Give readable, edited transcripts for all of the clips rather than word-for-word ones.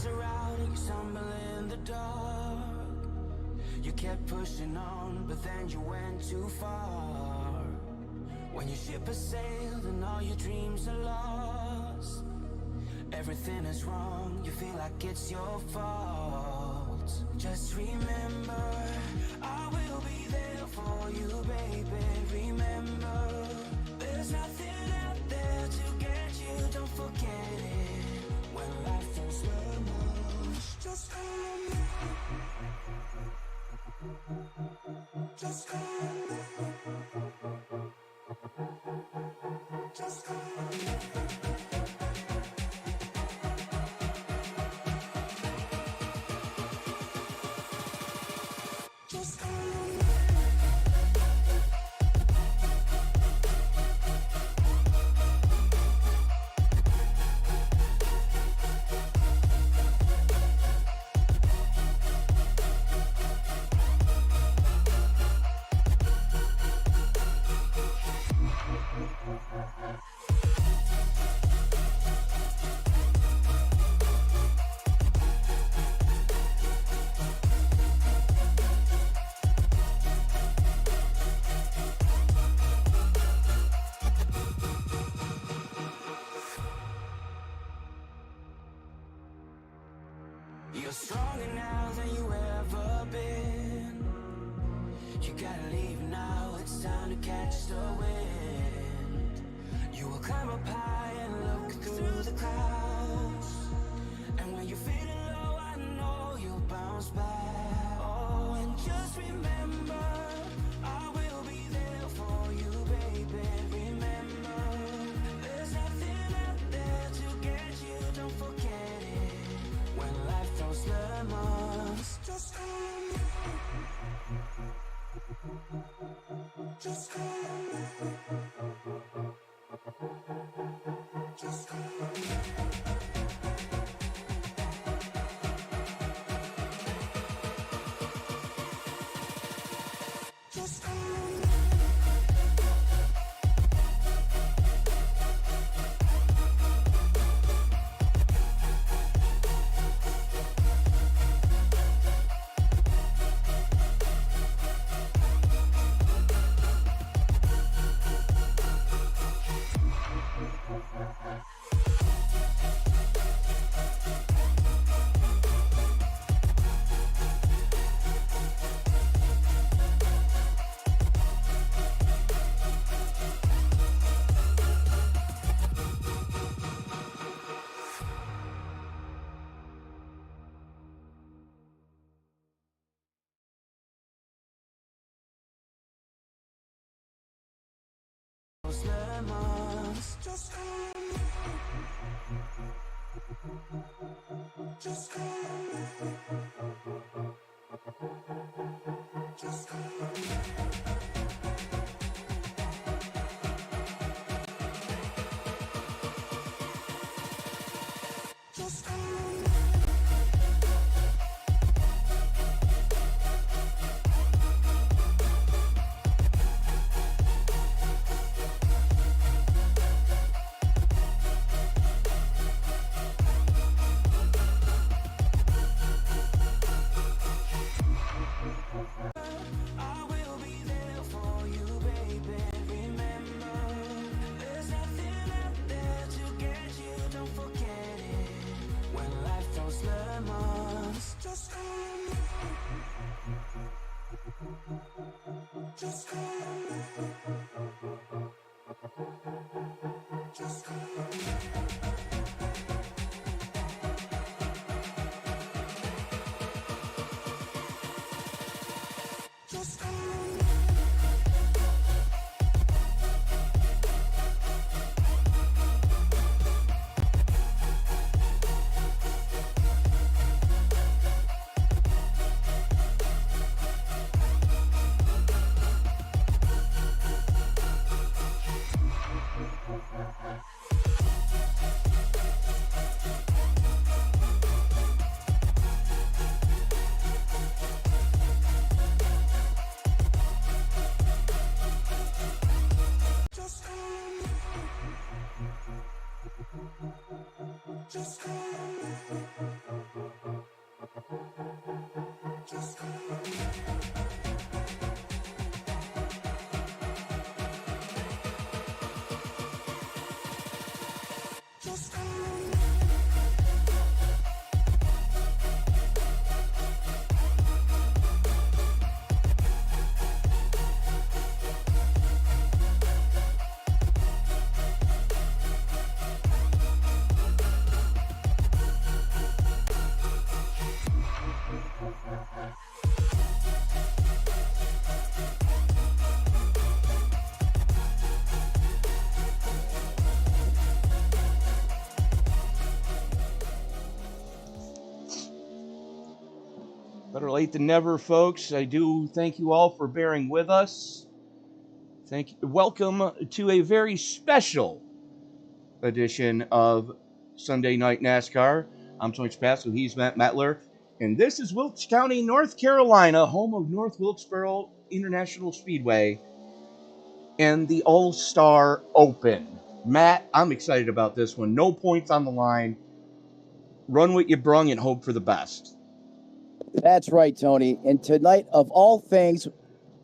lights are out and you stumble in the dark. You kept pushing on, but then you went too far. When your ship has sailed and all your dreams are lost, everything is wrong, you feel like it's your fault. Just remember, I will be there for you, baby. Remember, there's nothing out there to get you, don't forget it. When life throws lemons, just call on me. Just call on me. Just call on me. Just call on me. You're stronger now than you ever been. You gotta leave now, it's time to catch the wind. You will climb up high and look through the clouds, and when you're feeling low, I know you'll bounce back. Oh, and just remember, I will be there for you, baby. Remember, there's nothing out there to get you, don't forget it. When life throws lemons, just call on me. Just call on me. Just call on me. Just call on me. Those lemons, just call on me. Just call on me. Just call on me. Just call on me. I will be there for you, baby. Remember, there's nothing out there to get you, don't forget it. When life throws lemons, just call on me. Just call on me. Just call on me. Just call on me. Just call on me. Better late than never, folks. I do thank you all for bearing with us. Thank you. Welcome to a very special edition of Sunday Night NASCAR. I'm Tony Spasso. He's Matt Mettler. And this is Wilkes County, North Carolina, home of North Wilkesboro International Speedway and the All-Star Open. Matt, I'm excited about this one. No points on the line. Run what you brung and hope for the best. That's right, Tony. And tonight, of all things,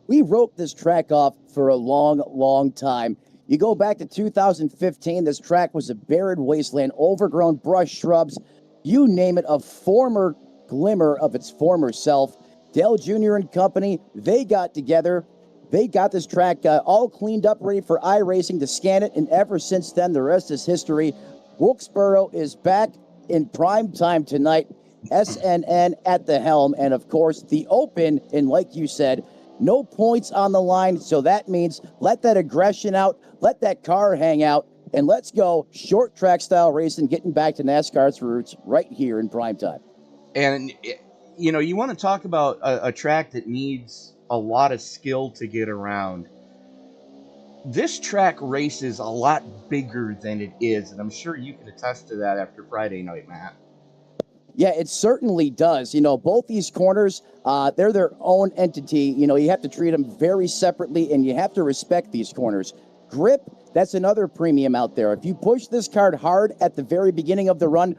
we wrote this track off for a long, long time. You go back to 2015, this track was a barren wasteland, overgrown brush, shrubs, you name it, a former glimmer of its former self. Dale Jr. and company, they got together. They got this track all cleaned up, ready for iRacing to scan it, and ever since then, the rest is history. Wilkesboro is back in prime time tonight. SNN at the helm, and of course, the Open, and like you said, no points on the line, so that means let that aggression out, let that car hang out, and let's go short track style racing, getting back to NASCAR's roots right here in prime time. And, you know, you want to talk about a track that needs a lot of skill to get around. This track races a lot bigger than it is, and I'm sure you can attest to that after Friday night, Matt. Yeah, it certainly does. You know, both these corners, they're their own entity. You know, you have to treat them very separately, and you have to respect these corners. Grip, that's another premium out there. If you push this card hard at the very beginning of the run,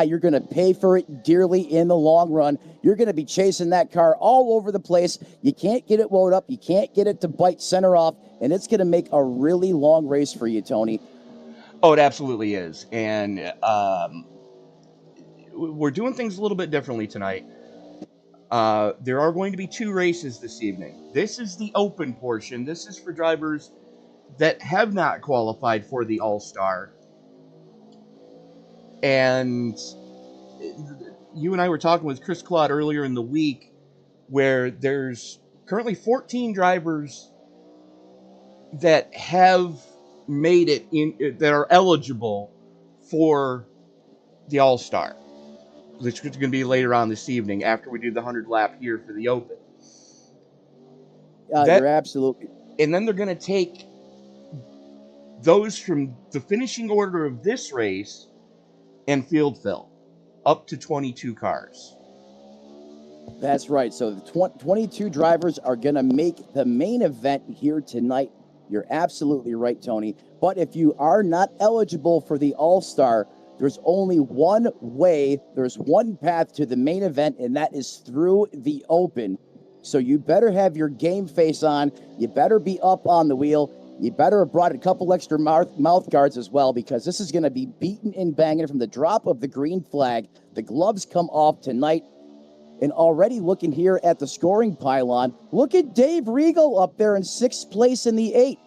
you're going to pay for it dearly in the long run. You're going to be chasing that car all over the place. You can't get it wound up. You can't get it to bite center off, and it's going to make a really long race for you, Tony. Oh, it absolutely is. And we're doing things a little bit differently tonight. There are going to be two races this evening. This is the open portion. This is for drivers that have not qualified for the All-Star. And you and I were talking with Chris Claude earlier in the week, where there's currently 14 drivers that have made it in, that are eligible for the All-Star, which is going to be later on this evening after we do the 100 lap here for the Open. You're absolutely. And then they're going to take those from the finishing order of this race and field fill up to 22 cars. That's right. So the 22 drivers are going to make the main event here tonight. You're absolutely right, Tony. But if you are not eligible for the All-Star, there's only one way, there's one path to the main event, and that is through the Open. So you better have your game face on. You better be up on the wheel. You better have brought a couple extra mouth guards as well, because this is going to be beaten and banging from the drop of the green flag. The gloves come off tonight. And already looking here at the scoring pylon, look at Dave Regal up there in 6th place in the 8.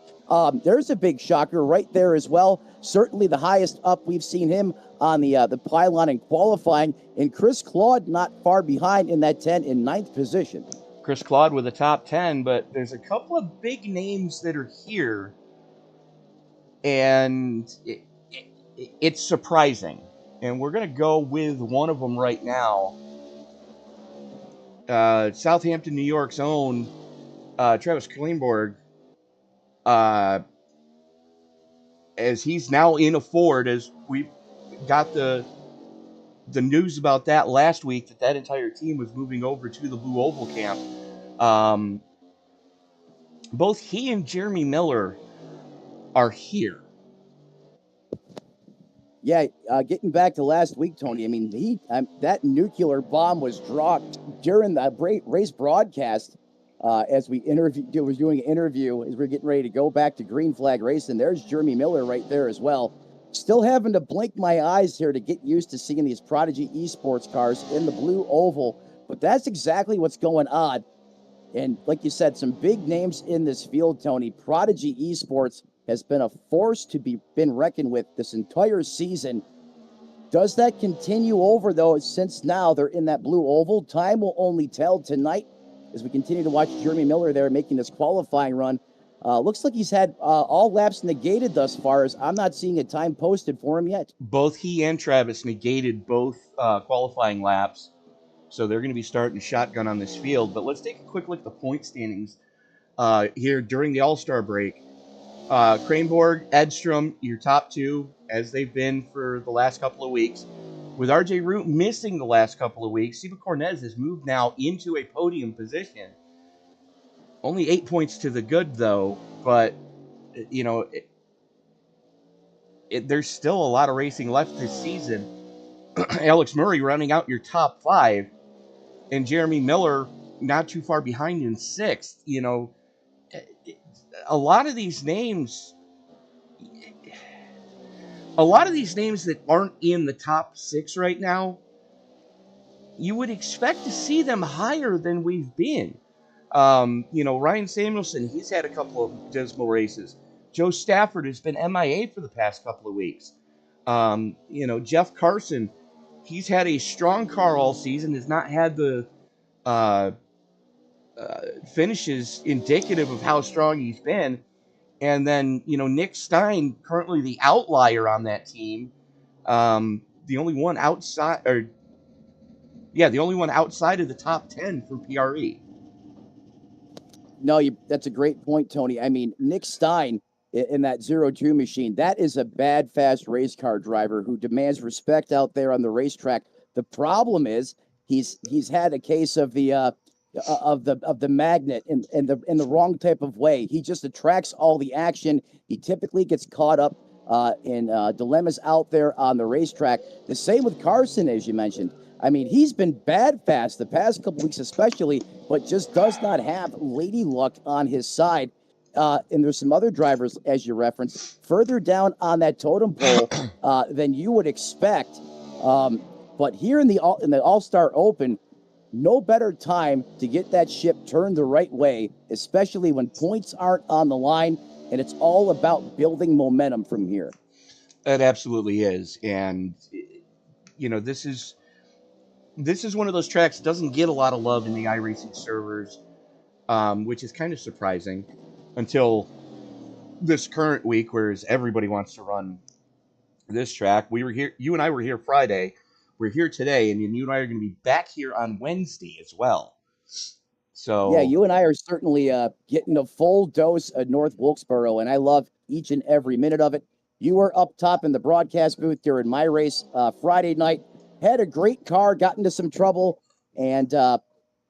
There's a big shocker right there as well. Certainly the highest up we've seen him on the pylon in qualifying. And Chris Claude not far behind in that 10 in 9th position. Chris Claude with a top 10, but there's a couple of big names that are here, and it's surprising. And we're going to go with one of them right now. Southampton, New York's own Travis Kleinborg, as he's now in a Ford, as we got the news about that last week, that entire team was moving over to the Blue Oval camp. Both he and Jeremy Miller are here. Yeah, getting back to last week, Tony, I mean, that nuclear bomb was dropped during the race broadcast as we was doing an interview as we're getting ready to go back to green flag racing. There's Jeremy Miller right there as well. Still having to blink my eyes here to get used to seeing these Prodigy Esports cars in the blue oval, but that's exactly what's going on. And like you said, some big names in this field, Tony. Prodigy Esports has been a force to be reckoned with this entire season. Does that continue over, though, since now they're in that blue oval? Time will only tell tonight as we continue to watch Jeremy Miller there making this qualifying run. Looks like he's had all laps negated thus far, as I'm not seeing a time posted for him yet. Both he and Travis negated both qualifying laps. So they're going to be starting shotgun on this field. But let's take a quick look at the point standings here during the All-Star break. Kranborg, Edstrom, your top two, as they've been for the last couple of weeks. With RJ Root missing the last couple of weeks, Steve Cornez has moved now into a podium position. Only 8 points to the good, though, but, you know, there's still a lot of racing left this season. Alex Murray running out your top five, and Jeremy Miller not too far behind in sixth. You know, a lot of these names that aren't in the top six right now, you would expect to see them higher than we've been. You know, Ryan Samuelson, he's had a couple of dismal races. Joe Stafford has been MIA for the past couple of weeks. You know, Jeff Carson, he's had a strong car all season, has not had the finishes indicative of how strong he's been. And then, you know, Nick Stein, currently the outlier on that team, the only one outside of the top 10 for PRE. No, that's a great point, Tony. I mean, Nick Stein in that 0-2 machine, that is a bad, fast race car driver who demands respect out there on the racetrack. The problem is he's had a case of the magnet in the wrong type of way. He just attracts all the action. He typically gets caught up in dilemmas out there on the racetrack. The same with Carson, as you mentioned. I mean, he's been bad fast the past couple weeks especially, but just does not have lady luck on his side. And there's some other drivers, as you referenced, further down on that totem pole than you would expect. But here in the All-Star Open, no better time to get that ship turned the right way, especially when points aren't on the line, and it's all about building momentum from here. It absolutely is. And, you know, this is one of those tracks that doesn't get a lot of love in the iRacing servers, which is kind of surprising until this current week, whereas everybody wants to run this track. We were here, you and I were here Friday. We're here today, and you and I are going to be back here on Wednesday as well. So yeah, you and I are certainly getting a full dose of North Wilkesboro, and I love each and every minute of it. You were up top in the broadcast booth during my race Friday night. Had a great car, got into some trouble, and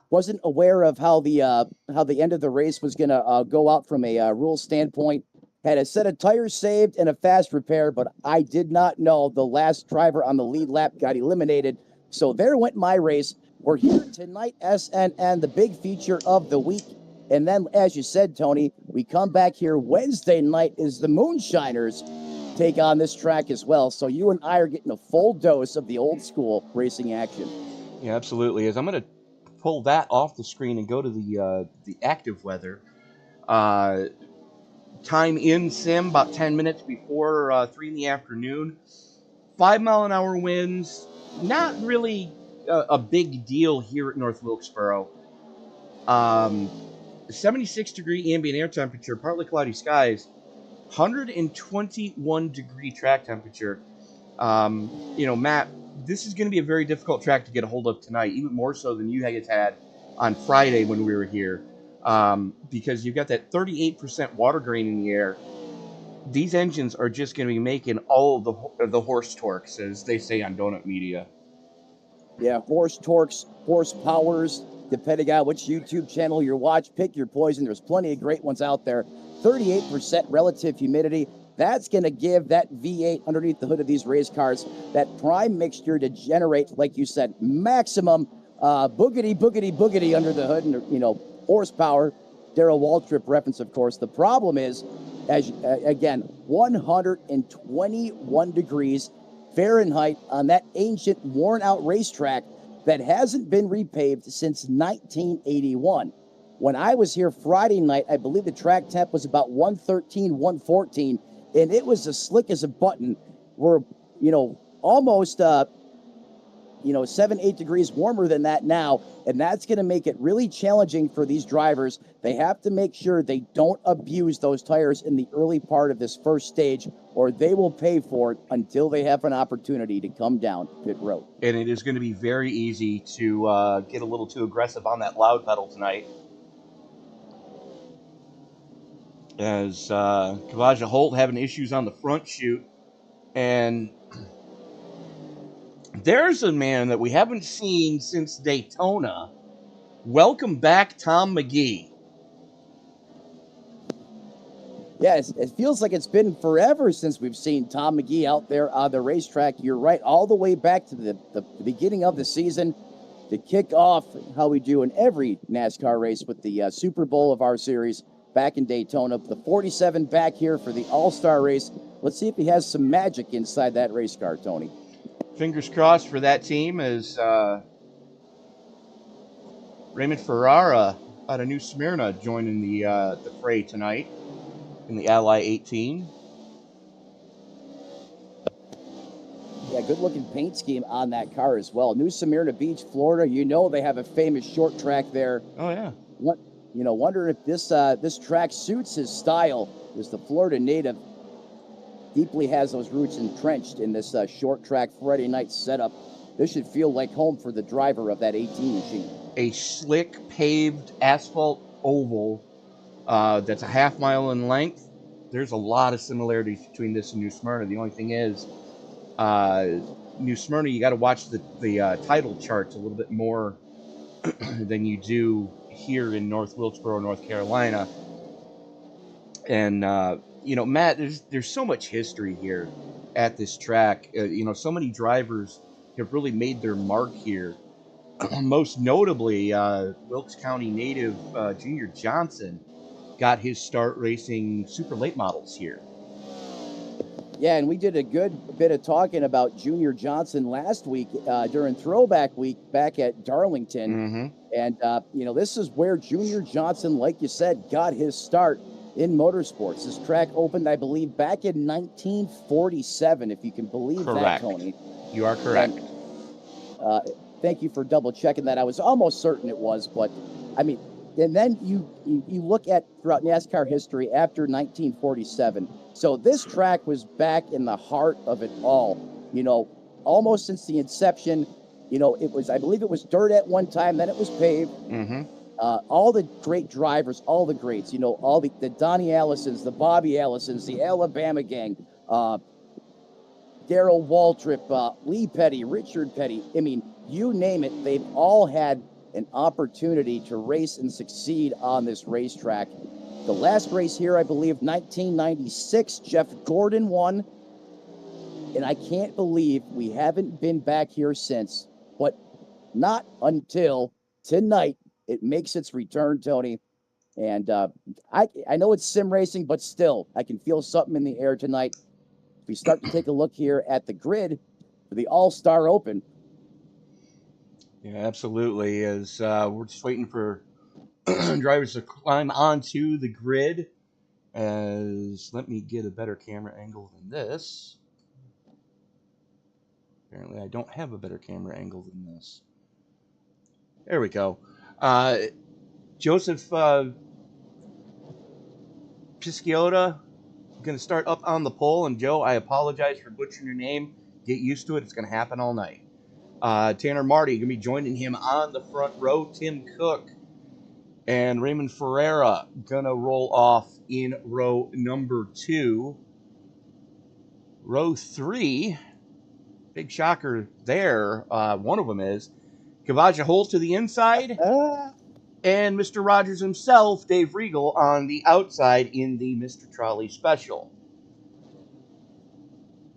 wasn't aware of how the end of the race was going to go out from a rule standpoint. Had a set of tires saved and a fast repair, but I did not know the last driver on the lead lap got eliminated. So there went my race. We're here tonight, SNN, the big feature of the week. And then, as you said, Tony, we come back here Wednesday night as the Moonshiners take on this track as well. So you and I are getting a full dose of the old school racing action. Yeah, absolutely. As I'm going to pull that off the screen and go to the active weather. Time in sim about 10 minutes before 3 in the afternoon. 5 mile an hour winds. Not really a big deal here at North Wilkesboro. 76 degree ambient air temperature, partly cloudy skies. 121 degree track temperature. You know, Matt, this is going to be a very difficult track to get a hold of tonight, even more so than you guys had on Friday when we were here, because you've got that 38% water grain in the air. These engines are just going to be making all of the horse torques, as they say on Donut Media. Yeah, horse torques, horse powers, depending on which YouTube channel you watch. Pick your poison. There's plenty of great ones out there. 38% relative humidity. That's going to give that V8 underneath the hood of these race cars that prime mixture to generate, like you said, maximum boogity under the hood, and, you know, horsepower. Darrell Waltrip reference, of course. The problem is, again, 121 degrees Fahrenheit on that ancient, worn-out racetrack that hasn't been repaved since 1981. When I was here Friday night, I believe the track temp was about 113, 114, and it was as slick as a button. We're, you know, almost 7, 8 degrees warmer than that now, and that's going to make it really challenging for these drivers. They have to make sure they don't abuse those tires in the early part of this first stage, or they will pay for it until they have an opportunity to come down pit road. And it is going to be very easy to get a little too aggressive on that loud pedal tonight. As Kavaja Holt having issues on the front chute. And there's a man that we haven't seen since Daytona. Welcome back, Tom McGee. Yes, it feels like it's been forever since we've seen Tom McGee out there on the racetrack. You're right, all the way back to the beginning of the season to kick off how we do in every NASCAR race with the Super Bowl of our series back in Daytona. The 47 back here for the All-Star race. Let's see if he has some magic inside that race car, Tony. Fingers crossed for that team as Raymond Ferrara out of New Smyrna joining the fray tonight in the Ally 18. Yeah, good-looking paint scheme on that car as well. New Smyrna Beach, Florida. They have a famous short track there. Oh, yeah. Wonder if this track suits his style, as the Florida native deeply has those roots entrenched in this short track Friday night setup. This should feel like home for the driver of that 18 machine. A slick paved asphalt oval that's a half mile in length. There's a lot of similarities between this and New Smyrna. The only thing is, New Smyrna, you got to watch the title charts a little bit more than you do here in North Wilkesboro, North Carolina. And Matt, there's so much history here at this track. So many drivers have really made their mark here. Most notably, Wilkes County native Junior Johnson got his start racing super late models here. Yeah, and we did a good bit of talking about Junior Johnson last week during Throwback Week back at Darlington. Mm-hmm. And, this is where Junior Johnson, like you said, got his start in motorsports. This track opened, I believe, back in 1947, if you can believe Correct. that, Tony. You are correct. And, thank you for double checking that. I was almost certain it was, but I mean, and then you look at throughout NASCAR history after 1947. So this track was back in the heart of it all, almost since the inception. I believe it was dirt at one time, then it was paved. Mm-hmm. All the great drivers, all the greats, all the Donnie Allisons, the Bobby Allisons, the Alabama gang, Darrell Waltrip, Lee Petty, Richard Petty. I mean, you name it, they've all had an opportunity to race and succeed on this racetrack. The last race here, I believe, 1996, Jeff Gordon won. And I can't believe we haven't been back here since, but not until tonight. It makes its return, Tony. And I know it's sim racing, but still, I can feel something in the air tonight. If we start to take a look here at the grid for the All-Star Open. Yeah, absolutely. As we're just waiting for drivers to climb onto the grid. Let me get a better camera angle than this. Apparently, I don't have a better camera angle than this. There we go. Joseph Pisciotta going to start up on the pole. And Joe, I apologize for butchering your name. Get used to it. It's going to happen all night. Tanner Marty going to be joining him on the front row. Tim Cook and Raymond Ferrara going to roll off in row number 2. Row 3, big shocker there. One of them is Kavaja Holt to the inside, and Mr. Rogers himself, Dave Regal, on the outside in the Mr. Trolley Special.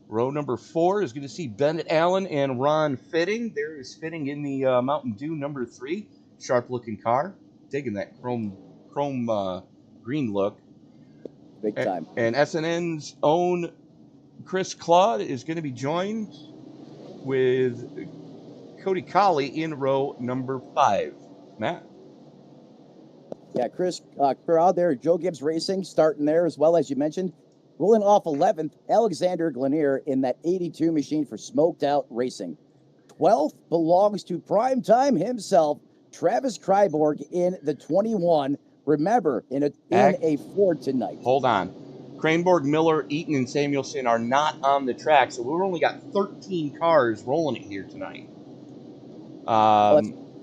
Row number 4 is going to see Bennett Allen and Ron Fitting. There is Fitting in the Mountain Dew number 3. Sharp-looking car. Digging that chrome green look. Big time. And SNN's own Chris Claude is going to be joined with Cody Colley in row number 5. Matt? Yeah, Chris crowd there. Joe Gibbs Racing starting there as well, as you mentioned. Rolling off 11th, Alexander Glenier in that 82 machine for Smoked Out Racing. 12th belongs to primetime himself, Travis Kryborg in the 21. Remember, in a Ford tonight. Hold on. Cranborg, Miller, Eaton, and Samuelson are not on the track, so we've only got 13 cars rolling it here tonight.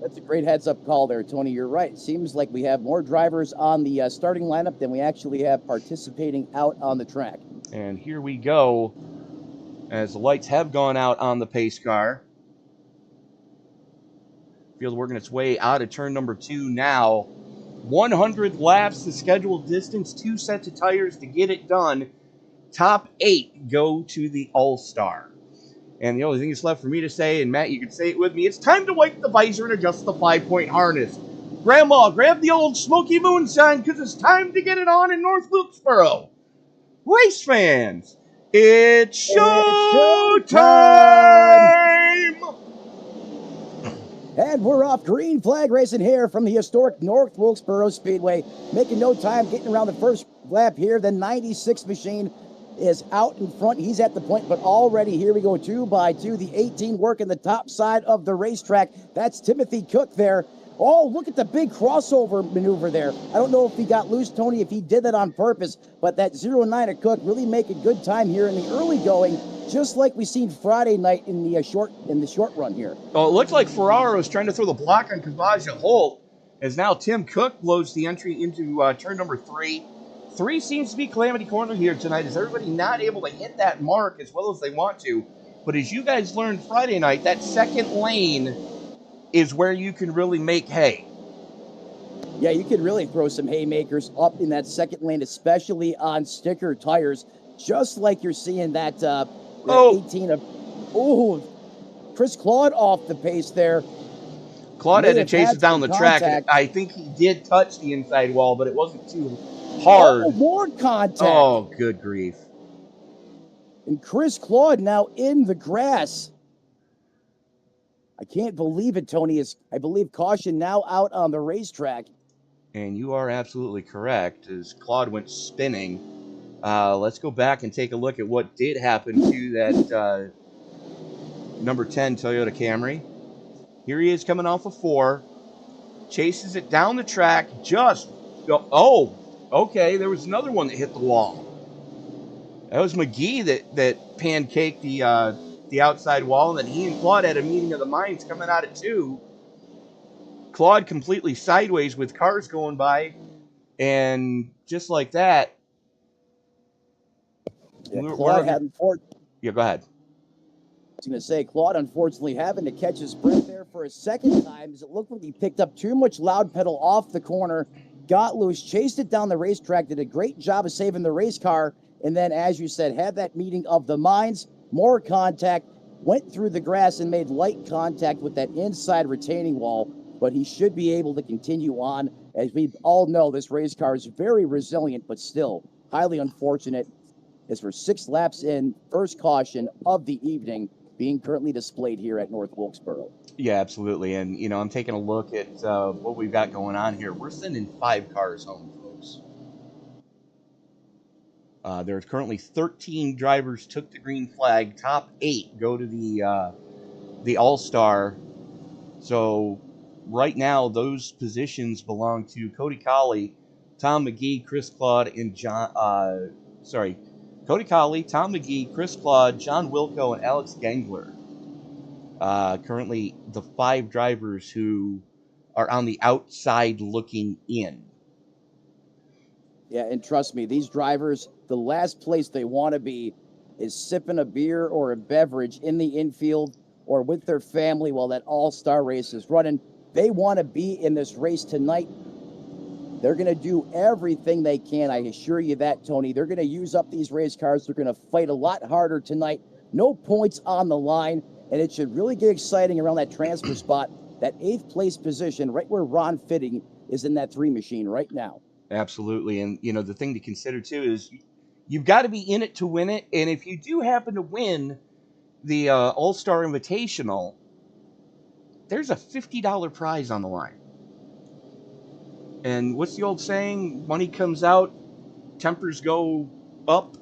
That's a great heads-up call there, Tony. You're right. It seems like we have more drivers on the starting lineup than we actually have participating out on the track. And here we go, as the lights have gone out on the pace car. Field working its way out of turn number 2 now. 100 laps, the scheduled distance, 2 sets of tires to get it done. Top 8 go to the All-Star. And the only thing that's left for me to say, and Matt, you can say it with me, it's time to wipe the visor and adjust the 5-point harness. Grandma, grab the old Smoky Moon sign, because it's time to get it on in North Wilkesboro. Race fans, it's show time! And we're off. Green flag racing here from the historic North Wilkesboro Speedway. Making no time, getting around the first lap here. The 96 machine is out in front. He's at the point, but already here we go 2 by 2. The 18 working the top side of the racetrack. That's Timothy Cook there. Oh, look at the big crossover maneuver there. I don't know if he got loose, Tony, if he did that on purpose, but that 09 of Cook really making good time here in the early going, just like we seen Friday night in the short run here. Oh, it looks like Ferraro is trying to throw the block on Kavaja Holt, as now Tim Cook blows the entry into turn number 3. 3 seems to be Calamity Corner here tonight, as everybody not able to hit that mark as well as they want to. But as you guys learned Friday night, that second lane is where you can really make hay. Yeah, you could really throw some haymakers up in that second lane, especially on sticker tires, just like you're seeing that 18 of... Oh, Chris Claude off the pace there. Claude had to chase it down the track. And I think he did touch the inside wall, but it wasn't too hard. Oh, more contact. Oh, good grief. And Chris Claude now in the grass. I can't believe it, Tony. I believe caution now out on the racetrack. And you are absolutely correct, as Claude went spinning. Let's go back and take a look at what did happen to that number 10 Toyota Camry. Here he is coming off of 4. Chases it down the track. Oh, okay. There was another one that hit the wall. That was McGee that pancaked the outside wall, and then he and Claude had a meeting of the minds coming out at 2. Claude completely sideways with cars going by, and just like that. Yeah, Claude yeah, go ahead. I was going to say, Claude unfortunately having to catch his breath there for a second time, as it looked like he picked up too much loud pedal off the corner, got loose, chased it down the racetrack, did a great job of saving the race car, and then, as you said, had that meeting of the minds, more contact, went through the grass and made light contact with that inside retaining wall, but he should be able to continue on. As we all know, this race car is very resilient, but still highly unfortunate, as for 6 laps in, first caution of the evening being currently displayed here at North Wilkesboro. Yeah, absolutely. And, you know, I'm taking a look at what we've got going on here. We're sending 5 cars home, folks. There's currently 13 drivers took the green flag. Top 8 go to the All-Star. So right now, those positions belong to Cody Colley, Tom McGee, Chris Claude, and Cody Colley, Tom McGee, Chris Claude, John Wilco, and Alex Gangler. Currently, the 5 drivers who are on the outside looking in. Yeah, and trust me, these drivers, the last place they want to be is sipping a beer or a beverage in the infield or with their family while that all-star race is running. They want to be in this race tonight. They're going to do everything they can. I assure you that, Tony. They're going to use up these race cars. They're going to fight a lot harder tonight. No points on the line, and it should really get exciting around that transfer spot. That 8th place position, right where Ron Fitting is in that 3 machine right now. Absolutely. And, you know, the thing to consider, too, is you've got to be in it to win it. And if you do happen to win the All-Star Invitational, there's a $50 prize on the line. And what's the old saying? Money comes out, tempers go up.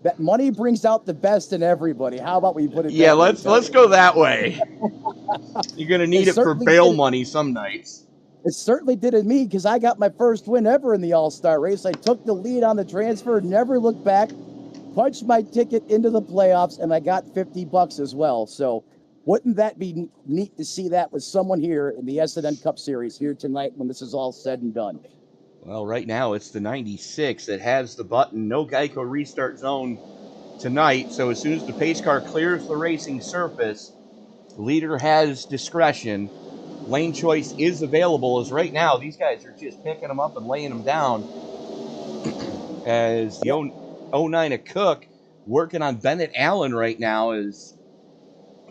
that money brings out the best in everybody. How about we put it? Yeah, that way, let's go that way. You're gonna need it for certainly bail did. money some nights. It certainly did it me because I got my first win ever in the All-Star race. I took the lead on the transfer, never looked back, punched my ticket into the playoffs, and I got $50 as well. So wouldn't that be neat to see that with someone here in the SNN Cup Series here tonight when this is all said and done? Well, right now it's the 96 that has the button. No Geico restart zone tonight. So as soon as the pace car clears the racing surface, the leader has discretion. Lane choice is available, as right now these guys are just picking them up and laying them down. As the 09 of Cook working on Bennett Allen right now, is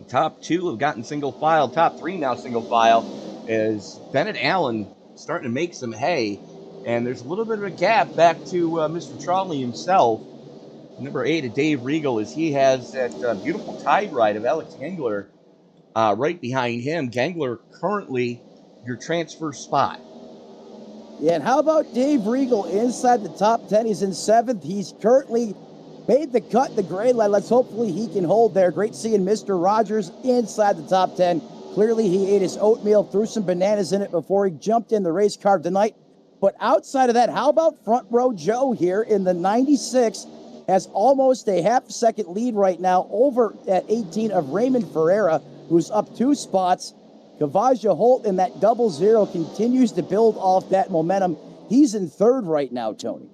top two have gotten single file, top three now single file, as Bennett Allen starting to make some hay. And there's a little bit of a gap back to Mr. Trolley himself. Number 8 of Dave Regal, as he has that beautiful tide ride of Alex Gangler right behind him. Gangler currently your transfer spot. Yeah, and how about Dave Regal inside the top 10? He's in 7th. He's currently made the cut, the gray line. Let's hopefully he can hold there. Great seeing Mr. Rogers inside the top 10. Clearly he ate his oatmeal, threw some bananas in it before he jumped in the race car tonight. But outside of that, how about front row Joe here in the 96? Has almost a half-second lead right now over at 18 of Raymond Ferreira, who's up 2 spots. Kavaja Holt in that 00 continues to build off that momentum. He's in 3rd right now, Tony.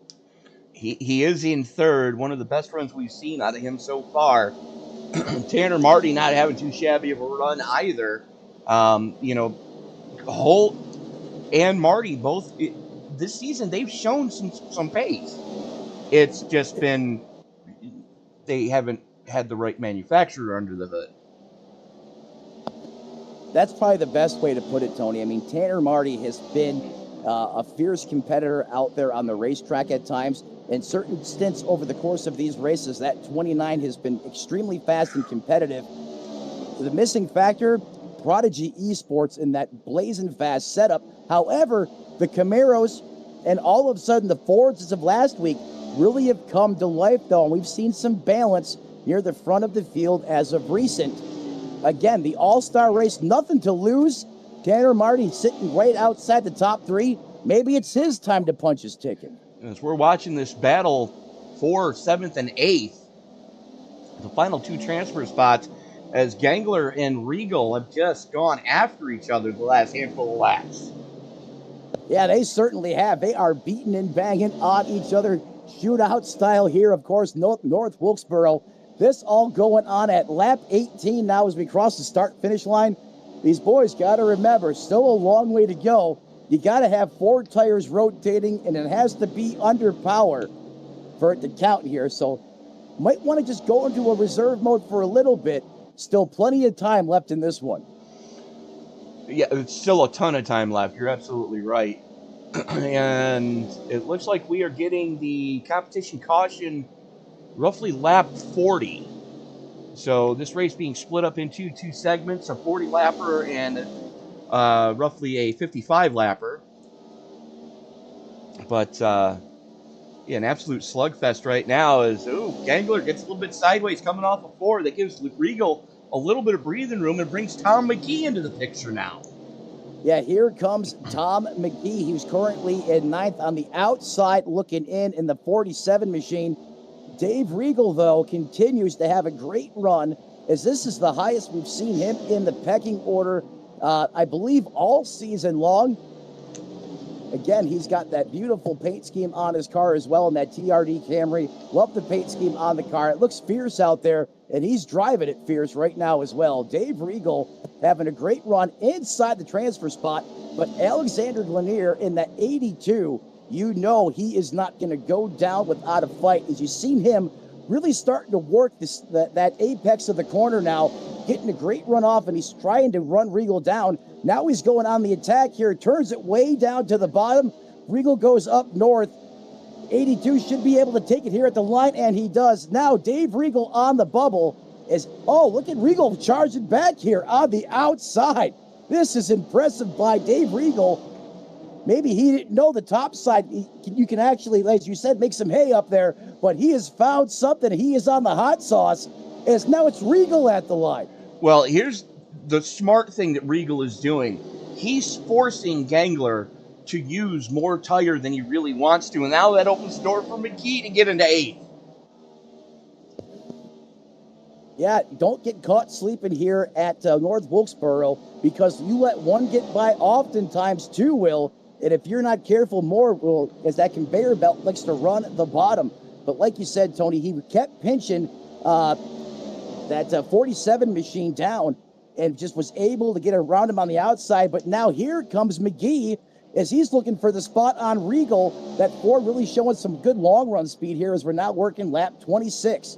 He is in 3rd, one of the best runs we've seen out of him so far. Tanner Marty not having too shabby of a run either. Holt and Marty both, this season, they've shown some pace. It's just been, they haven't had the right manufacturer under the hood. That's probably the best way to put it, Tony. I mean, Tanner Marty has been a fierce competitor out there on the racetrack at times. In certain stints over the course of these races, that 29 has been extremely fast and competitive. The missing factor, Prodigy Esports in that blazing fast setup. However, the Camaros and all of a sudden the Fords as of last week really have come to life, though, and we've seen some balance near the front of the field as of recent. Again, the All-Star race, nothing to lose. Tanner Marty sitting right outside the top 3. Maybe it's his time to punch his ticket. As we're watching this battle for 7th and 8th, the final 2 transfer spots, as Gangler and Regal have just gone after each other the last handful of laps. Yeah, they certainly have. They are beating and banging on each other. Shootout style here, of course, North Wilkesboro. This all going on at lap 18 now as we cross the start-finish line. These boys got to remember, still a long way to go. You got to have 4 tires rotating, and it has to be under power for it to count here. So might want to just go into a reserve mode for a little bit. Still plenty of time left in this one. Yeah, it's still a ton of time left. You're absolutely right. And it looks like we are getting the competition caution roughly lap 40. So this race being split up into 2 segments, a 40-lapper and roughly a 55-lapper. But an absolute slugfest right now as Gangler gets a little bit sideways coming off of 4. That gives Regal a little bit of breathing room and brings Tom McGee into the picture now. Yeah, here comes Tom McGee. He's currently in 9th on the outside looking in the 47 machine. Dave Regal, though, continues to have a great run, as this is the highest we've seen him in the pecking order, I believe, all season long. Again, he's got that beautiful paint scheme on his car as well in that TRD Camry. Love the paint scheme on the car. It looks fierce out there, and he's driving it fierce right now as well. Dave Regal having a great run inside the transfer spot, but Alexander Lanier in that 82, you know he is not going to go down without a fight. As you've seen him really starting to work that apex of the corner now, getting a great run off, and he's trying to run Regal down. Now he's going on the attack here, turns it way down to the bottom. Regal goes up north. 82 should be able to take it here at the line, and he does. Now Dave Regal on the bubble is, look at Regal charging back here on the outside. This is impressive by Dave Regal. Maybe he didn't know the top side. You can actually, as you said, make some hay up there, but he has found something. He is on the hot sauce, as now it's Regal at the line. Well, here's the smart thing that Regal is doing. He's forcing Gangler to use more tire than he really wants to, and now that opens the door for McGee to get into 8th. Yeah, don't get caught sleeping here at North Wilkesboro, because you let one get by, oftentimes two will. And if you're not careful, more will, as that conveyor belt likes to run the bottom. But like you said, Tony, he kept pinching that 47 machine down and just was able to get around him on the outside. But now here comes McGee as he's looking for the spot on Regal. That Ford really showing some good long run speed here as we're now working lap 26.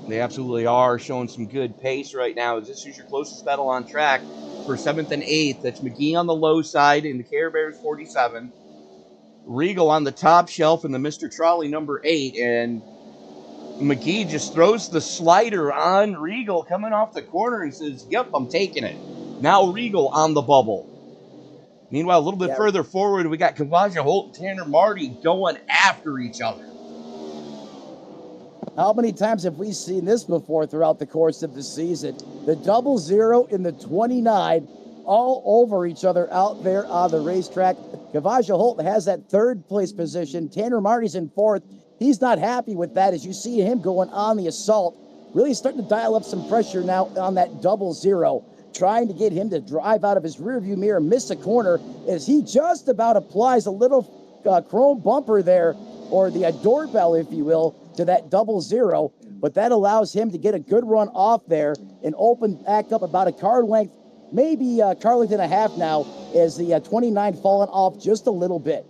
They absolutely are showing some good pace right now. This is your closest battle on track for 7th and 8th. That's McGee on the low side in the Care Bears 47. Regal on the top shelf in the Mr. Trolley number 8. And McGee just throws the slider on Regal coming off the corner and says, yep, I'm taking it. Now Regal on the bubble. Meanwhile, a little bit further forward, we got Kavaja Holt and Tanner Marty going after each other. How many times have we seen this before throughout the course of the season? The 00 in the 29, all over each other out there on the racetrack. Kavaja Holt has that 3rd place position. Tanner Marty's in 4th. He's not happy with that, as you see him going on the assault. Really starting to dial up some pressure now on that 00, trying to get him to drive out of his rearview mirror, miss a corner, as he just about applies a little chrome bumper there, or the doorbell, if you will, to that 00, but that allows him to get a good run off there and open back up about a car length, maybe a car length and a half now, as the 29 falling off just a little bit.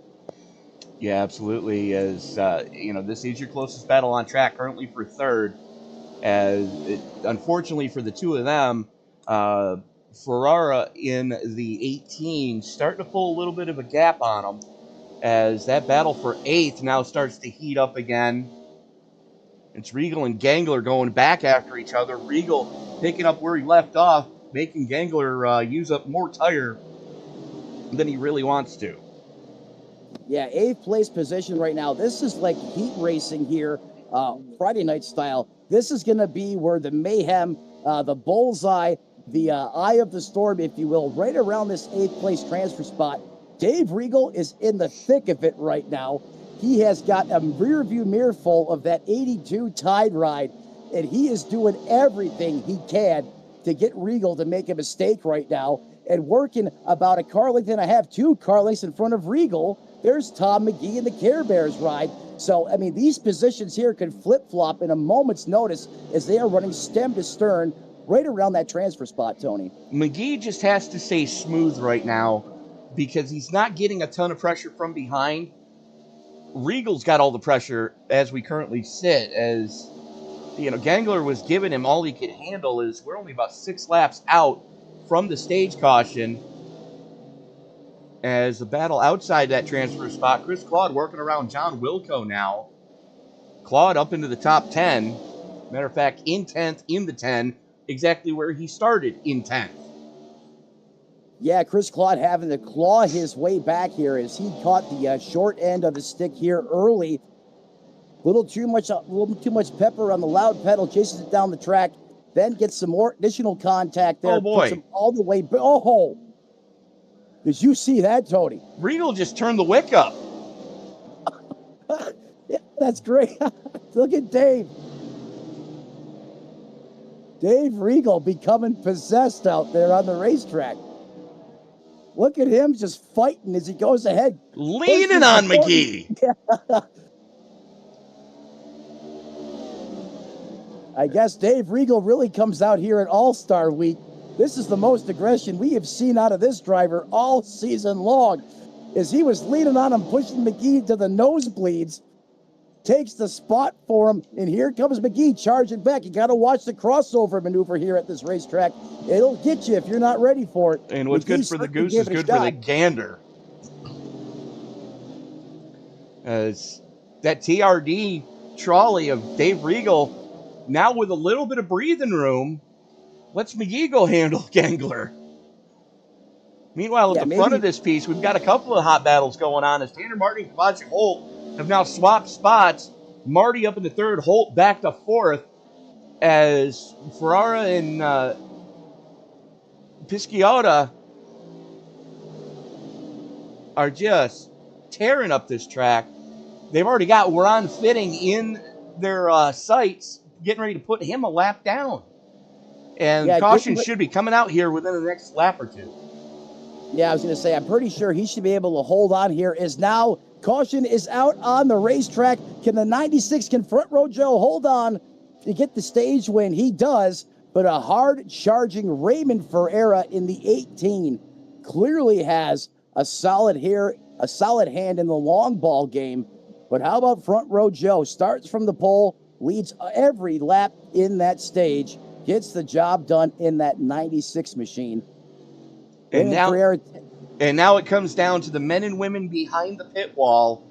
Yeah, absolutely. As this is your closest battle on track currently for 3rd. Unfortunately for the two of them, Ferrara in the 18 starting to pull a little bit of a gap on them, as that battle for 8th now starts to heat up again. It's Regal and Gangler going back after each other. Regal picking up where he left off, making Gangler use up more tire than he really wants to. Yeah, 8th place position right now. This is like heat racing here, Friday night style. This is going to be where the mayhem, the bullseye, the eye of the storm, if you will, right around this 8th place transfer spot. Dave Regal is in the thick of it right now. He has got a rear view mirror full of that 82 Tide Ride, and he is doing everything he can to get Regal to make a mistake right now, and working about a car length and a half, 2 car lengths in front of Regal. There's Tom McGee in the Care Bears ride. So, I mean, these positions here could flip-flop in a moment's notice as they are running stem to stern right around that transfer spot, Tony. McGee just has to stay smooth right now because he's not getting a ton of pressure from behind. Regal's got all the pressure as we currently sit, as Gangler was giving him all he could handle. As we're only about 6 laps out from the stage caution, as the battle outside that transfer spot, Chris Claude working around John Wilco now. Claude up into the top 10. Matter of fact, in 10th in the 10, exactly where he started in 10th. Yeah, Chris Claude having to claw his way back here as he caught the short end of the stick here early. A little too much pepper on the loud pedal, chases it down the track, then gets some more additional contact there. Oh, boy. Puts him all the way. Oh, did you see that, Tony? Regal just turned the wick up. Yeah, that's great. Look at Dave. Dave Regal becoming possessed out there on the racetrack. Look at him just fighting as he goes ahead. Leaning on McGee. I guess Dave Regal really comes out here at All-Star Week. This is the most aggression we have seen out of this driver all season long, as he was leaning on him, pushing McGee to the nosebleeds. Takes the spot for him, and here comes McGee charging back. You got to watch the crossover maneuver here at this racetrack. It'll get you if you're not ready for it. And what's good for the goose is good for the gander. As that TRD trolley of Dave Regal, now with a little bit of breathing room, lets McGee go handle Gangler. Meanwhile, at Yeah, the front maybe. of this piece, we've got a couple of hot battles going on as Tanner Martin and Kavachi Holt have now swapped spots. Marty up in the third, Holt back to fourth, as Ferrara and Pisciotta are just tearing up this track. They've already got Ron Fitting in their sights, getting ready to put him a lap down. And Yeah, caution should be coming out here within the next lap or two. Yeah, I was going to say, I'm pretty sure he should be able to hold on here. Is now caution is out on the racetrack. Can the 96, can Front Row Joe hold on to get the stage win? He does, but a hard charging Raymond Ferreira in the 18 clearly has a solid hand in the long ball game. But how about Front Row Joe? Starts from the pole, leads every lap in that stage, gets the job done in that 96 machine. And now it comes down to the men and women behind the pit wall.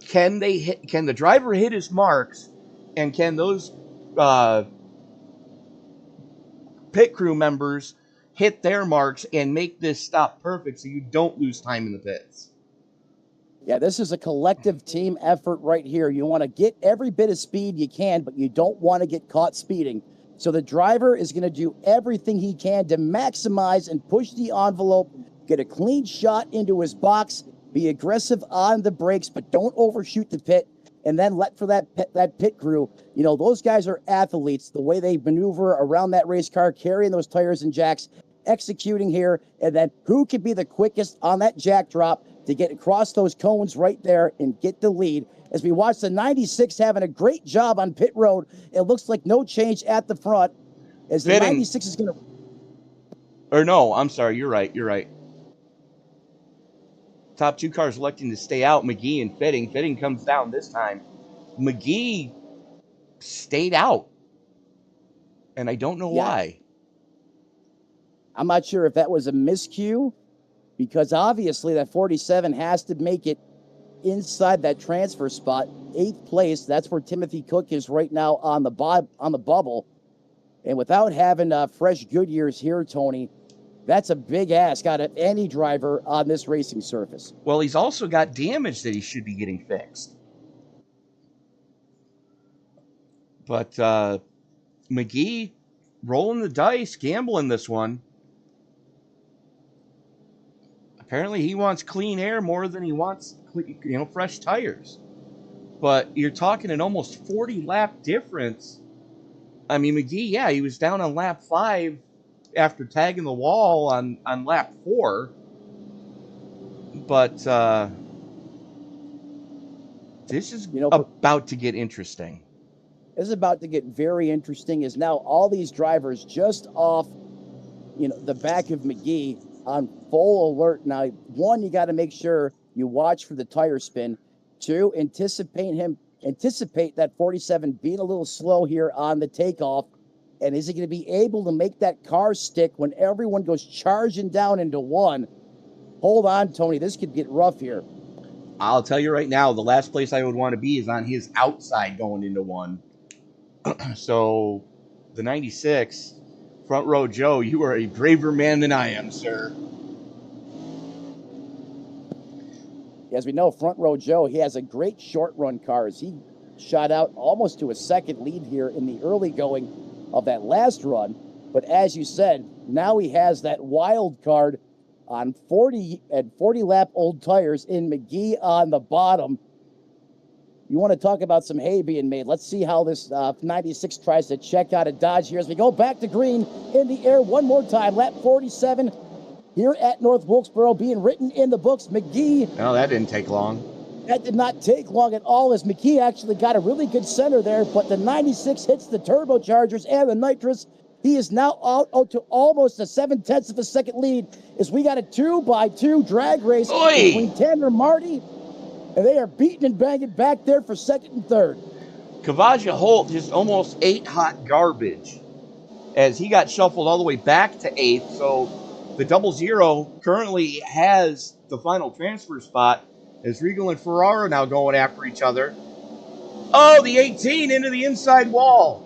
Can the driver hit his marks, and can those pit crew members hit their marks and make this stop perfect so you don't lose time in the pits? Yeah, this is a collective team effort right here. You want to get every bit of speed you can, but you don't want to get caught speeding. So the driver is going to do everything he can to maximize and push the envelope, get a clean shot into his box, be aggressive on the brakes, but don't overshoot the pit, and then let for that pit crew. You know, those guys are athletes. The way they maneuver around that race car, carrying those tires and jacks, executing here, and then who can be the quickest on that jack drop to get across those cones right there and get the lead. As we watch the 96 having a great job on pit road, it looks like no change at the front. As the 96 is going to... Or no, I'm sorry, you're right. Top two cars electing to stay out, McGee and Fitting. Fitting comes down this time. McGee stayed out, and I don't know why. I'm not sure if that was a miscue, because obviously that 47 has to make it inside that transfer spot, 8th place. That's where Timothy Cook is right now on the bubble. And without having fresh Goodyears here, Tony, that's a big ask out of any driver on this racing surface. Well, he's also got damage that he should be getting fixed. But McGee rolling the dice, gambling this one. Apparently he wants clean air more than he wants, fresh tires. But you're talking an almost 40 lap difference. I mean, McGee, yeah, he was down on lap 5 after tagging the wall on lap 4. But this is about to get interesting. This is about to get very interesting, as now all these drivers just off, the back of McGee on full alert. Now, 1, you got to make sure you watch for the tire spin. 2, anticipate that 47 being a little slow here on the takeoff. And is he going to be able to make that car stick when everyone goes charging down into 1? Hold on, Tony. This could get rough here. I'll tell you right now, the last place I would want to be is on his outside going into 1. So, the 96, Front Row Joe, you are a braver man than I am, sir. As we know, Front Row Joe, he has a great short run car as he shot out almost to a second lead here in the early going of that last run. But as you said, now he has that wild card on 40 lap old tires in McGee on the bottom. You want to talk about some hay being made. Let's see how this 96 tries to check out a Dodge here as we go back to green in the air one more time. Lap 47 here at North Wilkesboro being written in the books. McGee. No, that didn't take long. That did not take long at all, as McGee actually got a really good center there, but the 96 hits the turbochargers and the nitrous. He is now out to almost a 7/10 of a second lead as we got a 2x2 drag race between Tanner and Marty, and they are beating and banging back there for second and third. Kavaja Holt just almost ate hot garbage as he got shuffled all the way back to 8th. So the 00 currently has the final transfer spot as Regal and Ferrara now going after each other. Oh, the 18 into the inside wall.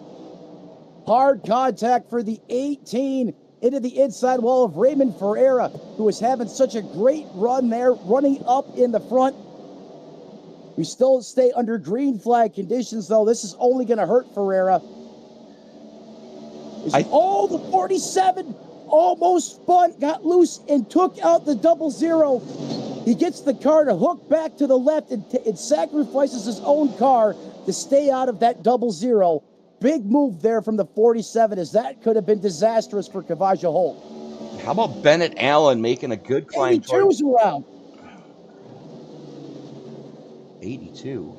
Hard contact for the 18. into the inside wall of Raymond Ferreira, who is having such a great run there, running up in the front. We still stay under green flag conditions, though. This is only going to hurt Ferreira. The 47 almost spun, got loose, and took out the 00. He gets the car to hook back to the left and sacrifices his own car to stay out of that 00. Big move there from the 47, as that could have been disastrous for Kavaja Holt. How about Bennett Allen making a good climb 82's around. 82.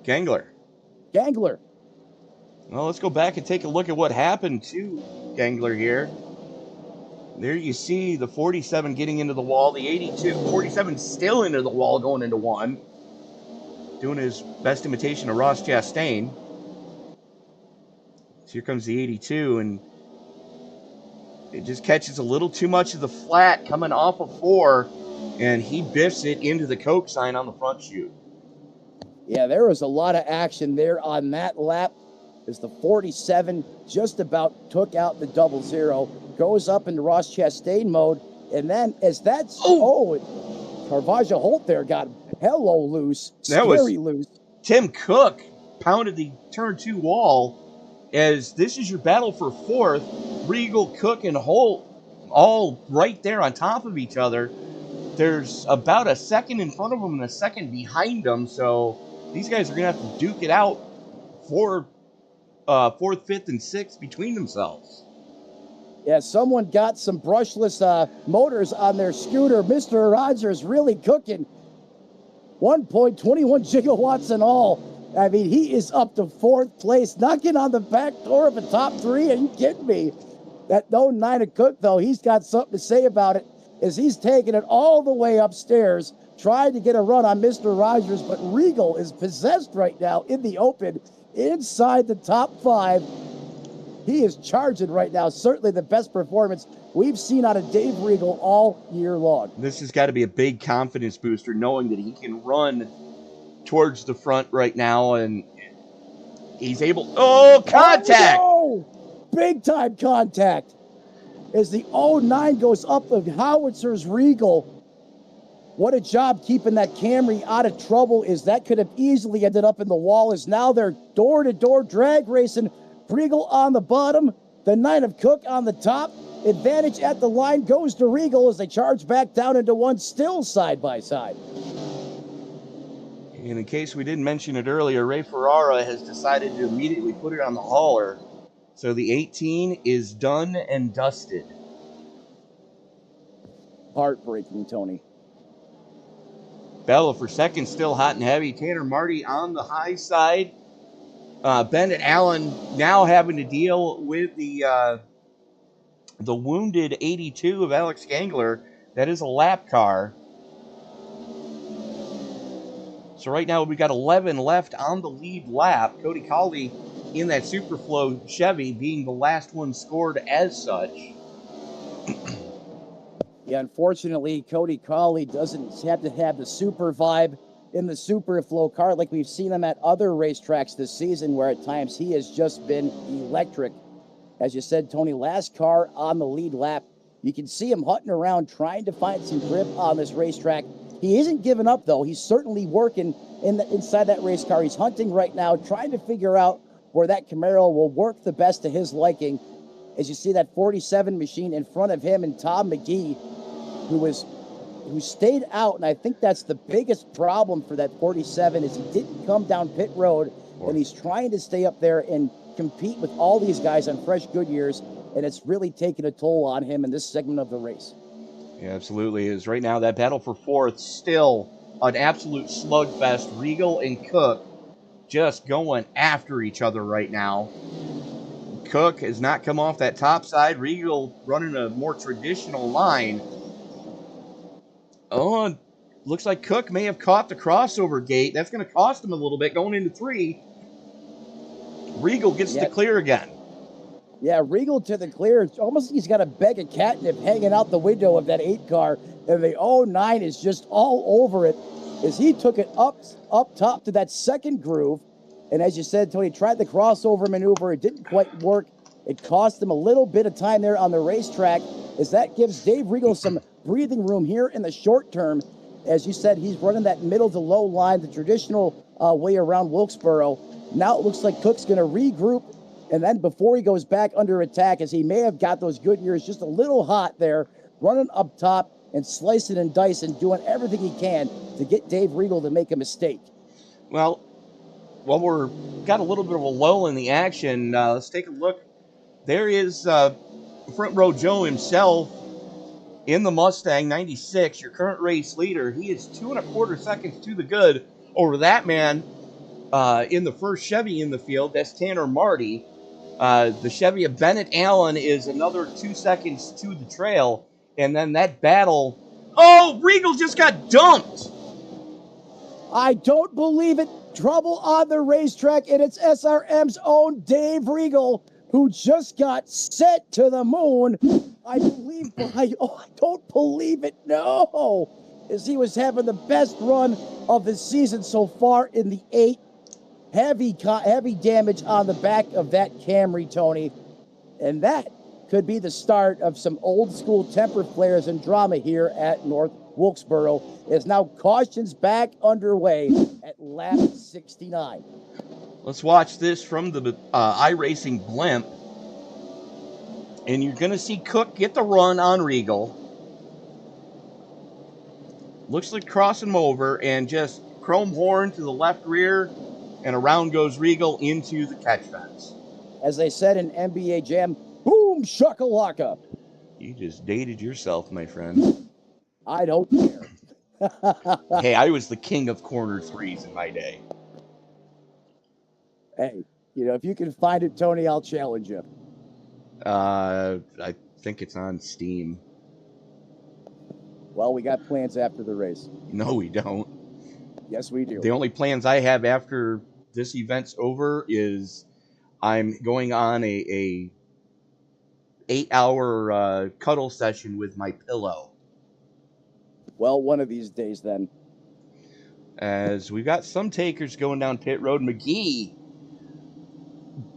Gangler. Well, let's go back and take a look at what happened to Gangler here. There you see the 47 getting into the wall. The 82, 47 still into the wall going into one. Doing his best imitation of Ross Chastain. So here comes the 82, and it just catches a little too much of the flat coming off of 4, and he biffs it into the Coke sign on the front chute. Yeah, there was a lot of action there on that lap as the 47 just about took out the 00, goes up into Ross Chastain mode, and then as that's... Carvaja Holt there got hello loose. Scary loose. Tim Cook pounded the turn 2 wall, as this is your battle for 4th. Regal, Cook, and Holt all right there on top of each other. There's about a second in front of them and a second behind them, so these guys are going to have to duke it out for 4th, 5th, and 6th between themselves. Yeah, someone got some brushless motors on their scooter. Mr. Rogers really cooking. 1.21 gigawatts in all. I mean, he is up to 4th place, knocking on the back door of the top 3. Are you kidding me? That 09 of Cook, though, he's got something to say about it, as he's taking it all the way upstairs, trying to get a run on Mr. Rogers, but Regal is possessed right now in the open, inside the top 5. He is charging right now. Certainly the best performance we've seen out of Dave Regal all year long. This has got to be a big confidence booster, knowing that he can run towards the front right now, and he's able... Oh, contact! Oh, no! Big time contact. As the 09 goes up the howitzers, Regal. What a job keeping that Camry out of trouble, as that could have easily ended up in the wall, as now they're door-to-door drag racing. Regal on the bottom, the 9 of Cook on the top. Advantage at the line goes to Regal as they charge back down into one, still side by side. And in case we didn't mention it earlier, Ray Ferrara has decided to immediately put it on the hauler. So the 18 is done and dusted. Heartbreaking, Tony. Battle for second, still hot and heavy. Tanner Marty on the high side. Bennett Allen now having to deal with the wounded 82 of Alex Gangler. That is a lap car. So right now we've got 11 left on the lead lap. Cody Colley in that Superflow Chevy being the last one scored as such. Yeah, unfortunately, Cody Colley doesn't have to have the super vibe in the Superflow car like we've seen him at other racetracks this season, where at times he has just been electric. As you said, Tony, last car on the lead lap. You can see him hunting around trying to find some grip on this racetrack. He isn't giving up, though. He's certainly working inside that race car. He's hunting right now, trying to figure out where that Camaro will work the best to his liking. As you see that 47 machine in front of him, and Tom McGee, who stayed out, and I think that's the biggest problem for that 47, is he didn't come down pit road, and he's trying to stay up there and compete with all these guys on fresh Goodyears, and it's really taken a toll on him in this segment of the race. Yeah, absolutely is. Right now, that battle for fourth, still an absolute slugfest. Regal and Cook just going after each other right now. Cook has not come off that top side. Regal running a more traditional line. Oh, looks like Cook may have caught the crossover gate. That's going to cost him a little bit going into 3. Regal gets the clear again. Yeah, Regal to the clear. It's almost like he's got a bag of catnip hanging out the window of that 8 car, and the 09 is just all over it as he took it up top to that second groove. And as you said, Tony, tried the crossover maneuver. It didn't quite work. It cost him a little bit of time there on the racetrack, as that gives Dave Regal some breathing room here in the short term. As you said, he's running that middle to low line, the traditional way around Wilkesboro. Now it looks like Cook's going to regroup, and then before he goes back under attack, as he may have got those good years just a little hot there, running up top and slicing and dicing, doing everything he can to get Dave Regal to make a mistake. Well, we're got a little bit of a lull in the action. Let's take a look. There is Front Row Joe himself in the Mustang 96, your current race leader. He is 2.25 seconds to the good over that man in the first Chevy in the field. That's Tanner Marty. The Chevy of Bennett Allen is another 2 seconds to the trail. And then that battle. Oh, Regal just got dumped. I don't believe it. Trouble on the racetrack, and it's SRM's own Dave Regal, who just got sent to the moon. I don't believe it. No, as he was having the best run of the season so far in the 8. Heavy damage on the back of that Camry, Tony, and that could be the start of some old school temper flares and drama here at North Wilkesboro. Is now cautions back underway at lap 69. Let's watch this from the iRacing blimp. And you're going to see Cook get the run on Regal. Looks like crossing him over and just chrome horn to the left rear. And around goes Regal into the catch fence. As they said in NBA Jam, boom shakalaka. You just dated yourself, my friend. I don't care. Hey, I was the king of corner threes in my day. Hey, if you can find it, Tony, I'll challenge you. I think it's on Steam. Well, we got plans after the race. No, we don't. Yes, we do. The only plans I have after this event's over is I'm going on a 8-hour cuddle session with my pillow. Well, one of these days then. As we've got some takers going down pit road. McGee,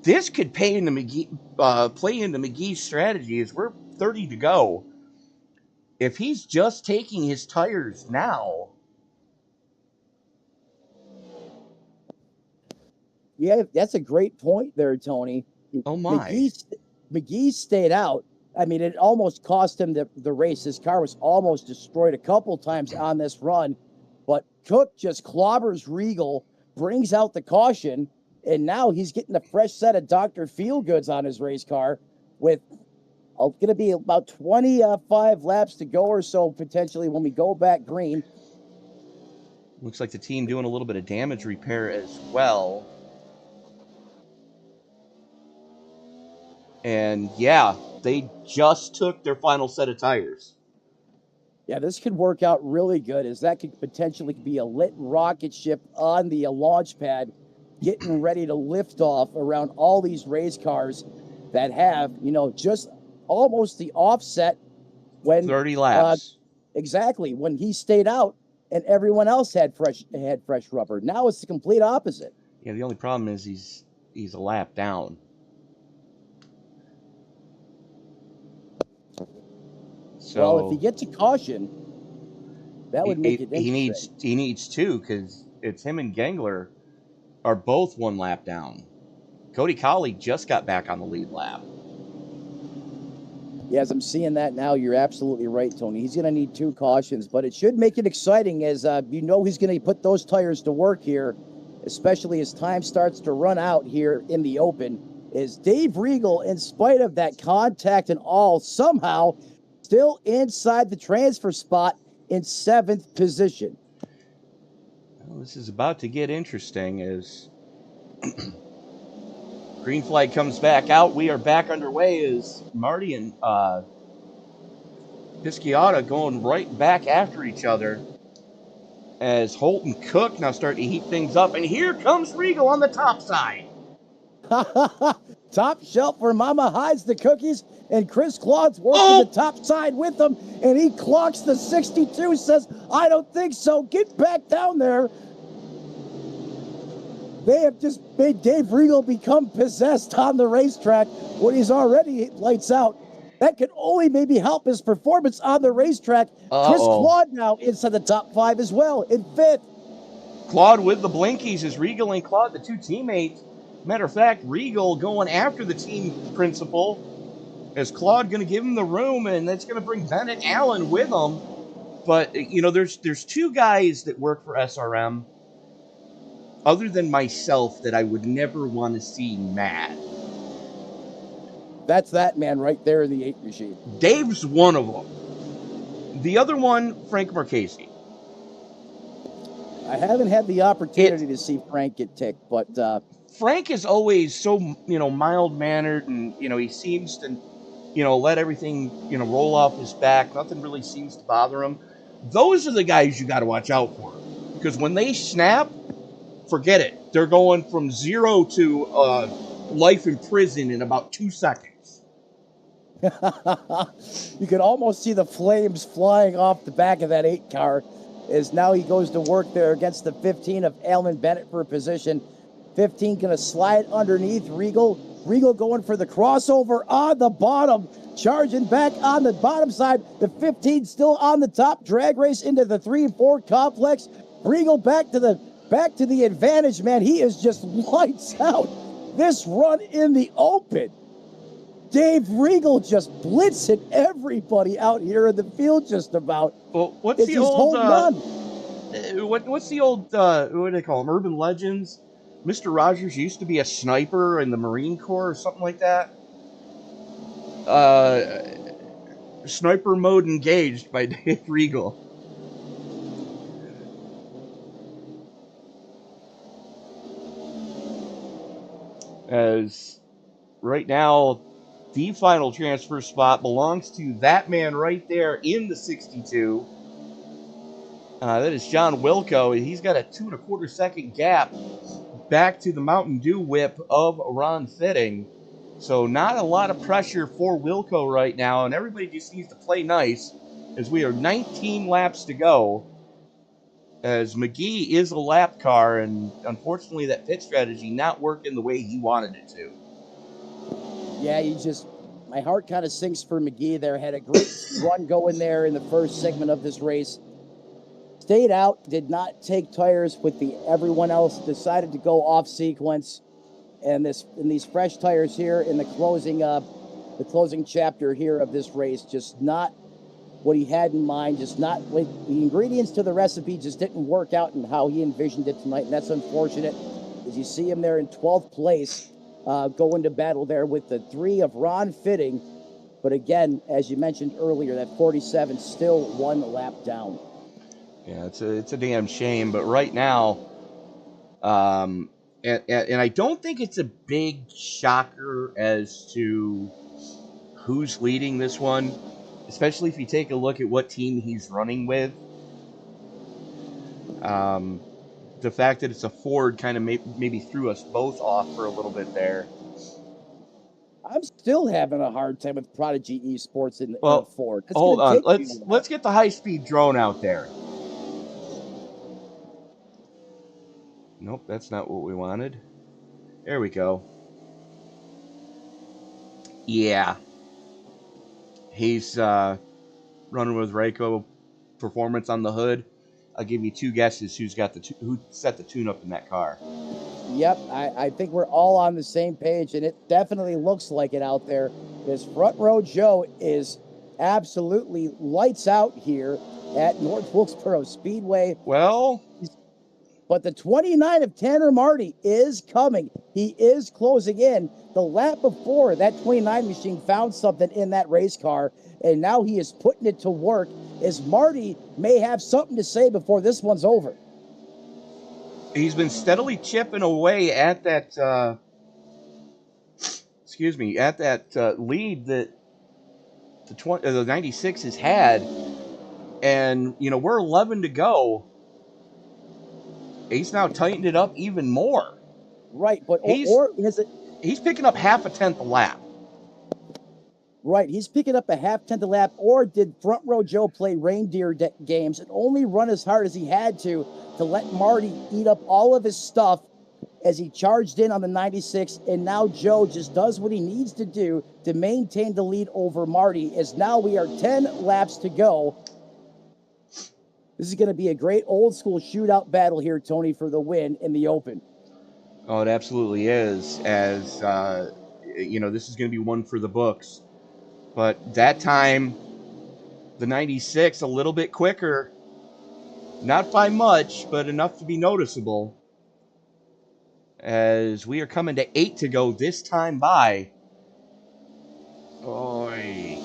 this could play into McGee's strategy as we're 30 to go. If he's just taking his tires now. Yeah, that's a great point there, Tony. Oh, my. McGee stayed out. I mean, it almost cost him the race. His car was almost destroyed a couple times on this run. But Cook just clobbers Regal, brings out the caution, and now he's getting a fresh set of Dr. Feelgoods on his race car with going to be about 25 laps to go or so, potentially, when we go back green. Looks like the team doing a little bit of damage repair as well. And, yeah, they just took their final set of tires. Yeah, this could work out really good, as that could potentially be a lit rocket ship on the launch pad, getting ready to lift off around all these race cars that have, just almost the offset when 30 laps. Exactly, when he stayed out and everyone else had fresh rubber. Now it's the complete opposite. Yeah, the only problem is he's a lap down. So well, if he gets a caution, that would make it interesting. He needs two, because it's him and Gangler are both one lap down. Cody Colley just got back on the lead lap. Yeah, as I'm seeing that now, you're absolutely right, Tony. He's going to need two cautions, but it should make it exciting, as he's going to put those tires to work here, especially as time starts to run out here in the open. Is Dave Regal, in spite of that contact and all, somehow still inside the transfer spot in 7th position. Well, this is about to get interesting as green flag comes back out. We are back underway as Marty and Pisciata going right back after each other as Holt and Cook now start to heat things up. And here comes Regal on the top side. Top shelf where Mama hides the cookies, and Chris Claude's working the top side with him, and he clocks the 62, says, I don't think so. Get back down there. They have just made Dave Regal become possessed on the racetrack when he's already lights out. That could only maybe help his performance on the racetrack. Chris Claude now inside the top 5 as well, in 5th. Claude with the blinkies is Regal and Claude, the two teammates. Matter of fact, Regal going after the team principal. Is Claude going to give him the room, and that's going to bring Bennett Allen with him. But, you know, there's two guys that work for SRM, other than myself, that I would never want to see mad. That's that man right there in the 8 machine. Dave's one of them. The other one, Frank Marchese. I haven't had the opportunity to see Frank get ticked, but Frank is always so, you know, mild-mannered, and, you know, he seems to, you know, let everything, you know, roll off his back. Nothing really seems to bother him. Those are the guys you got to watch out for, because when they snap, forget it. They're going from 0 to life in prison in about 2 seconds. You can almost see the flames flying off the back of that 8 car as now he goes to work there against the 15 of Alan Bennett for a position. 15 going to slide underneath Regal. Regal going for the crossover on the bottom, charging back on the bottom side. The 15 still on the top. Drag race into the 3 and 4 complex. Regal back to the advantage, man. He is just lights out. This run in the open. Dave Regal just blitzing everybody out here in the field just about. Well, what's the old run. What's the old what do they call them? Urban legends? Mr. Rogers used to be a sniper in the Marine Corps or something like that. Sniper mode engaged by Dave Regal. As right now, the final transfer spot belongs to that man right there in the 62. That is John Wilco. He's got a 2 1/4 second gap back to the Mountain Dew whip of Ron Fitting. So not a lot of pressure for Wilco right now, and everybody just needs to play nice as we are 19 laps to go. As McGee is a lap car, and unfortunately that pit strategy not working the way he wanted it to. Yeah, my heart kind of sinks for McGee there. Had a great run going there in the first segment of this race. Stayed out, did not take tires with everyone else, decided to go off sequence. And these fresh tires here in the closing chapter here of this race, just not what he had in mind, just not the ingredients to the recipe just didn't work out in how he envisioned it tonight. And that's unfortunate, as you see him there in 12th place, going to battle there with the 3 of Ron Fitting. But again, as you mentioned earlier, that 47 still 1 lap down. Yeah, it's a damn shame. But right now, and I don't think it's a big shocker as to who's leading this one, especially if you take a look at what team he's running with. The fact that it's a Ford kind of maybe threw us both off for a little bit there. I'm still having a hard time with Prodigy Esports in Ford. Hold on. Let's get the high-speed drone out there. Nope, that's not what we wanted. There we go. Yeah. He's running with Rayco Performance on the hood. I'll give you 2 guesses who set the tune-up in that car. Yep, I think we're all on the same page, and it definitely looks like it out there. This Front Row Joe is absolutely lights out here at North Wilkesboro Speedway. Well, but the 29 of Tanner Marty is coming. He is closing in. The lap before, that 29 machine found something in that race car, and now he is putting it to work, as Marty may have something to say before this one's over. He's been steadily chipping away at that, lead that the 96 has had. And, you know, we're 11 to go. He's now tightened it up even more. Right, but he's picking up half a tenth a lap. Right, he's picking up a half-tenth a lap, or did Front Row Joe play reindeer games and only run as hard as he had to let Marty eat up all of his stuff as he charged in on the 96, and now Joe just does what he needs to do to maintain the lead over Marty, as now we are 10 laps to go. This is going to be a great old school shootout battle here, Tony, for the win in the Open. Oh, it absolutely is, as, this is going to be one for the books. But that time, the 96, a little bit quicker. Not by much, but enough to be noticeable. As we are coming to 8 to go this time by. Oy.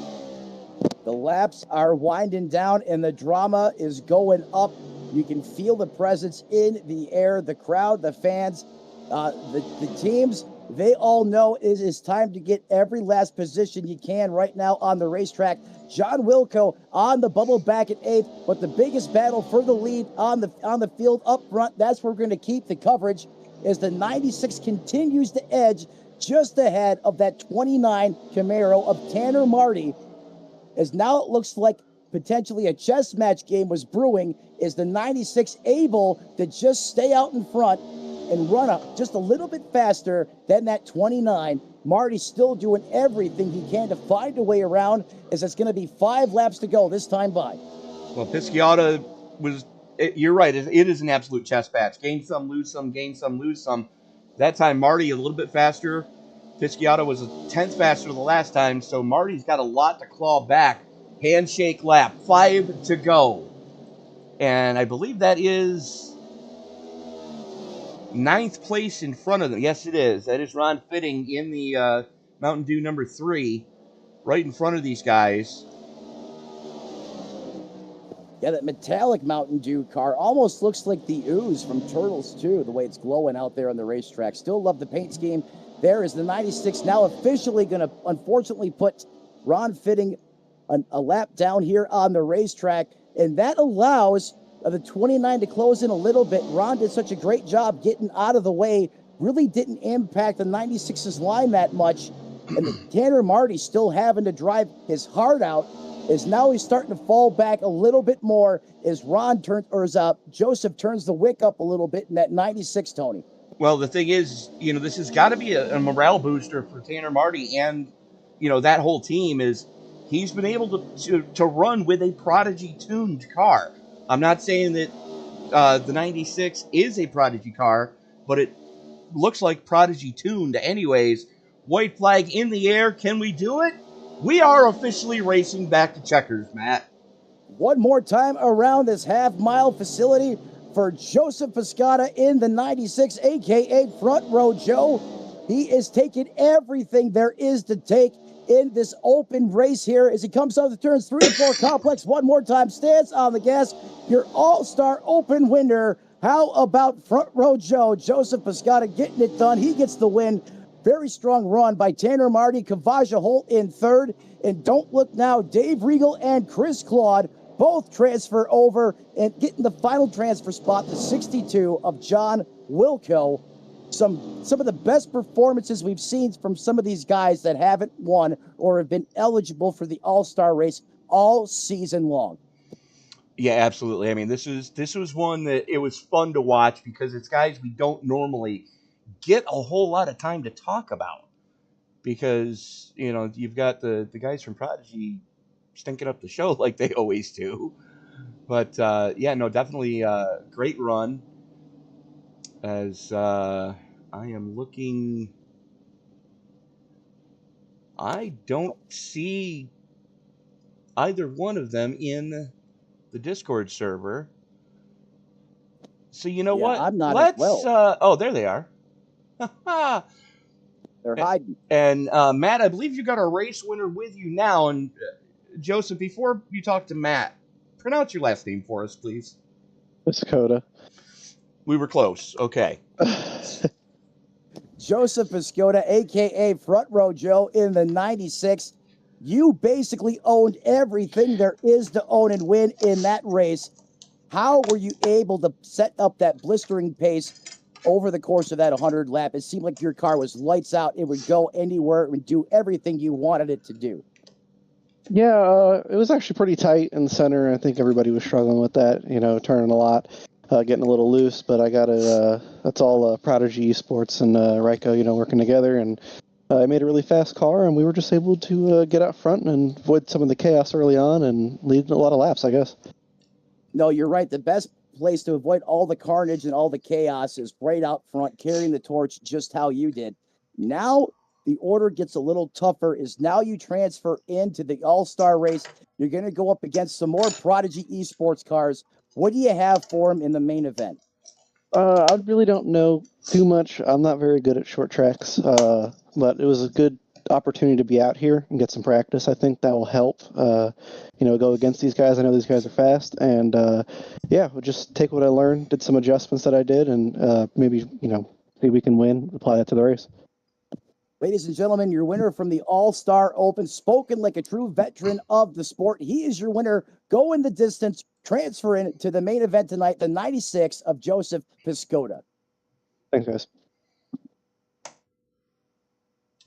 The laps are winding down and the drama is going up. You can feel the presence in the air, the crowd, the fans, the teams. They all know it is time to get every last position you can right now on the racetrack. John Wilco on the bubble back at 8th, but the biggest battle for the lead on the field up front, that's where we're going to keep the coverage, as the 96 continues to edge just ahead of that 29 Camaro of Tanner Marty. As now it looks like potentially a chess match game was brewing. Is the 96 able to just stay out in front and run up just a little bit faster than that 29? Marty's still doing everything he can to find a way around, as it's going to be 5 laps to go this time by. Well, Pisciata you're right, it is an absolute chess match. Gain some, lose some, gain some, lose some. That time, Marty a little bit faster. Pisciata was a 10th faster the last time, so Marty's got a lot to claw back. Handshake lap, 5 to go. And I believe that is 9th place in front of them. Yes, it is. That is Ron Fitting in the Mountain Dew number 3, right in front of these guys. Yeah, that metallic Mountain Dew car almost looks like the ooze from Turtles 2, the way it's glowing out there on the racetrack. Still love the paint scheme. There is the 96 now officially going to, unfortunately, put Ron Fitting a lap down here on the racetrack, and that allows the 29 to close in a little bit. Ron did such a great job getting out of the way, really didn't impact the 96's line that much, and Tanner Marty still having to drive his heart out, is now he's starting to fall back a little bit more as Joseph turns the wick up a little bit in that 96, Tony. Well, the thing is, this has got to be a morale booster for Tanner Marty and, that whole team. Is he's been able to run with a Prodigy-tuned car. I'm not saying that the 96 is a Prodigy car, but it looks like Prodigy-tuned anyways. White flag in the air. Can we do it? We are officially racing back to checkers, Matt. One more time around this half-mile facility for Joseph Pisciata in the 96, a.k.a. Front Row Joe. He is taking everything there is to take in this open race here as he comes out of the turns 3 and 4 complex. One more time, stance on the gas. Your all-star open winner. How about Front Row Joe? Joseph Pisciata getting it done. He gets the win. Very strong run by Tanner Marty, Kavaja Holt in 3rd. And don't look now, Dave Regal and Chris Claude both transfer over and getting the final transfer spot, the 62 of John Wilco. Some of the best performances we've seen from some of these guys that haven't won or have been eligible for the All-Star race all season long. Yeah, absolutely. I mean, this was one that it was fun to watch because it's guys we don't normally get a whole lot of time to talk about, because you've got the guys from Prodigy stinking up the show like they always do. But definitely great run. As I am looking, I don't see either one of them in the Discord server. So what? I'm not as well. Oh, there they are. They're hiding. And Matt, I believe you got a race winner with you now. And Joseph, before you talk to Matt, pronounce your last name for us, please. Pisciata. We were close. Okay. Joseph Pisciata, a.k.a. Front Row Joe in the 96. You basically owned everything there is to own and win in that race. How were you able to set up that blistering pace over the course of that 100 lap? It seemed like your car was lights out. It would go anywhere. It would do everything you wanted it to do. Yeah, it was actually pretty tight in the center. I think everybody was struggling with that, turning a lot. getting a little loose, but I got it. That's all Prodigy Esports and Ryko, working together, and I made a really fast car, and we were just able to get out front and avoid some of the chaos early on and lead a lot of laps, I guess. No, you're right. The best place to avoid all the carnage and all the chaos is right out front, carrying the torch just how you did. Now the order gets a little tougher is now you transfer into the all-star race. You're going to go up against some more Prodigy Esports cars. What do you have for them in the main event? I really don't know too much. I'm not very good at short tracks, but it was a good opportunity to be out here and get some practice. I think that will help, go against these guys. I know these guys are fast, and we'll just take what I learned, did some adjustments that I did, and maybe we can win, apply that to the race. Ladies and gentlemen, your winner from the All-Star Open, spoken like a true veteran of the sport. He is your winner. Go in the distance, transfer in to the main event tonight, the 96 of Joseph Piscota. Thanks, guys.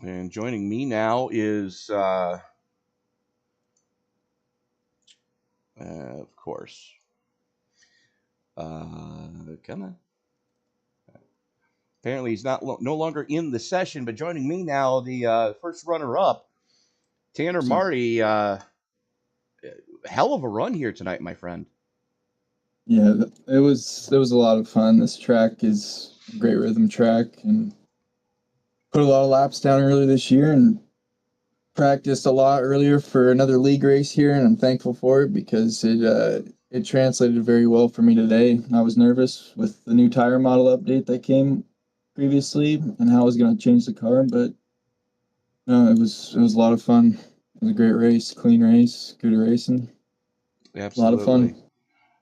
And joining me now is, of course, come on. Apparently he's no longer in the session, but joining me now, the first runner-up, Tanner Marty. Hell of a run here tonight, my friend. Yeah, it was a lot of fun. This track is a great rhythm track, and put a lot of laps down earlier this year and practiced a lot earlier for another league race here, and I'm thankful for it because it translated very well for me today. I was nervous with the new tire model update that came previously and how I was going to change the car, but no, it was a lot of fun. It was a great race, clean race, good racing. Absolutely. A lot of fun.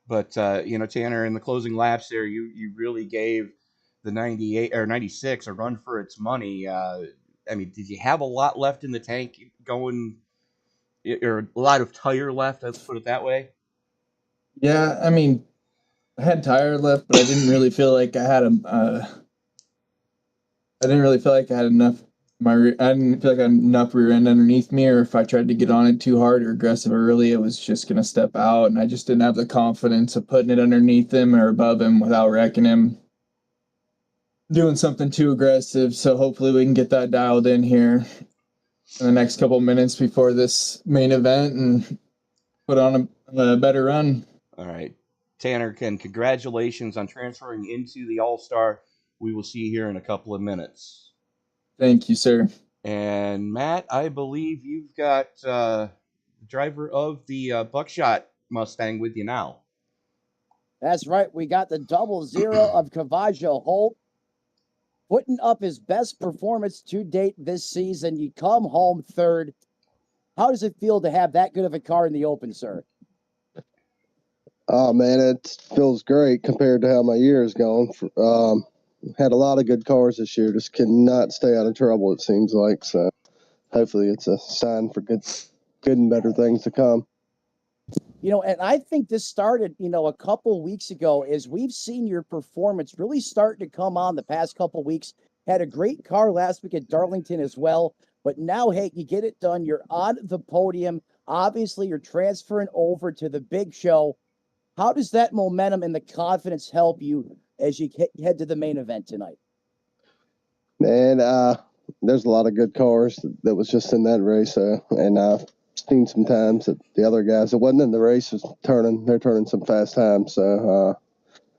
But, Tanner, in the closing laps there, you really gave the 98 or 96 a run for its money. Did you have a lot left in the tank going, or a lot of tire left, let's put it that way? Yeah, I had tire left, but I didn't really feel like I had enough. I didn't feel like I had enough rear end underneath me, or if I tried to get on it too hard or aggressive early, it was just going to step out, and I just didn't have the confidence of putting it underneath him or above him without wrecking him, doing something too aggressive. So hopefully we can get that dialed in here in the next couple minutes before this main event and put on a better run. All right. Tanner, congratulations on transferring into the All-Star. We will see you here in a couple of minutes. Thank you, sir. And Matt, I believe you've got the driver of the Buckshot Mustang with you now. That's right. We got the 00 of Kavajo Holt putting up his best performance to date this season. You come home third. How does it feel to have that good of a car in the open, sir? Oh, man, it feels great compared to how my year has gone. Had a lot of good cars this year, just cannot stay out of trouble, it seems like. So hopefully it's a sign for good and better things to come. And I think this started, a couple weeks ago as we've seen your performance really starting to come on the past couple weeks. Had a great car last week at Darlington as well. But now, hey, you get it done. You're on the podium. Obviously, you're transferring over to the big show. How does that momentum and the confidence help you as you head to the main event tonight? Man, there's a lot of good cars that was just in that race. And I've seen some times that the other guys that wasn't in the race they're turning some fast times. So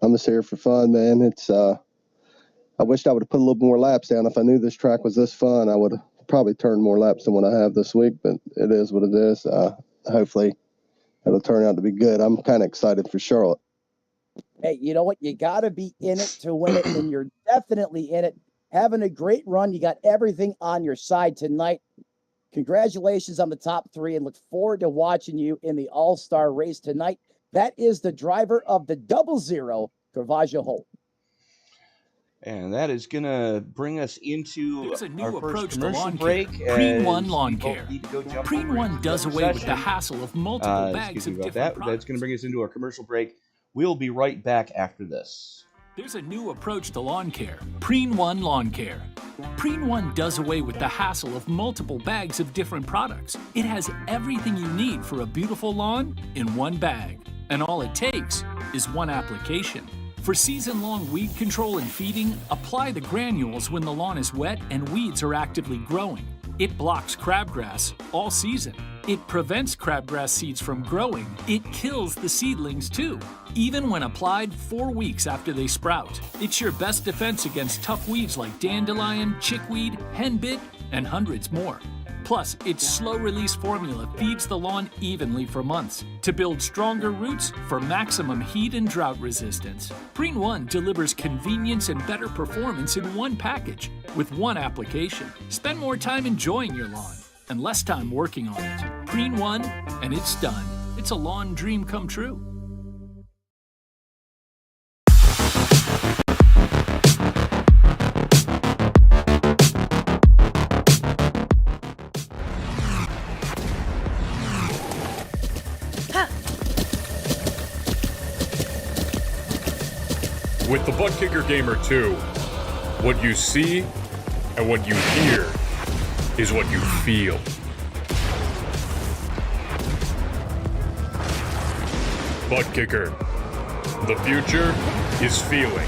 I'm just here for fun, man. It's I wished I would have put a little more laps down. If I knew this track was this fun, I would have probably turned more laps than what I have this week, but it is what it is. Hopefully it'll turn out to be good. I'm kind of excited for Charlotte. Hey, you know what? You got to be in it to win it, and you're definitely in it. Having a great run. You got everything on your side tonight. Congratulations on the top three, and look forward to watching you in the All-Star race tonight. That is the driver of the 00, Kavajo Holt. And that is going to bring us into There's a new our first approach to commercial lawn break. care. Preen One Lawn Care. Preen One does away with the hassle of multiple bags of different products. That's going to bring us into our commercial break. We'll be right back after this. There's a new approach to lawn care. Preen One Lawn Care. Preen One does away with the hassle of multiple bags of different products. It has everything you need for a beautiful lawn in one bag. And all it takes is one application. For season-long weed control and feeding, apply the granules when the lawn is wet and weeds are actively growing. It blocks crabgrass all season. It prevents crabgrass seeds from growing. It kills the seedlings too, even when applied 4 weeks after they sprout. It's your best defense against tough weeds like dandelion, chickweed, henbit, and hundreds more. Plus, its slow-release formula feeds the lawn evenly for months to build stronger roots for maximum heat and drought resistance. Preen 1 delivers convenience and better performance in one package with one application. Spend more time enjoying your lawn and less time working on it. Preen 1, and it's done. It's a lawn dream come true. With the Butt Kicker Gamer 2, what you see and what you hear is what you feel. Butt Kicker. The future is feeling.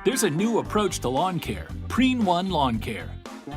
There's a new approach to lawn care, Preen 1 Lawn Care.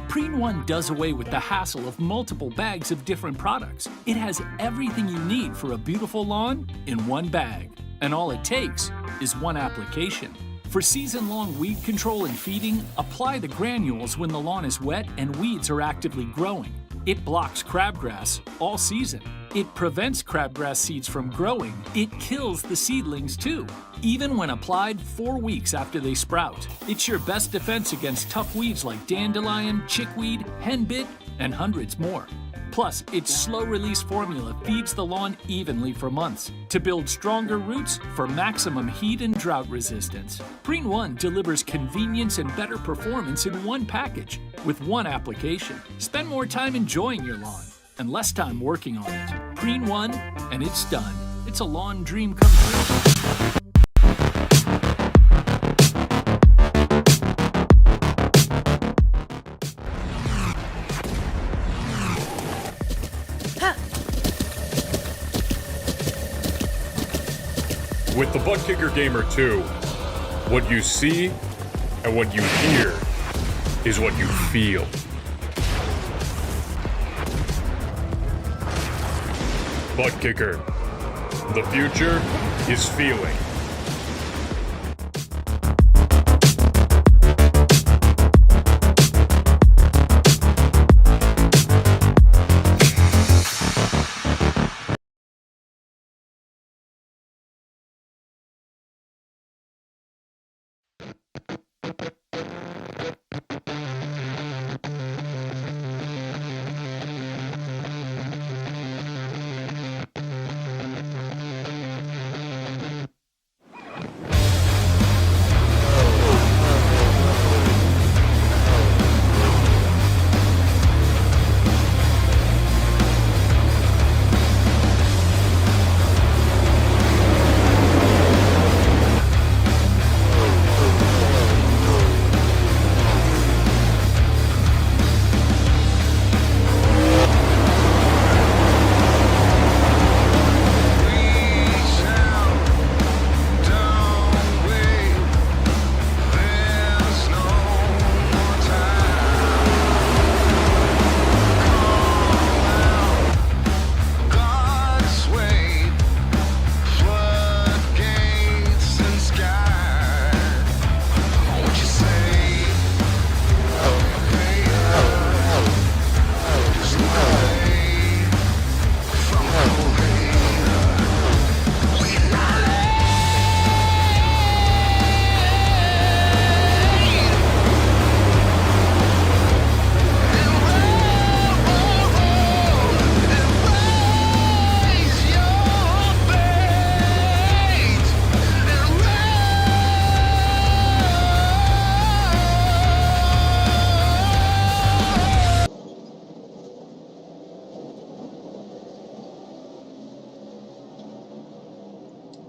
Preen 1 does away with the hassle of multiple bags of different products. It has everything you need for a beautiful lawn in one bag. And all it takes is one application. For season-long weed control and feeding, apply the granules when the lawn is wet and weeds are actively growing. It blocks crabgrass all season. It prevents crabgrass seeds from growing. It kills the seedlings too, even when applied 4 weeks after they sprout. It's your best defense against tough weeds like dandelion, chickweed, henbit, and hundreds more. Plus, its slow-release formula feeds the lawn evenly for months to build stronger roots for maximum heat and drought resistance. Preen 1 delivers convenience and better performance in one package with one application. Spend more time enjoying your lawn and less time working on it. Preen 1, and it's done. It's a lawn dream come true. With the Butt Kicker Gamer 2, what you see and what you hear is what you feel. Butt Kicker. The future is feeling.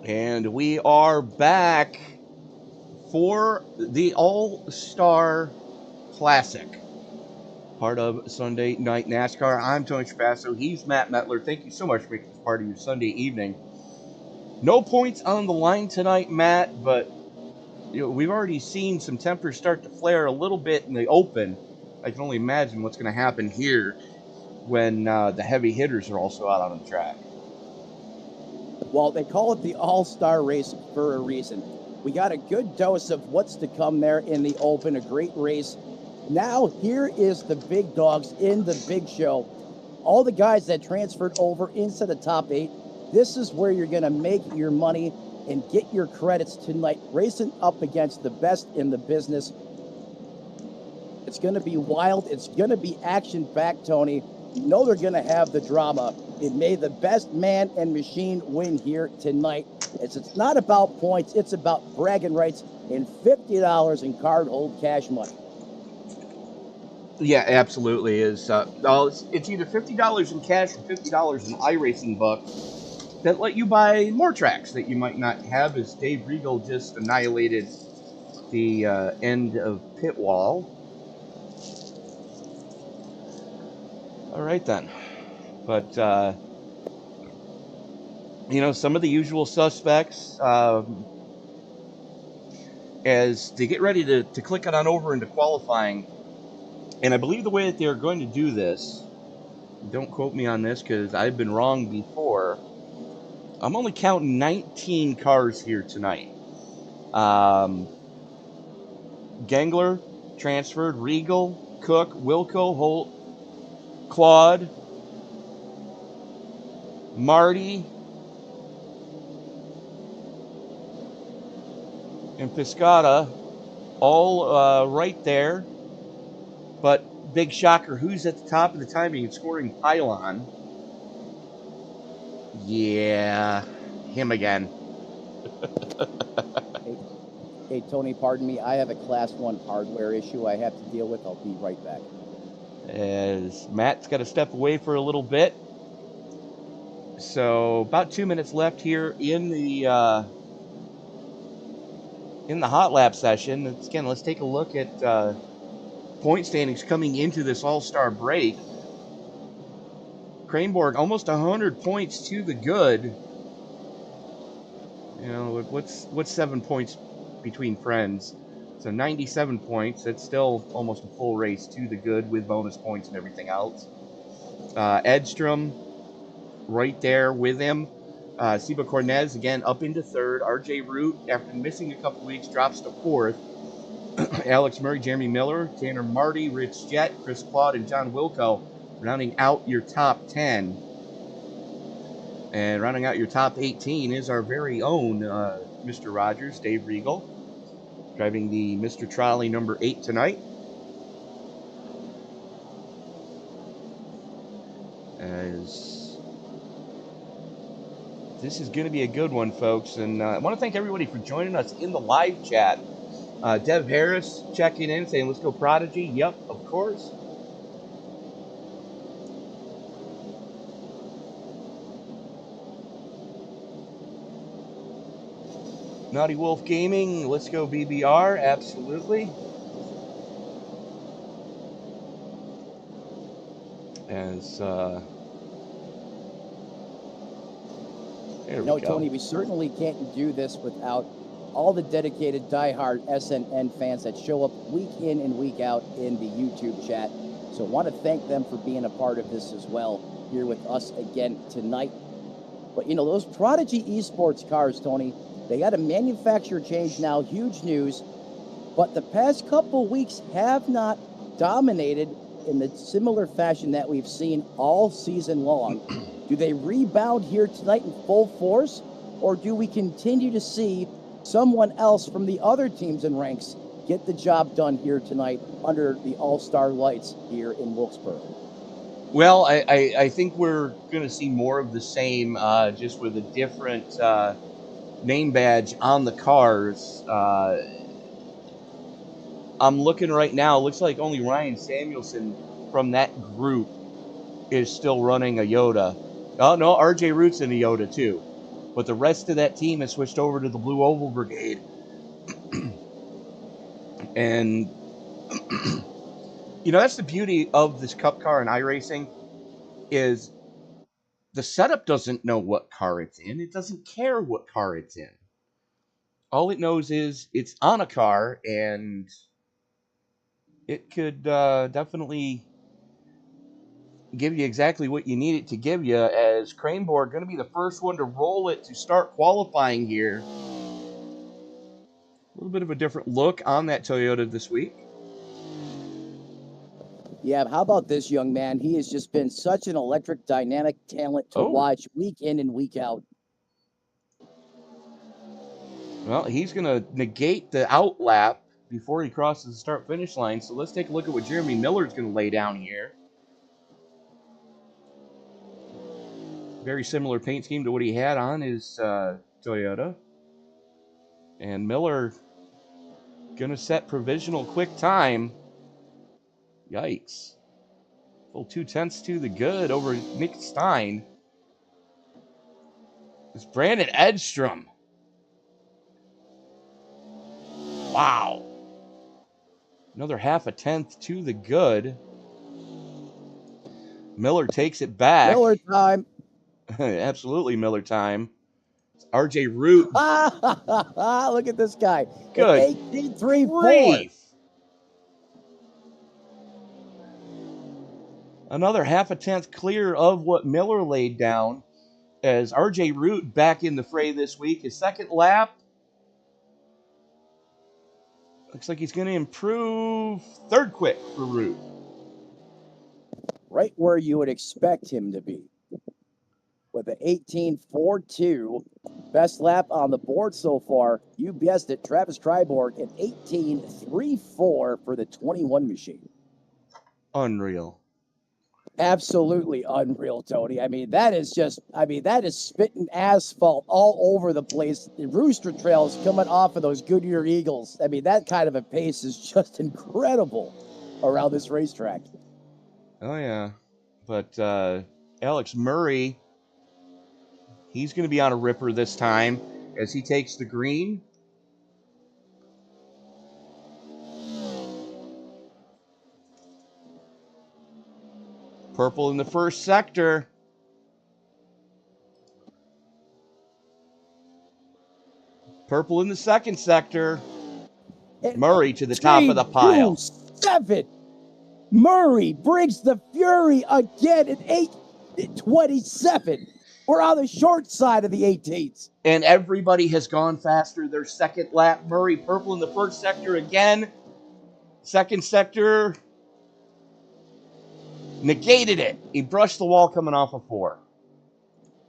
And we are back for the All-Star Classic, part of Sunday Night NASCAR. I'm Tony Trapasso. He's Matt Metler. Thank you so much for making this part of your Sunday evening. No points on the line tonight, Matt, but we've already seen some tempers start to flare a little bit in the open. I can only imagine what's going to happen here when the heavy hitters are also out on the track. Well, they call it the All-Star Race for a reason. We got a good dose of what's to come there in the open, a great race. Now, here is the big dogs in the big show. All the guys that transferred over into the top 8. This is where you're going to make your money and get your credits tonight, racing up against the best in the business. It's going to be wild. It's going to be action-packed, Tony. You know they're going to have the drama. It may the best man and machine win here tonight. It's not about points. It's about bragging rights and $50 in card-hold cash money. Yeah, absolutely is. It's either $50 in cash or $50 in iRacing bucks that let you buy more tracks that you might not have, as Dave Regal just annihilated the end of pit wall. All right, then. But, some of the usual suspects, as they get ready to click it on over into qualifying, and I believe the way that they're going to do this, don't quote me on this because I've been wrong before, I'm only counting 19 cars here tonight. Gangler transferred, Regal, Cook, Wilco, Holt, Claude, Marty, and Piscata, all right there. But big shocker, who's at the top of the timing and scoring pylon? Yeah, him again. Hey, Tony, pardon me. I have a Class 1 hardware issue I have to deal with. I'll be right back. As Matt's got to step away for a little bit. So about 2 minutes left here in the hot lap session. Again, let's take a look at point standings coming into this all-star break. Craneborg almost 100 points to the good. You know, what's 7 points between friends? So 97 points. That's still almost a full race to the good with bonus points and everything else. Edstrom right there with him. Siba Cornez again up into third. RJ Root, after missing a couple weeks, drops to fourth. Alex Murray, Jeremy Miller, Tanner Marty, Rich Jett, Chris Claude, and John Wilco rounding out your top 10. And rounding out your top 18 is our very own Mr. Rogers, Dave Regal, driving the Mr. Trolley number 8 tonight. As this is going to be a good one, folks. And I want to thank everybody for joining us in the live chat. Dev Harris checking in, saying, let's go Prodigy. Yep, of course. Naughty Wolf Gaming, let's go BBR, absolutely. As, there we go. Tony, we certainly can't do this without all the dedicated diehard SNN fans that show up week in and week out in the YouTube chat. So I want to thank them for being a part of this as well here with us again tonight. But, those Prodigy Esports cars, Tony, they got a manufacturer change now, huge news. But the past couple weeks have not dominated in the similar fashion that we've seen all season long. Do they rebound here tonight in full force? Or do we continue to see someone else from the other teams and ranks get the job done here tonight under the all-star lights here in Wilkesboro? Well, I think we're going to see more of the same, just with a different name badge on the cars. I'm looking right now. Looks like only Ryan Samuelson from that group is still running a Yoda. Oh, no, RJ Root's in a Yoda, too. But the rest of that team has switched over to the Blue Oval Brigade. And, that's the beauty of this Cup car and iRacing is the setup doesn't know what car it's in. It doesn't care what car it's in. All it knows is it's on a car, and it could definitely give you exactly what you need it to give you, as Craneborg going to be the first one to roll it to start qualifying here. A little bit of a different look on that Toyota this week. Yeah, how about this young man? He has just been such an electric, dynamic talent to watch week in and week out. Well, he's going to negate the out lap before he crosses the start-finish line. So let's take a look at what Jeremy Miller's going to lay down here. Very similar paint scheme to what he had on his Toyota. And Miller going to set provisional quick time. Yikes. Full 2/10 to the good over Nick Stein. It's Brandon Edstrom. Wow. Another 0.5 to the good. Miller takes it back. Miller time. Absolutely Miller time. It's RJ Root. Look at this guy. Good 18.34. Another 0.5 clear of what Miller laid down, as RJ Root back in the fray this week. His second lap. Looks like he's going to improve third quick for Root. Right where you would expect him to be. With an 18.42. Best lap on the board so far. You guessed it, Travis Tryborg, an 18.34 for the 21 machine. Unreal. Absolutely unreal, Tony. That is spitting asphalt all over the place. The rooster trails coming off of those Goodyear Eagles. That kind of a pace is just incredible around this racetrack. Oh, yeah. But Alex Murray, he's going to be on a ripper this time as he takes the green. Purple in the first sector. Purple in the second sector. And Murray to the top of the pile. 7. Murray brings the Fury again at 8:27. We're on the short side of the 18s. And everybody has gone faster their second lap. Murray purple in the first sector again. Second sector negated it. He brushed the wall coming off of 4.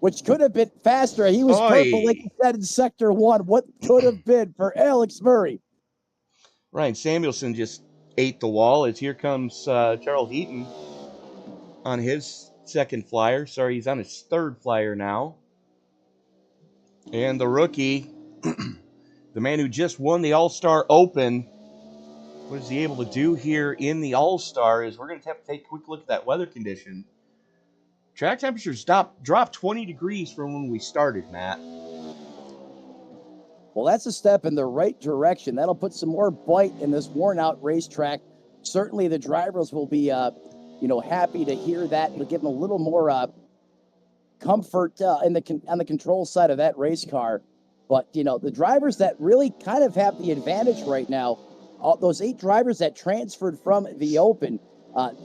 Which could have been faster. He was purple, like you said, in sector 1. What could have been for Alex Murray? Ryan Samuelson just ate the wall as here comes Charles Heaton on his second flyer. Sorry, he's on his third flyer now. And the rookie, the man who just won the All-Star Open, what is he able to do here in the All-Star is we're going to have to take a quick look at that weather condition. Track temperatures dropped 20 degrees from when we started, Matt. Well, that's a step in the right direction. That'll put some more bite in this worn-out racetrack. Certainly the drivers will be, happy to hear that. It'll give them a little more comfort on the control side of that race car. But, the drivers that really kind of have the advantage right now, those 8 drivers that transferred from the Open,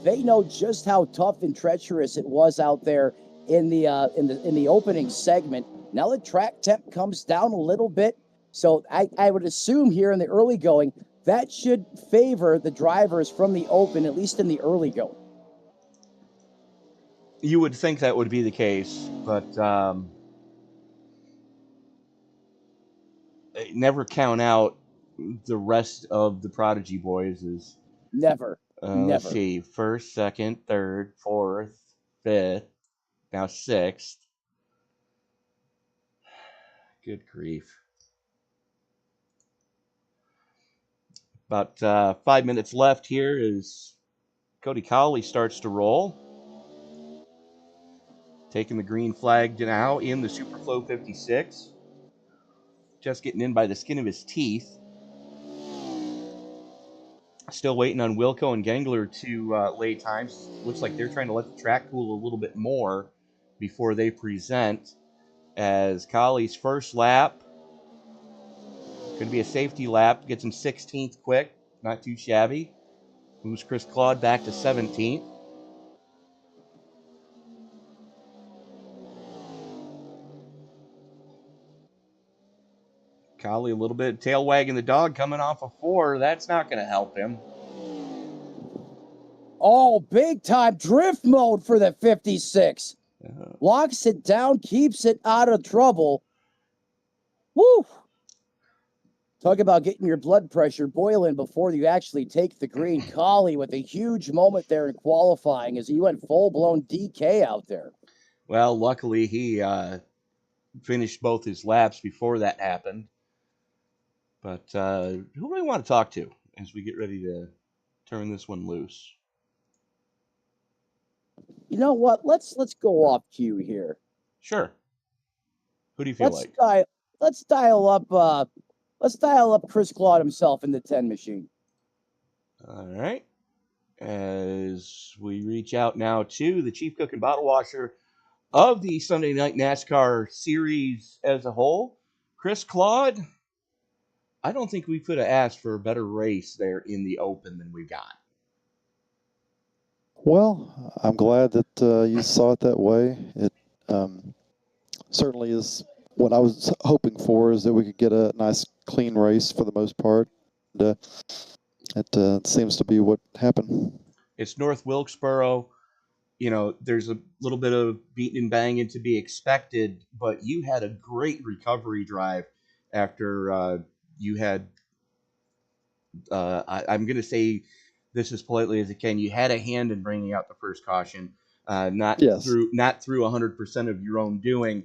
they know just how tough and treacherous it was out there in the opening segment. Now the track temp comes down a little bit, so I would assume here in the early going that should favor the drivers from the Open, at least in the early going. You would think that would be the case, but never count out the rest of the Prodigy boys. Never. Let's see, first, second, third, fourth, fifth, now 6th. Good grief. About 5 minutes left here as Cody Cowley starts to roll. Taking the green flag now in the Superflow 56. Just getting in by the skin of his teeth. Still waiting on Wilco and Gangler to lay times. Looks like they're trying to let the track cool a little bit more before they present. As Cowley's first lap could be a safety lap. Gets him 16th quick. Not too shabby. Moves Chris Claude back to 17th. Cowley a little bit tail wagging the dog coming off of 4. That's not going to help him. Oh, big time drift mode for the 56. Locks it down, keeps it out of trouble. Woo! Talk about getting your blood pressure boiling before you actually take the green. Cowley with a huge moment there in qualifying as he went full-blown DK out there. Well, luckily he finished both his laps before that happened. But who do we want to talk to as we get ready to turn this one loose? You know what? Let's go off cue here. Sure. Who do you feel like? Let's dial up Chris Claude himself in the 10 machine. All right. As we reach out now to the chief cook and bottle washer of the Sunday Night NASCAR series as a whole, Chris Claude, I don't think we could have asked for a better race there in the Open than we got. Well, I'm glad that you saw it that way. It certainly is what I was hoping for, is that we could get a nice, clean race for the most part. And, it seems to be what happened. It's North Wilkesboro. There's a little bit of beating and banging to be expected, but you had a great recovery drive after you had, I'm going to say, this as politely as I can. You had a hand in bringing out the first caution, not Yes. through 100% of your own doing,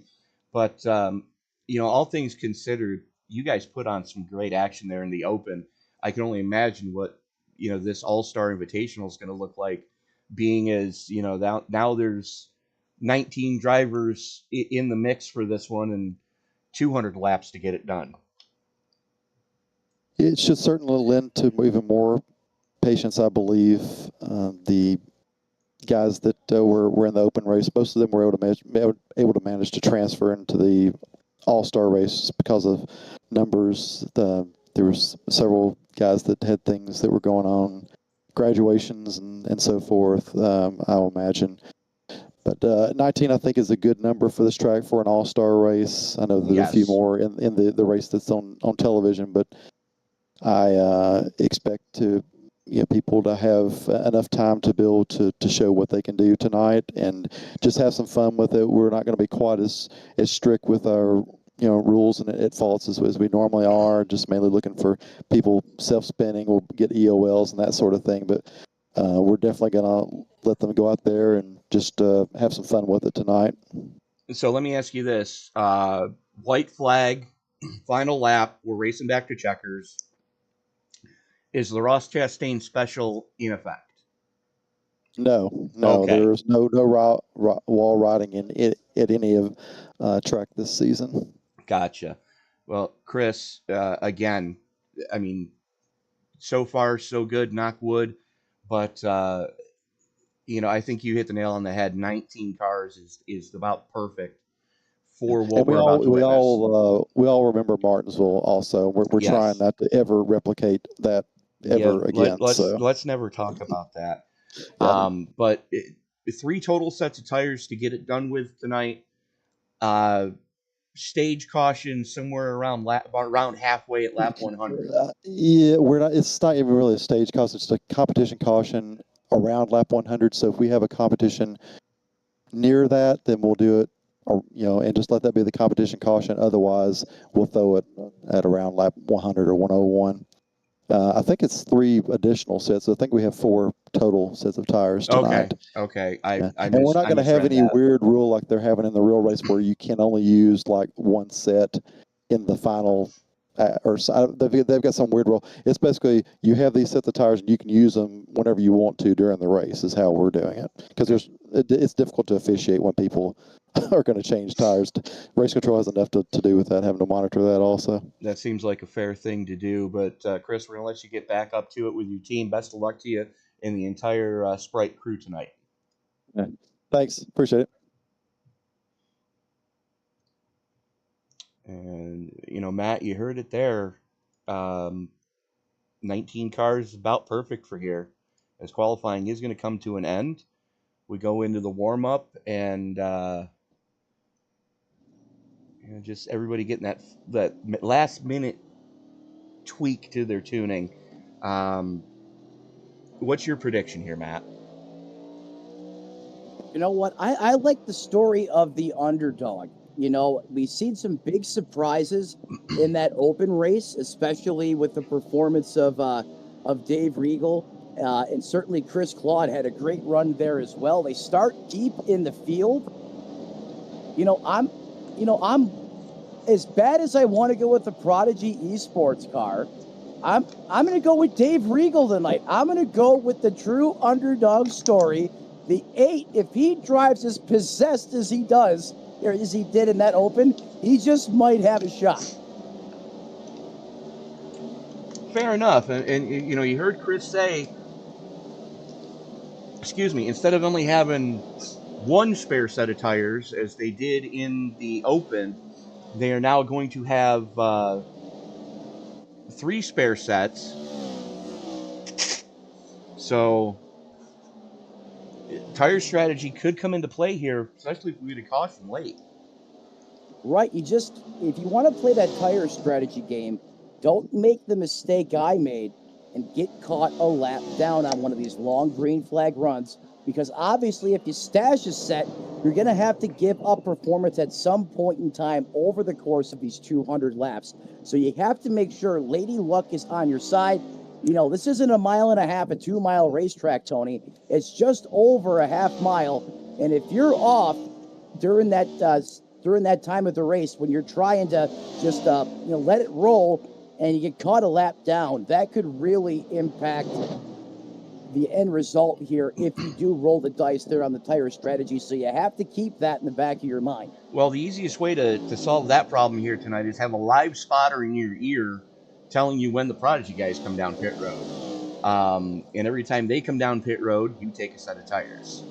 but all things considered, you guys put on some great action there in the open. I can only imagine what this All-Star Invitational is going to look like, being as now there's 19 drivers in the mix for this one and 200 laps to get it done. It should certainly lend to even more patience, I believe. The guys that were in the open race, most of them were able to manage to transfer into the All-Star race because of numbers. There was several guys that had things that were going on, graduations and so forth, I'll imagine. But 19, I think, is a good number for this track for an all-star race. I know there's a few more in the race that's on television, but I expect people to have enough time to be able to show what they can do tonight and just have some fun with it. We're not going to be quite as strict with our rules and at faults as we normally are, just mainly looking for people self-spinning. We'll get EOLs and that sort of thing, but we're definitely going to let them go out there and just have some fun with it tonight. So let me ask you this. White flag, final lap, we're racing back to checkers. Is the Ross Chastain special in effect? No, Okay. There's no wall riding at any of track this season. Gotcha. Well, Chris, again, I mean, so far so good, knock wood, but I think you hit the nail on the head. 19 cars is about perfect for what we're about to witness. We all remember Martinsville also. We're Yes. trying not to ever replicate that again. Let's never talk about that. Yeah. But 3 total sets of tires to get it done with tonight. Stage caution somewhere around halfway at lap 100. We're not. It's not even really a stage caution. It's a competition caution around lap 100. So if we have a competition near that, then we'll do it, and just let that be the competition caution. Otherwise, we'll throw it at around lap 100 or 101. I think it's 3 additional sets. I think we have 4 total sets of tires tonight. Okay. And we're not going to have any weird rule like they're having in the real race where you can only use like 1 set in the final. They've got some weird rule. It's basically you have these sets of tires and you can use them whenever you want to during the race. Is how we're doing it, because it's difficult to officiate when people are going to change tires. Race control has enough to do with that, having to monitor that also. That seems like a fair thing to do, but Chris, we're going to let you get back up to it with your team. Best of luck to you and the entire Sprite crew tonight. Yeah. Thanks. Appreciate it. And, Matt, you heard it there. 19 cars, about perfect for here. As qualifying is going to come to an end, we go into the warm-up and just everybody getting that last-minute tweak to their tuning. What's your prediction here, Matt? You know what? I like the story of the underdog. We've seen some big surprises in that open race, especially with the performance of Dave Regal, and certainly Chris Claude had a great run there as well. They start deep in the field. I'm as bad as I want to go with the Prodigy Esports car. I'm going to go with Dave Regal tonight. I'm going to go with the true underdog story. The 8, if he drives as possessed as he does, or as he did in that open, he just might have a shot. Fair enough. And you heard Chris say, instead of only having 1 spare set of tires, as they did in the open, they are now going to have 3 spare sets. So tire strategy could come into play here, especially if we get a caution late. Right, if you want to play that tire strategy game, don't make the mistake I made and get caught a lap down on one of these long green flag runs, because obviously if you stash a set, you're going to have to give up performance at some point in time over the course of these 200 laps. So you have to make sure Lady Luck is on your side. You know, this isn't a 1.5 a 2 mile racetrack, Tony. It's just over a half mile. And if you're off during that time of the race, when you're trying to just let it roll and you get caught a lap down, that could really impact the end result here if you do roll the dice there on the tire strategy. So you have to keep that in the back of your mind. Well, the easiest way to solve that problem here tonight is have a live spotter in your ear telling you when the Prodigy guys come down pit road. And every time they come down pit road, you take a set of tires.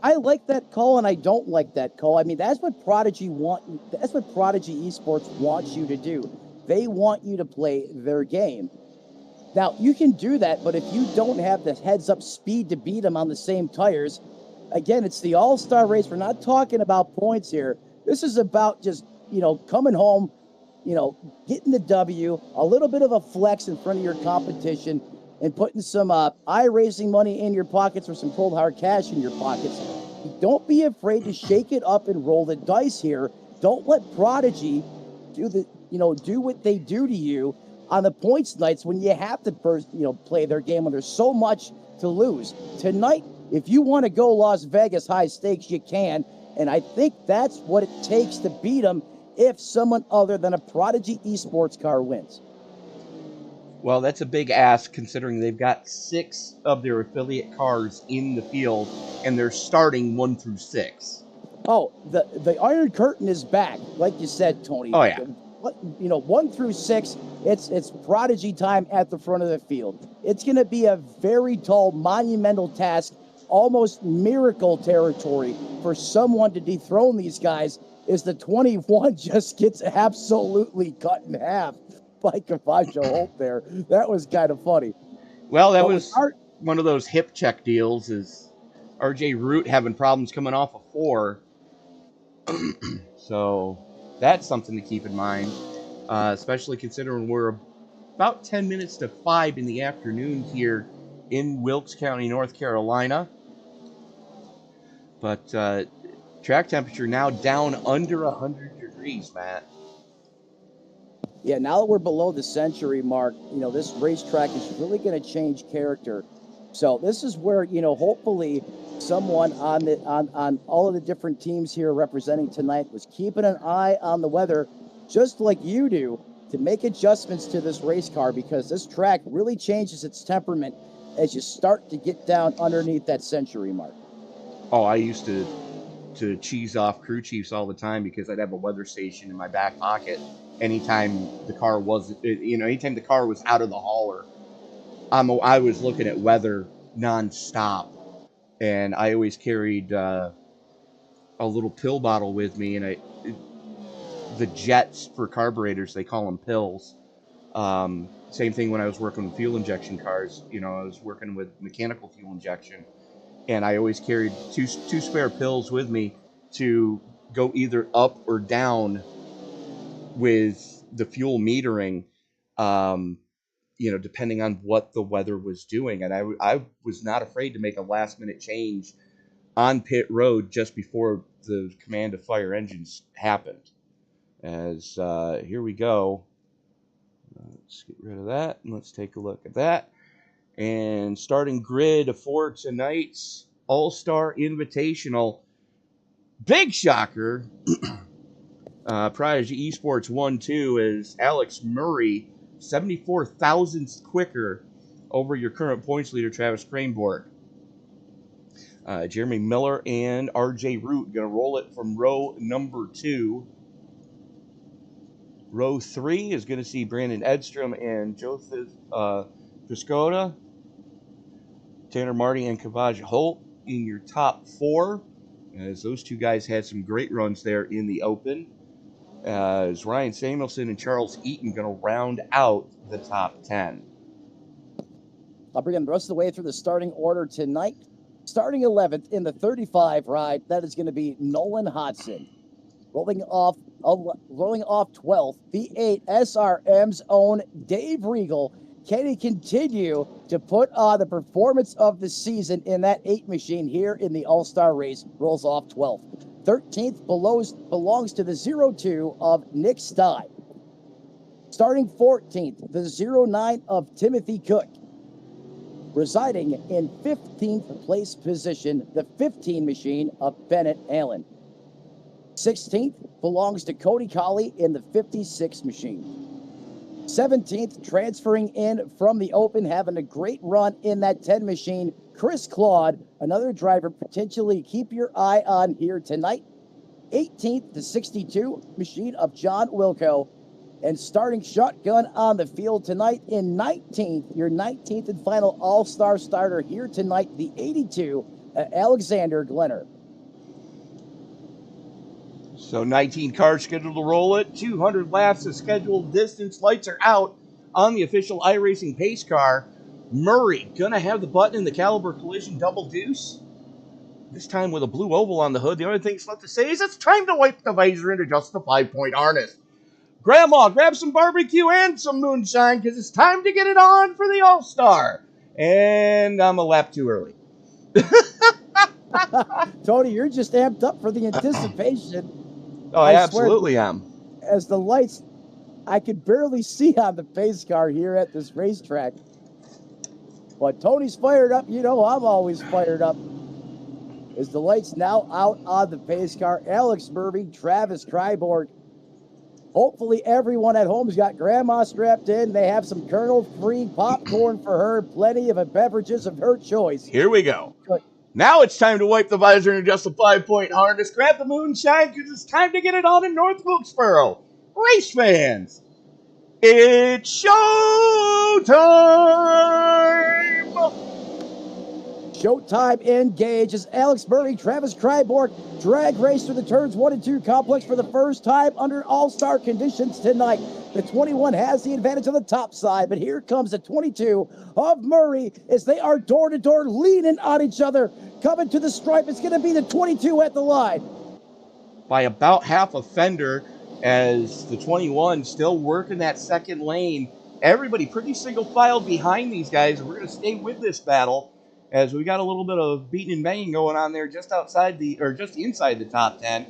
I like that call, and I don't like that call. I mean, that's what Prodigy Esports wants you to do. They want you to play their game. Now, you can do that, but if you don't have the heads-up speed to beat them on the same tires, again, it's the all-star race. We're not talking about points here. This is about just, coming home, getting the W, a little bit of a flex in front of your competition, and putting some iRacing money in your pockets or some cold hard cash in your pockets. Don't be afraid to shake it up and roll the dice here. Don't let Prodigy do what they do to you on the points nights when you have to play their game when there's so much to lose. Tonight, if you want to go Las Vegas high stakes, you can, and I think that's what it takes to beat them if someone other than a Prodigy Esports car wins. Well, that's a big ask considering they've got 6 of their affiliate cars in the field, and they're starting 1 through 6. Oh, the Iron Curtain is back, like you said, Tony. Oh, yeah. 1 through 6, it's Prodigy time at the front of the field. It's going to be a very tall, monumental task, almost miracle territory for someone to dethrone these guys as the 21 just gets absolutely cut in half by Cavaggio Holt there. That was kind of funny. Well, that was one of those hip check deals, is RJ Root having problems coming off a 4. So that's something to keep in mind, especially considering we're about 10 minutes to 5 in the afternoon here in Wilkes County, North Carolina. But track temperature now down under 100 degrees, Matt. Yeah, now that we're below the century mark, this racetrack is really going to change character. So this is where, hopefully someone on all of the different teams here representing tonight was keeping an eye on the weather, just like you do, to make adjustments to this race car, because this track really changes its temperament as you start to get down underneath that century mark. Oh, I used to cheese off crew chiefs all the time because I'd have a weather station in my back pocket anytime the car was out of the hauler. I was looking at weather nonstop, and I always carried a little pill bottle with me, and the jets for carburetors, they call them pills. Same thing when I was working with fuel injection cars. I was working with mechanical fuel injection, and I always carried two spare pills with me to go either up or down with the fuel metering, depending on what the weather was doing. And I was not afraid to make a last minute change on pit road just before the command to fire engines happened. As here we go. Let's get rid of that and let's take a look at that. And starting grid for tonight's All-Star Invitational. Big shocker. Prodigy Esports 1-2 is Alex Murray, 74 thousandths quicker over your current points leader, Travis Cranborg. Jeremy Miller and RJ Root going to roll it from row number 2. Row 3 is going to see Brandon Edstrom and Joseph Piscotta. Tanner Marty and Cavaggio Holt in your top 4, as those two guys had some great runs there in the open. As Ryan Samuelson and Charles Eaton going to round out the top 10. I'll bring them the rest of the way through the starting order tonight. Starting 11th in the 35 ride, that is going to be Nolan Hodson. Rolling off 12th, the 8 SRM's own Dave Regal. Can he continue to put on the performance of the season in that 8 machine here in the All-Star race? Rolls off 12th. 13th belongs to the 02 of Nick Stein. Starting 14th, the 09 of Timothy Cook. Residing in 15th place position, the 15 machine of Bennett Allen. 16th belongs to Cody Colley in the 56 machine. 17th, transferring in from the Open, having a great run in that 10 machine, Chris Claude, another driver potentially keep your eye on here tonight. 18th, the 62 machine of John Wilco. And starting shotgun on the field tonight in 19th, your 19th and final all-star starter here tonight, the 82, Alexander Glenner. So 19 cars scheduled to roll it. 200 laps of scheduled distance. Lights are out on the official iRacing pace car. Murray gonna have the button in the Caliber Collision Double Deuce. This time with a blue oval on the hood. The only thing left to say is it's time to wipe the visor and adjust the 5-point harness. Grandma, grab some barbecue and some moonshine because it's time to get it on for the All-Star. And I'm a lap too early. Tony, you're just amped up for the anticipation. Oh, I absolutely am. As the lights, I could barely see on the pace car here at this racetrack. But Tony's fired up. You know I'm always fired up. As the lights now out on the pace car, Alex Murphy, Travis Kryborg. Hopefully everyone at home's got grandma strapped in. They have some kernel-free popcorn for her, plenty of beverages of her choice. Here we go. Now it's time to wipe the visor and adjust the 5-point harness. Grab the moonshine because it's time to get it on in North Wilkesboro. Race fans, it's showtime! Showtime engage as Alex Murray, Travis Kryborg drag race through the turns 1 and 2 complex for the first time under all-star conditions tonight. The 21 has the advantage on the top side, but here comes the 22 of Murray as they are door-to-door leaning on each other. Coming to the stripe, it's going to be the 22 at the line. By about half a fender as the 21 still working that second lane. Everybody pretty single-filed behind these guys, and we're going to stay with this battle as we got a little bit of beating and banging going on there just inside the top 10.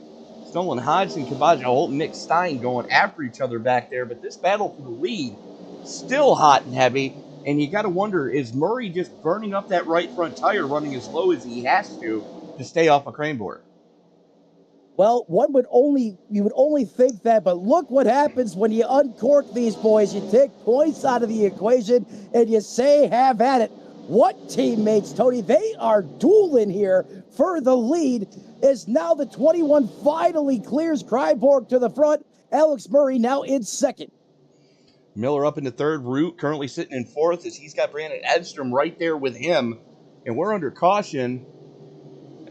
Nolan Hodgson, Kavaja Holt, and Nick Stein going after each other back there, but this battle for the lead still hot and heavy, and you got to wonder, is Murray just burning up that right front tire, running as low as he has to stay off a crane board? Well, you would only think that, but look what happens when you uncork these boys. You take points out of the equation, and you say, have at it. What teammates, Tony? They are dueling here for the lead as now the 21 finally clears Kryborg to the front. Alex Murray now in second. Miller up in the third, Root currently sitting in fourth as he's got Brandon Edstrom right there with him. And we're under caution,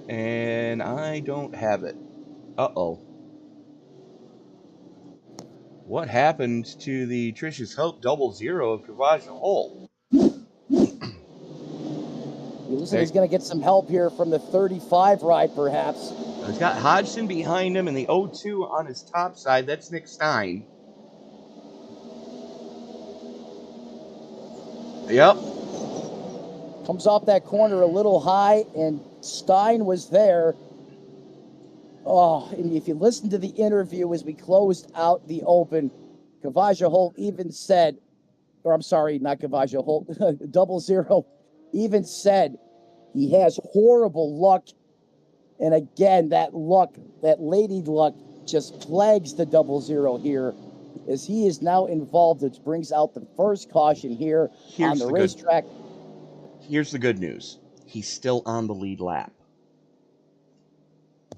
and I don't have it. Uh-oh. What happened to the Trish's Hope 00 of Kavaja Holt? He's going to get some help here from the 35 ride, perhaps. He's got Hodgson behind him and the 02 on his top side. That's Nick Stein. Yep. Comes off that corner a little high, and Stein was there. Oh, and if you listen to the interview as we closed out the Open, Kavaja Holt even said, or I'm sorry, not Kavaja Holt, 00 even said he has horrible luck. And again, that luck, that lady luck, just plagues the 00 here as he is now involved, which brings out the first caution here on the racetrack. Here's the good news. He's still on the lead lap.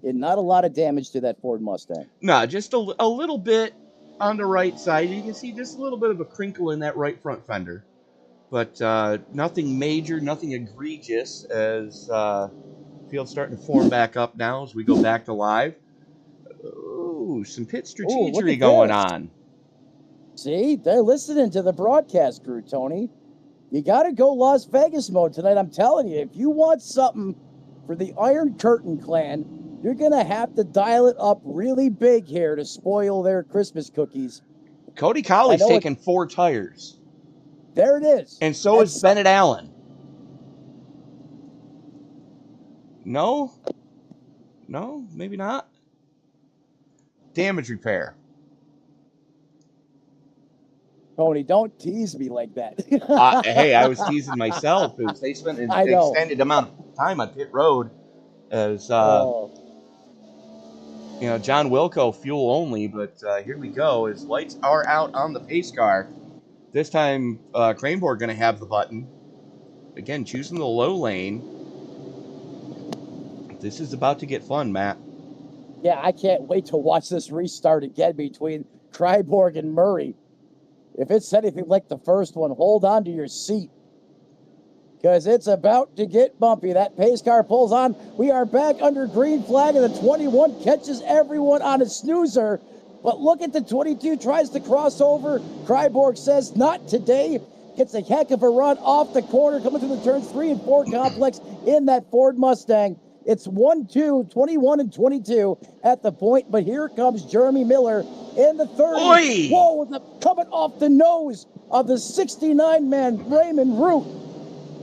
And not a lot of damage to that Ford Mustang. No, just a little bit on the right side. You can see just a little bit of a crinkle in that right front fender. But nothing major, nothing egregious as field's starting to form back up now as we go back to live. Ooh, some pit strategery going on. See, they're listening to the broadcast crew, Tony. You got to go Las Vegas mode tonight. I'm telling you, if you want something for the Iron Curtain clan, you're going to have to dial it up really big here to spoil their Christmas cookies. Cody Colley's taking 4 tires. There it is. And so is Bennett Allen. No? No, maybe not. Damage repair. Tony, don't tease me like that. Hey, I was teasing myself because they spent an I know. extended amount of time on pit road as Oh, you know, John Wilco fuel only, but here we go. His lights are out on the pace car. This time, Cranborg going to have the button. Again, choosing the low lane. This is about to get fun, Matt. yeah, I can't wait to watch this restart again between Kryborg and Murray. If it's anything like the first one, hold on to your seat, because it's about to get bumpy. That pace car pulls on. We are back under green flag, and the 21 catches everyone on a snoozer. But look at the 22, tries to cross over. Kryborg says, not today. Gets a heck of a run off the corner, coming through the turns 3 and 4 complex in that Ford Mustang. It's 1-2, 21 and 22 at the point, but here comes Jeremy Miller in the 30. Oy! Whoa, coming off the nose of the 69-man Raymond Root.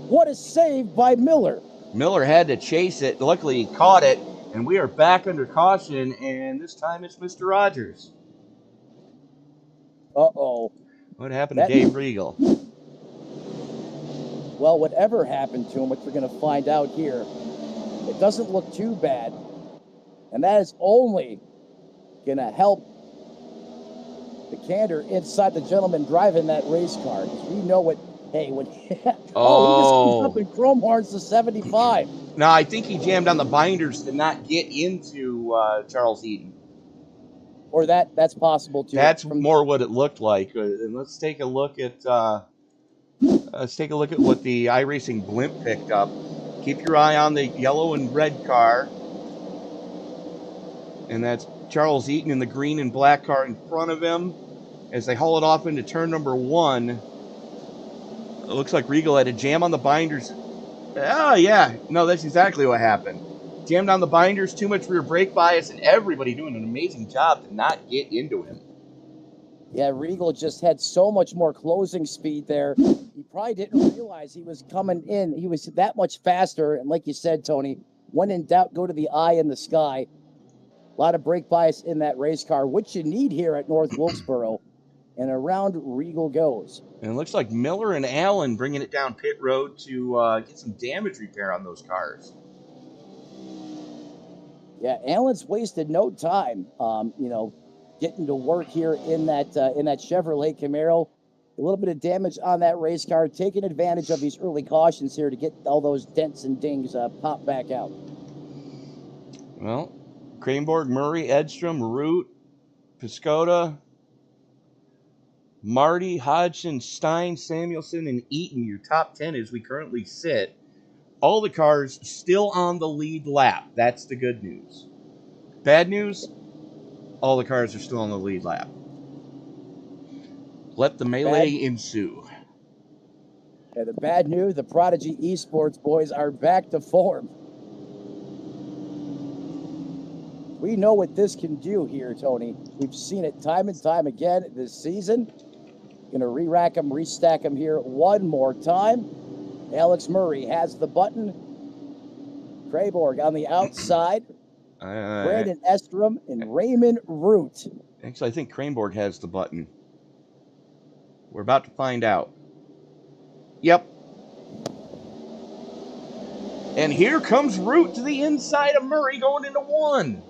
What a save by Miller. Miller had to chase it. Luckily, he caught it, and we are back under caution, and this time it's Mr. Rogers. Uh-oh. What happened to Dave Regal? Well, whatever happened to him, which we're going to find out here, it doesn't look too bad. And that is only going to help the candor inside the gentleman driving that race car. Because we know what, hey, when he just comes up in chrome horns to 75. No, I think he jammed on the binders to not get into Charles Eaton. Or that's possible too. That's more what it looked like. And let's take a look at what the iRacing blimp picked up. Keep your eye on the yellow and red car. And that's Charles Eaton in the green and black car in front of him as they haul it off into turn number 1. It looks like Regal had a jam on the binders. Oh, yeah. No, that's exactly what happened. Jammed on the binders, too much rear brake bias, and everybody doing an amazing job to not get into him. Yeah, Regal just had so much more closing speed there. He probably didn't realize he was coming in. He was that much faster. And like you said, Tony, when in doubt, go to the eye in the sky. A lot of brake bias in that race car, which you need here at North Wilkesboro. And around Regal goes. And it looks like Miller and Allen bringing it down pit road to get some damage repair on those cars. Yeah, Allen's wasted no time, getting to work here in that Chevrolet Camaro. A little bit of damage on that race car, taking advantage of these early cautions here to get all those dents and dings popped back out. Well, Cranborg, Murray, Edstrom, Root, Piscota, Marty, Hodgson, Stein, Samuelson, and Eaton, your top 10 as we currently sit. All the cars still on the lead lap. That's the good news. Bad news, all the cars are still on the lead lap. Let the melee ensue. Yeah, the bad news, the Prodigy Esports boys are back to form. We know what this can do here, Tony. We've seen it time and time again this season. Gonna re-rack them, restack them here one more time. Alex Murray has the button. Krayborg on the outside. Brandon Estrom and Raymond Root. Actually, I think Cranborg has the button. We're about to find out. Yep. And here comes Root to the inside of Murray going into 1.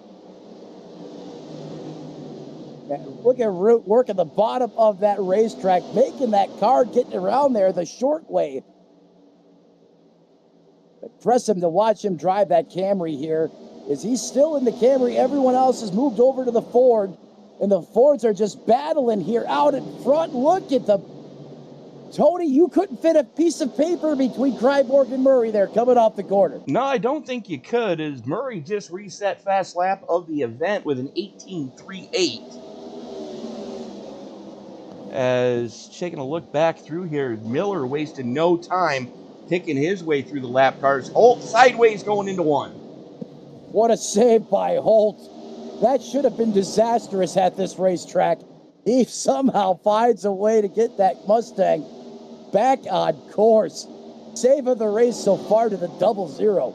Look at Root working the bottom of that racetrack, making that car getting around there the short way. Press him to watch him drive that Camry here. Is he still in the Camry? Everyone else has moved over to the Ford, and the Fords are just battling here out in front. Look at the... Tony, you couldn't fit a piece of paper between Kryborg and Murray there coming off the corner. No, I don't think you could, as Murray just reset fast lap of the event with an 18.38. As taking a look back through here, Miller wasted no time picking his way through the lap cars. Holt sideways going into 1. What a save by Holt. That should have been disastrous at this racetrack. He somehow finds a way to get that Mustang back on course. Save of the race so far to the 0-0.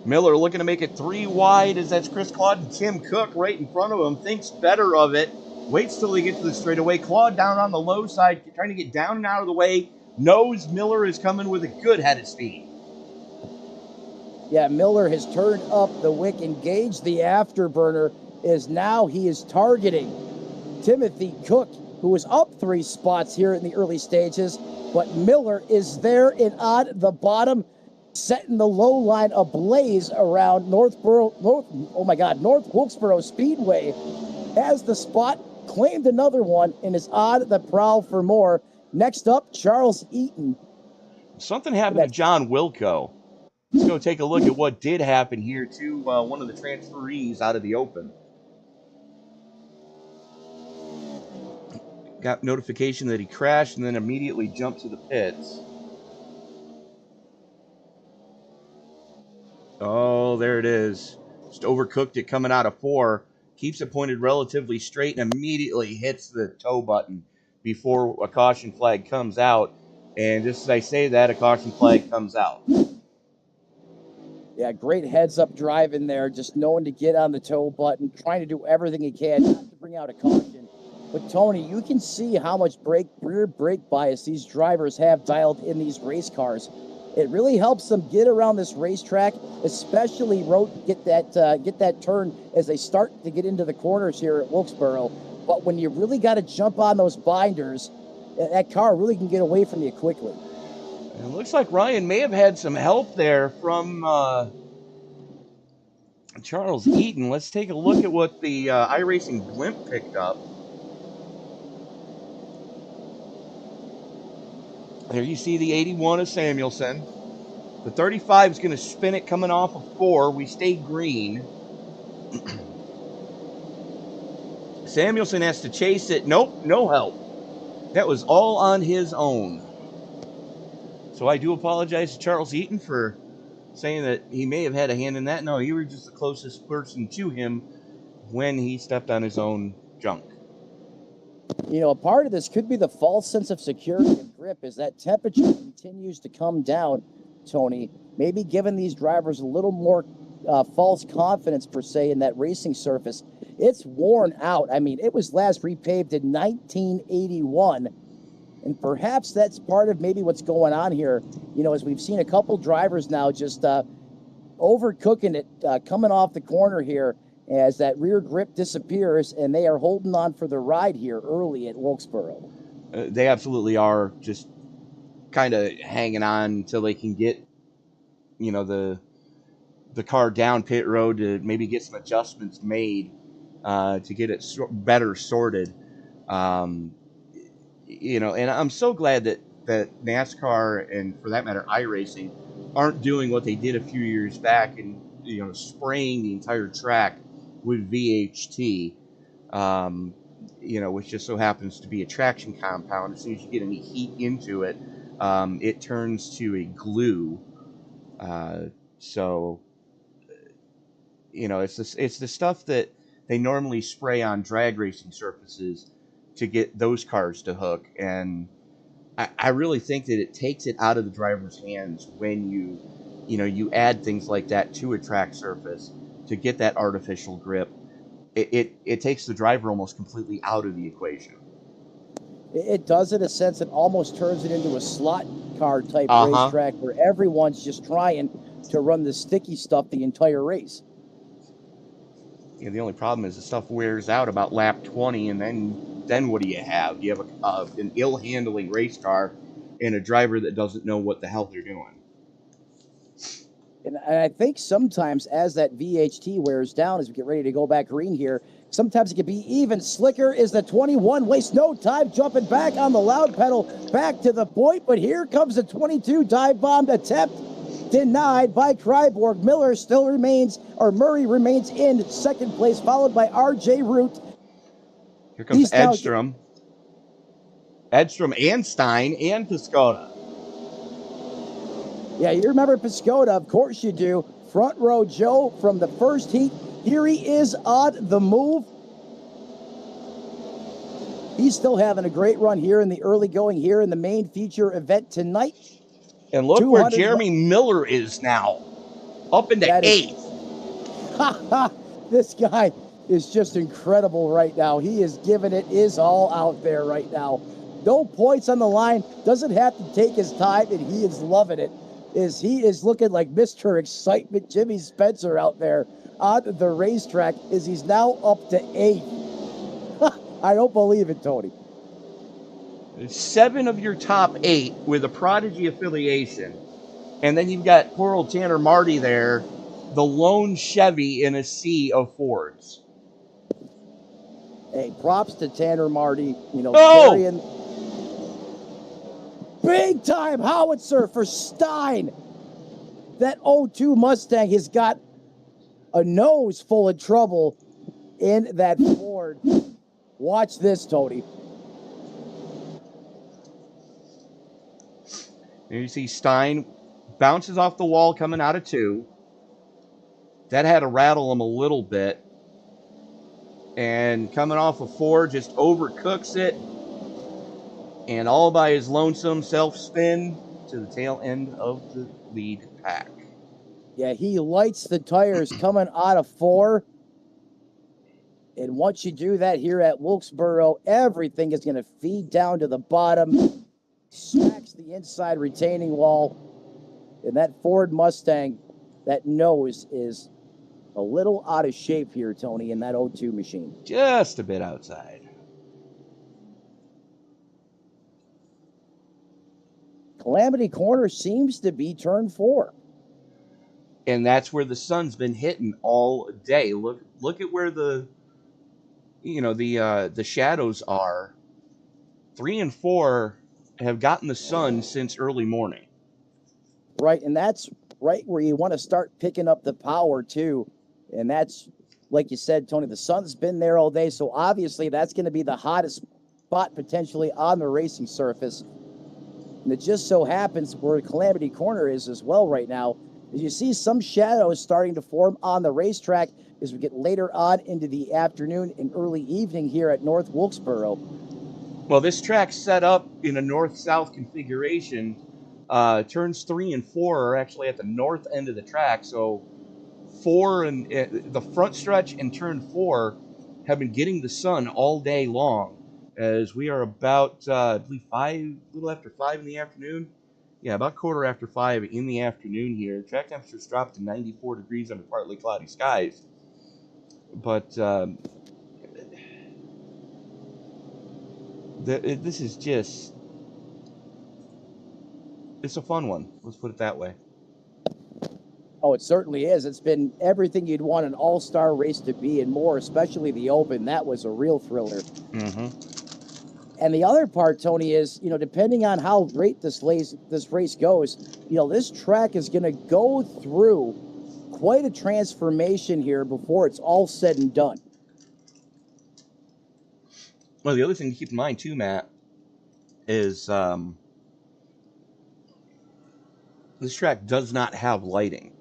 Miller looking to make it 3 wide as that's Chris Claude and Tim Cook right in front of him. Thinks better of it. Waits till they get to the straightaway. Claude down on the low side, trying to get down and out of the way. Knows Miller is coming with a good head of speed. Yeah, Miller has turned up the wick, engaged the afterburner, he is targeting Timothy Cook, who was up 3 spots here in the early stages, but Miller is there and on the bottom, setting the low line ablaze around North Wilkesboro Speedway. Has the spot, claimed another one, and is on the prowl for more. Next up, Charles Eaton. Something happened to John Wilco. Let's go take a look at what did happen here to one of the transferees out of the open. Got notification that he crashed and then immediately jumped to the pits. Oh, there it is. Just overcooked it coming out of 4. Keeps it pointed relatively straight and immediately hits the tow button before a caution flag comes out. And just as I say that, a caution flag comes out. Yeah, great heads-up drive in there, just knowing to get on the tow button, trying to do everything he can not to bring out a caution. But, Tony, you can see how much rear brake bias these drivers have dialed in these race cars. It really helps them get around this racetrack, especially get that turn as they start to get into the corners here at Wilkesboro. But when you really got to jump on those binders, that car really can get away from you quickly. It looks like Ryan may have had some help there from Charles Eaton. Let's take a look at what the iRacing blimp picked up. There you see the 81 of Samuelson. The 35 is going to spin it coming off of 4. We stay green. Samuelson has to chase it. Nope, no help. That was all on his own. So I do apologize to Charles Eaton for saying that he may have had a hand in that. No, you were just the closest person to him when he stepped on his own junk. You know, a part of this could be the false sense of security and grip as that temperature continues to come down, Tony. Maybe giving these drivers a little more false confidence, per se, in that racing surface. It's worn out. I mean, it was last repaved in 1981. And perhaps that's part of maybe what's going on here, you know, as we've seen a couple drivers now just overcooking it, coming off the corner here as that rear grip disappears, and they are holding on for the ride here early at Wilkesboro. They absolutely are just kind of hanging on until they can get, you know, the car down pit road to maybe get some adjustments made to get it better sorted. You know, and I'm so glad that NASCAR and, for that matter, iRacing aren't doing what they did a few years back and, you know, spraying the entire track with VHT, you know, which just so happens to be a traction compound. As soon as you get any heat into it, it turns to a glue. So, you know, it's the stuff that they normally spray on drag racing surfaces to get those cars to hook, and I really think that it takes it out of the driver's hands when you add things like that to a track surface to get that artificial grip. It takes the driver almost completely out of the equation. It does, in a sense. It almost turns it into a slot car type racetrack where everyone's just trying to run the sticky stuff the entire race. Yeah, the only problem is the stuff wears out about lap 20, and then what do you have? You have an ill-handling race car and a driver that doesn't know what the hell they're doing. And I think sometimes as that VHT wears down, as we get ready to go back green here, sometimes it can be even slicker. Is the 21 wastes no time jumping back on the loud pedal back to the point, but here comes the 22 dive bomb attempt. Denied by Kryborg. Murray remains in second place, followed by R.J. Root. Here comes Edstrom. Edstrom and Stein and Piscota. Yeah, you remember Piscota, of course you do. Front row Joe from the first heat. Here he is on the move. He's still having a great run here in the early going here in the main feature event tonight. And look where Jeremy Miller is now, up into 8th. This guy, is just incredible right now. He is giving it his all out there right now. No points on the line, doesn't have to take his time, and he is loving it. He is looking like Mr. Excitement Jimmy Spencer out there on the racetrack, as he's now up to 8. I don't believe it, Tony. 7 of your top 8 with a Prodigy affiliation. And then you've got poor old Tanner Marty there, the lone Chevy in a sea of Fords. Hey, props to Tanner Marty, Oh! carrying big time howitzer for Stein. That 02 Mustang has got a nose full of trouble in that Ford. Watch this, Tony. There you see Stein bounces off the wall coming out of 2. That had to rattle him a little bit. And coming off of 4, just overcooks it. And all by his lonesome self-spin to the tail end of the lead pack. Yeah, he lights the tires coming out of 4. And once you do that here at Wilkesboro, everything is going to feed down to the bottom. Smacks the inside retaining wall. And that Ford Mustang, that nose is a little out of shape here, Tony, in that 02 machine. Just a bit outside. Calamity Corner seems to be turn 4. And that's where the sun's been hitting all day. Look at where the shadows are. 3 and 4 have gotten the sun since early morning. Right, and that's right where you want to start picking up the power too. And that's, like you said, Tony, the sun's been there all day, so obviously that's going to be the hottest spot potentially on the racing surface. And it just so happens where Calamity Corner is as well right now, is you see some shadows starting to form on the racetrack as we get later on into the afternoon and early evening here at North Wilkesboro. Well, this track's set up in a north-south configuration. Turns 3 and 4 are actually at the north end of the track, so 4 and the front stretch and turn 4 have been getting the sun all day long, as we are about, I believe, a little after 5 in the afternoon. Yeah, about quarter after 5 in the afternoon here. Track temperatures dropped to 94 degrees under partly cloudy skies. But this is just... It's a fun one. Let's put it that way. Oh, it certainly is. It's been everything you'd want an all-star race to be and more, especially the Open. That was a real thriller. Mm-hmm. And the other part, Tony, is, depending on how great this race goes, this track is going to go through quite a transformation here before it's all said and done. Well, the other thing to keep in mind, too, Matt, is this track does not have lighting.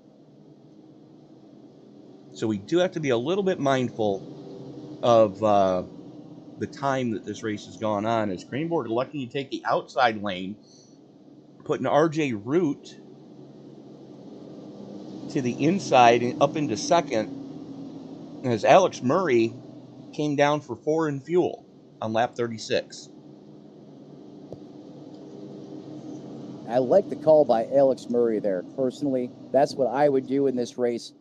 So we do have to be a little bit mindful of the time that this race has gone on, as Craneboard electing to take the outside lane, putting RJ Root to the inside and up into second, as Alex Murray came down for 4 in fuel on lap 36. I like the call by Alex Murray there. Personally, that's what I would do in this race.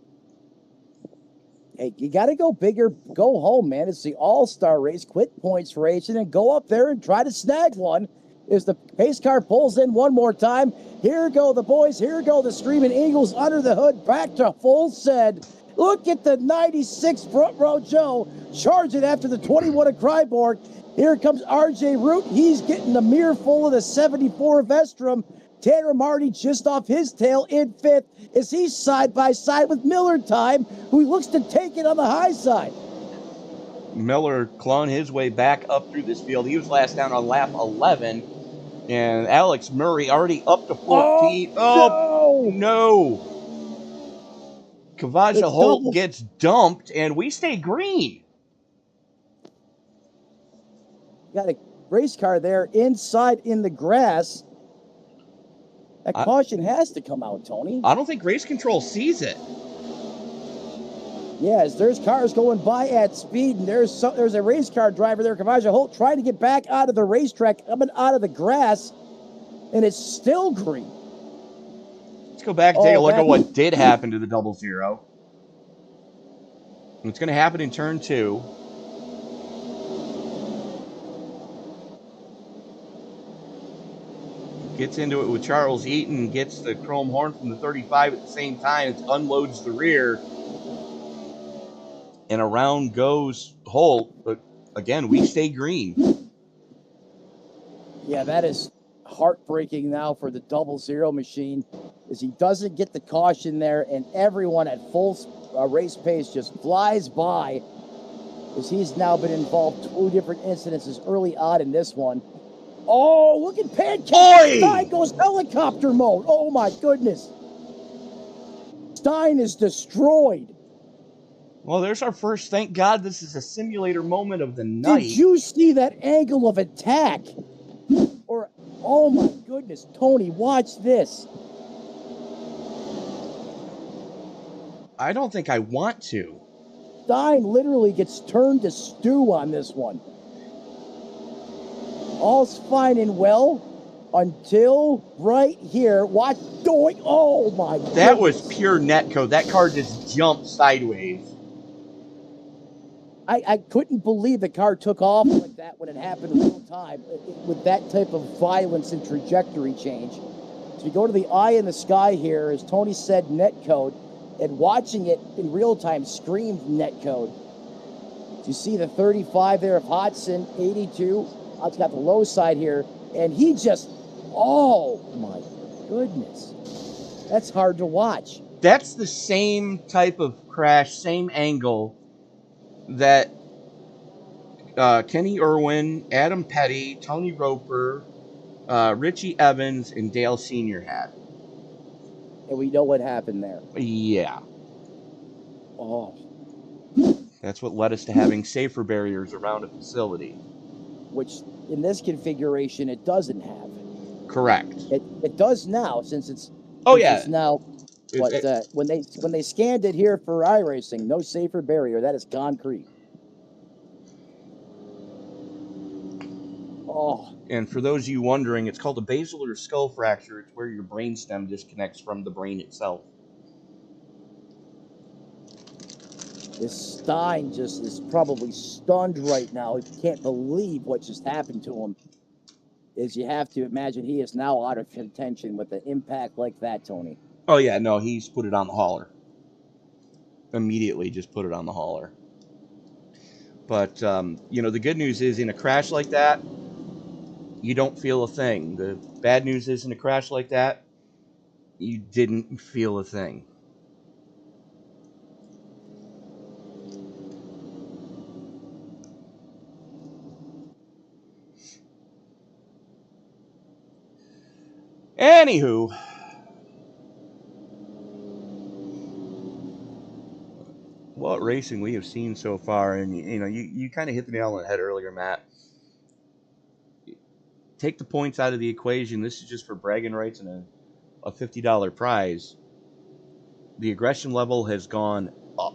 Hey, you got to go bigger, go home, man. It's the all-star race, quit points race, and then go up there and try to snag one. As the pace car pulls in one more time. Here go the boys. Here go the Screaming Eagles under the hood. Back to full send. Look at the 96 front row Joe charging after the 21 of Cryborg. Here comes RJ Root. He's getting a mirror full of the 74 Vestrum. Tanner Marty just off his tail in 5th as he's side by side with Miller Time, who looks to take it on the high side. Miller clawing his way back up through this field. He was last down on lap 11. And Alex Murray already up to 14. Oh, no. Kavaja Holt gets dumped, and we stay green. Got a race car there inside in the grass. That caution has to come out, Tony. I don't think race control sees it. Yes, there's cars going by at speed, and there's a race car driver there, Kavaja Holt, trying to get back out of the racetrack, coming out of the grass, and it's still green. Let's go back and take a look at what did happen to the double zero. It's going to happen in turn 2. Gets into it with Charles Eaton, gets the chrome horn from the 35 at the same time. It unloads the rear. And around goes Holt. But again, we stay green. Yeah, that is heartbreaking now for the double zero machine, as he doesn't get the caution there, and everyone at full race pace just flies by, as he's now been involved 2 different incidences early on in this one. Oh, look at Pancake! Stein goes helicopter mode. Oh my goodness. Stein is destroyed. Well, there's our first, thank God this is a simulator moment of the night. Did you see that angle of attack? Or, oh my goodness, Tony, watch this. I don't think I want to. Stein literally gets turned to stew on this one. All's fine and well until right here. Watch doing. Oh my God. That was pure netcode. That car just jumped sideways. I couldn't believe the car took off like that when it happened in real time with that type of violence and trajectory change. So we go to the eye in the sky here, as Tony said, netcode, and watching it in real time screamed netcode. So you see the 35 there of Hodgson, 82. It's got the low side here, and he just, oh my goodness. That's hard to watch. That's the same type of crash, same angle that Kenny Irwin, Adam Petty, Tony Roper, Richie Evans, and Dale Sr. had. And we know what happened there. Yeah. Oh. That's what led us to having safer barriers around a facility. Which, in this configuration, it doesn't have. Correct. It does now, since it's... Oh, yeah. It's now... when they scanned it here for iRacing, no safer barrier. That is concrete. Oh. And for those of you wondering, it's called a basilar skull fracture. It's where your brainstem disconnects from the brain itself. This Stein just is probably stunned right now. He can't believe what just happened to him. Is you have to imagine he is now out of contention with an impact like that, Tony. Oh, yeah, no, he's put it on the hauler. Immediately just put it on the hauler. But, you know, the good news is in a crash like that, you don't feel a thing. The bad news is in a crash like that, you didn't feel a thing. Anywho, what racing we have seen so far, and you know, you kind of hit the nail on the head earlier, Matt. Take the points out of the equation. This is just for bragging rights and a $50 prize. The aggression level has gone up.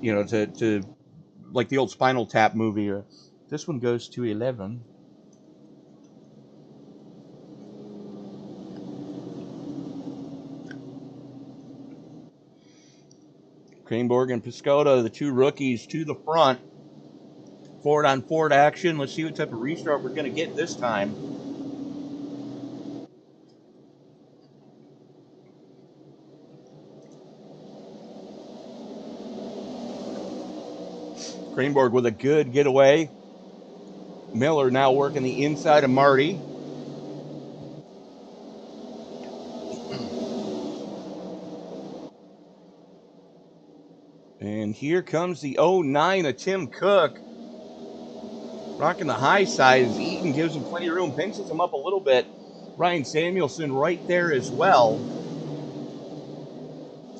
You know, to like the old Spinal Tap movie. This one goes to 11. Craneborg and Piscotto, the two rookies, to the front. Forward on forward action. Let's see what type of restart we're going to get this time. Craneborg with a good getaway. Miller now working the inside of Marty. And here comes the 09 of Tim Cook. Rocking the high side as Eaton gives him plenty of room, pinches him up a little bit. Ryan Samuelson right there as well.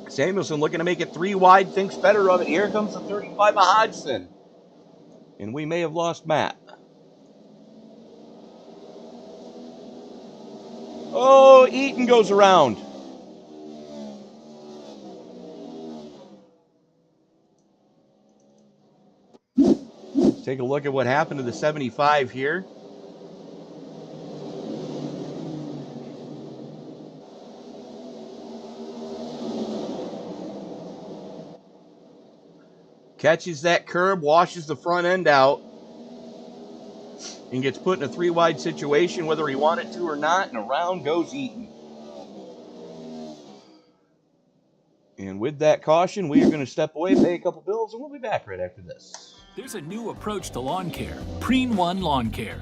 Samuelson looking to make it 3 wide, thinks better of it. Here comes the 35 of Hodgson. And we may have lost Matt. Oh, Eaton goes around. take a look at what happened to the 75 here. Catches that curb, washes the front end out, and gets put in a 3-wide situation whether he wanted to or not, and around goes Eaton. And with that caution, we are going to step away, pay a couple bills, and we'll be back right after this. There's a new approach to lawn care, Preen One Lawn Care.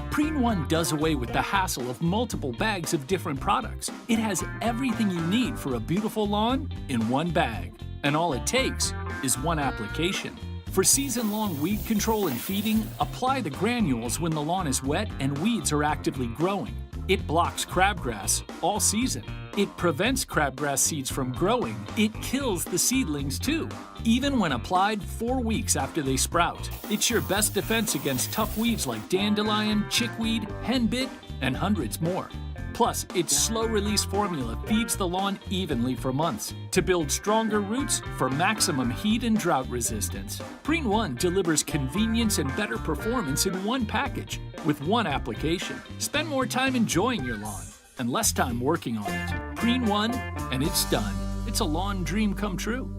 Preen One does away with the hassle of multiple bags of different products. It has everything you need for a beautiful lawn in one bag. And all it takes is one application. For season-long weed control and feeding, apply the granules when the lawn is wet and weeds are actively growing. It blocks crabgrass all season. It prevents crabgrass seeds from growing. It kills the seedlings too, even when applied 4 weeks after they sprout. It's your best defense against tough weeds like dandelion, chickweed, henbit, and hundreds more. Plus, its slow-release formula feeds the lawn evenly for months to build stronger roots for maximum heat and drought resistance. Preen One delivers convenience and better performance in one package with one application. Spend more time enjoying your lawn and less time working on it. Preen One, and it's done. It's a lawn dream come true.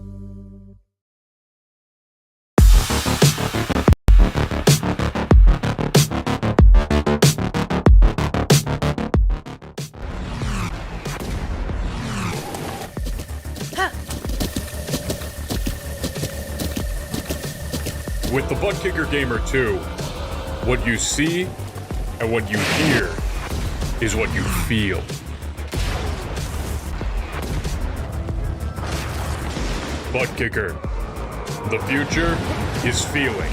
With the Butt Kicker Gamer 2, what you see and what you hear is what you feel. Butt Kicker. The future is feeling.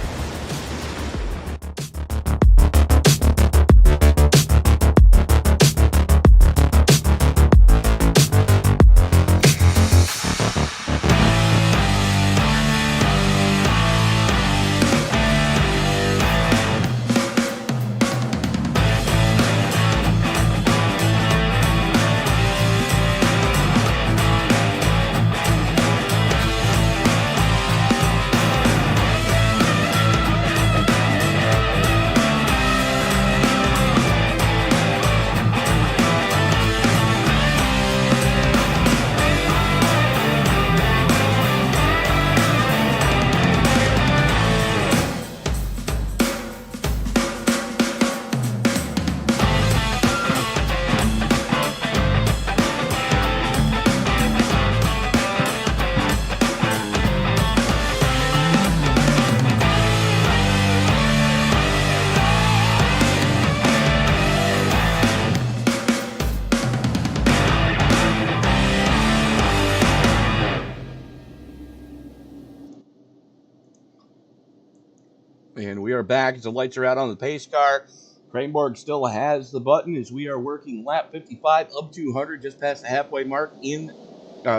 And we are back as the lights are out on the pace car. Cranborg still has the button as we are working lap 55 up 200, just past the halfway mark in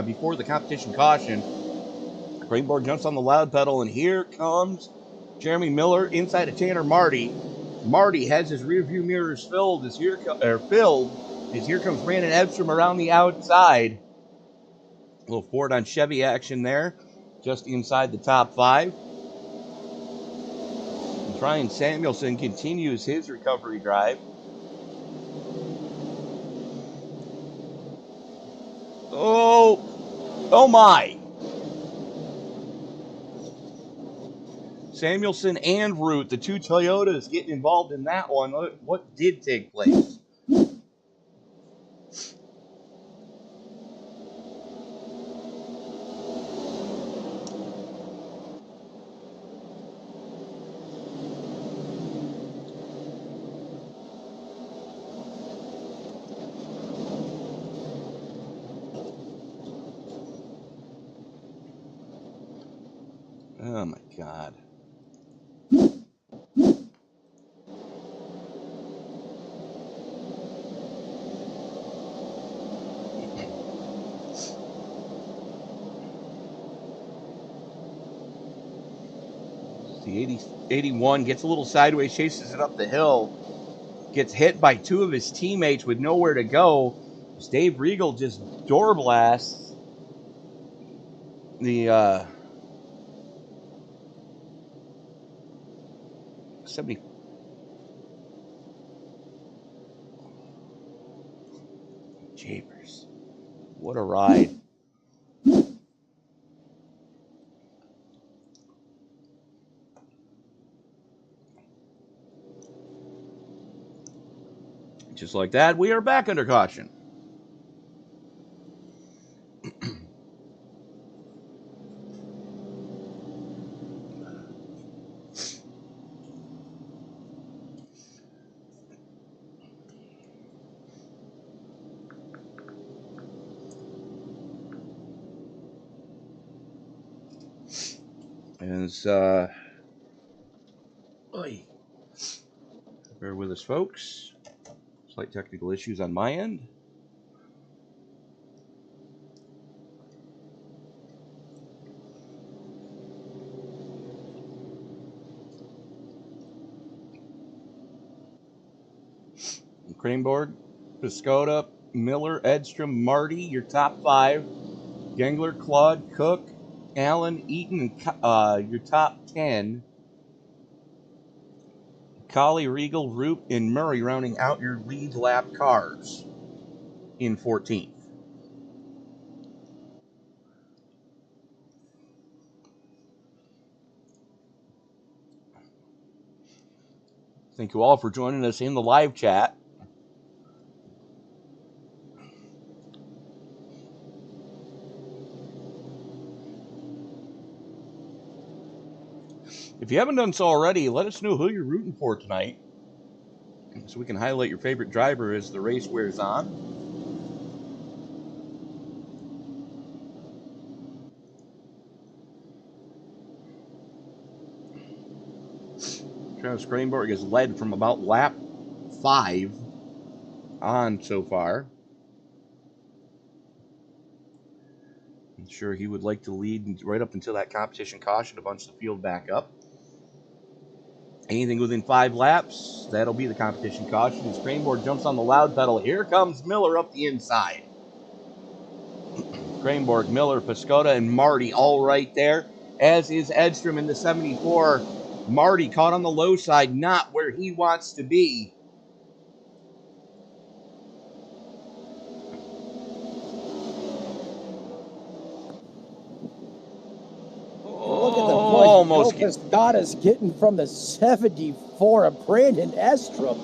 before the competition caution. Cranborg jumps on the loud pedal, and here comes Jeremy Miller inside of Tanner Marty. Marty has his rearview mirrors filled as here comes Brandon Edstrom around the outside. A little Ford on Chevy action there, just inside the top 5. Ryan Samuelson continues his recovery drive. Oh my. Samuelson and Root, the two Toyotas, getting involved in that one. What did take place? Oh my God. The 81 gets a little sideways, chases it up the hill, gets hit by 2 of his teammates with nowhere to go. As Dave Regal just door blasts the 70. Jeepers. What a ride. Just like that, we are back under caution. As, bear with us, folks. Slight technical issues on my end. Craneboard, Piscota, Miller, Edstrom, Marty, your top 5. Gengler, Claude, Cook, Allen, Eaton, and your top 10. Colley, Regal, Roop, and Murray rounding out your lead lap cars in 14th. Thank you all for joining us in the live chat. If you haven't done so already, let us know who you're rooting for tonight, so we can highlight your favorite driver as the race wears on. Travis Cranborg has led from about lap 5 on so far. I'm sure he would like to lead right up until that competition caution to bunch the field back up. Anything within 5 laps, that'll be the competition caution. As Craneboard jumps on the loud pedal, here comes Miller up the inside. Craneboard, Miller, Piscota, and Marty all right there, as is Edstrom in the 74. Marty caught on the low side, not where he wants to be. Look at the push. Almost. Piscota's getting from the 74 of Brandon Edstrom.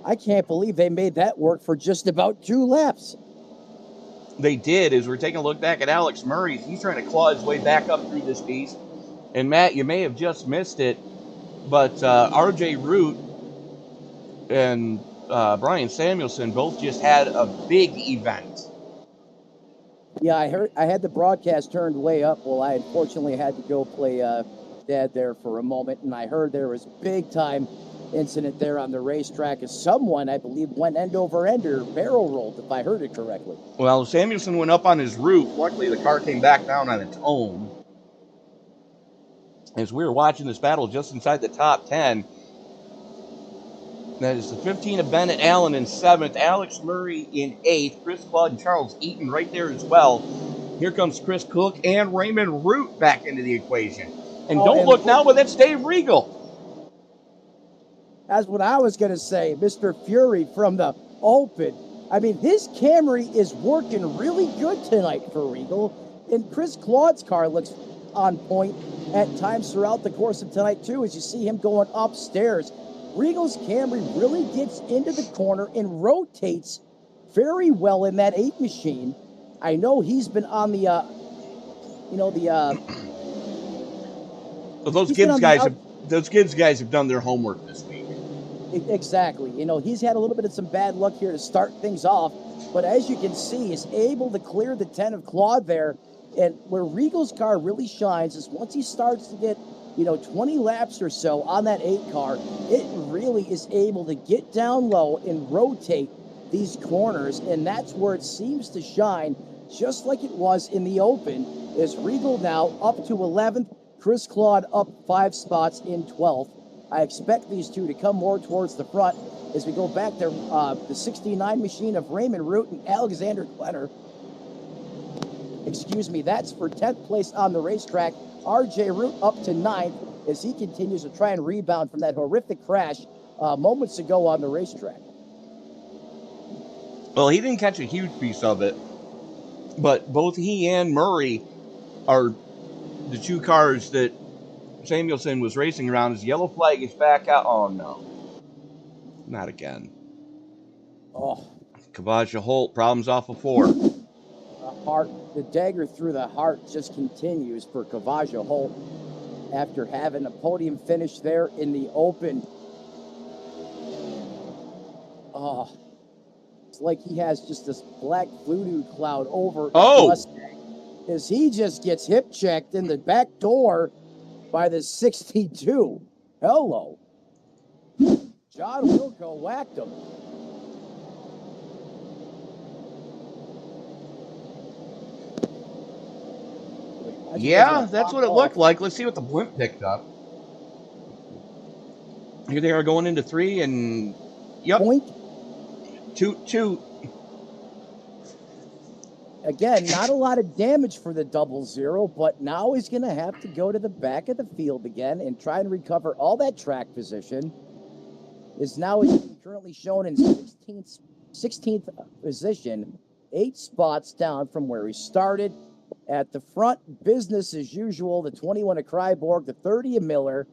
I can't believe they made that work for just about 2 laps. They did. As we're taking a look back at Alex Murray, he's trying to claw his way back up through this piece. And Matt, you may have just missed it, but RJ Root and Brian Samuelson both just had a big event. Yeah, I heard. I had the broadcast turned way up. Well, I unfortunately had to go play dad there for a moment, and I heard there was big time incident there on the racetrack as someone, I believe, went end over end or barrel rolled, if I heard it correctly. Well, Samuelson went up on his roof. Luckily, the car came back down on its own. As we were watching this battle just inside the top 10, that is the 15 of Bennett Allen in 7th, Alex Murray in 8th, Chris Claude and Charles Eaton right there as well. Here comes Chris Cook and Raymond Root back into the equation. And don't look now, but that's Dave Regal. That's what I was going to say, Mr. Fury from the Open. I mean, his Camry is working really good tonight for Regal, and Chris Claude's car looks on point at times throughout the course of tonight, too, as you see him going upstairs. Regal's Camry really gets into the corner and rotates very well in that 8 machine. I know he's been on the, Those kids guys have done their homework this week. Exactly. You know, he's had a little bit of some bad luck here to start things off, but as you can see, he's able to clear the 10 of Claude there. And where Regal's car really shines is once he starts to get, 20 laps or so on that 8 car, it really is able to get down low and rotate these corners, and that's where it seems to shine, just like it was in the Open, is Regal now up to 11th, Chris Claude up 5 spots in 12th. I expect these two to come more towards the front as we go back to the 69 machine of Raymond Root and Alexander Klenner. Excuse me, that's for 10th place on the racetrack. RJ Root up to 9th as he continues to try and rebound from that horrific crash moments ago on the racetrack. Well, he didn't catch a huge piece of it, but both he and Murray are the two cars that Samuelson was racing around. His yellow flag is back out. Oh, no. Not again. Oh. Kavaja Holt, problems off of 4. The dagger through the heart just continues for Kavaja Holt after having a podium finish there in the open. Oh, it's like he has just this black voodoo cloud over Mustang as he just gets hip checked in the back door by the 62. Hello. John Wilco whacked him. Yeah, that's what it looked like. Let's see what the blimp picked up. Here they are going into 3, and yep. Point. Two. Again, not a lot of damage for the 00, but now he's going to have to go to the back of the field again and try and recover all that track position. Is now currently shown in 16th position, 8 spots down from where he started. At the front, business as usual, the 21 of Kryborg, the 30 of Miller.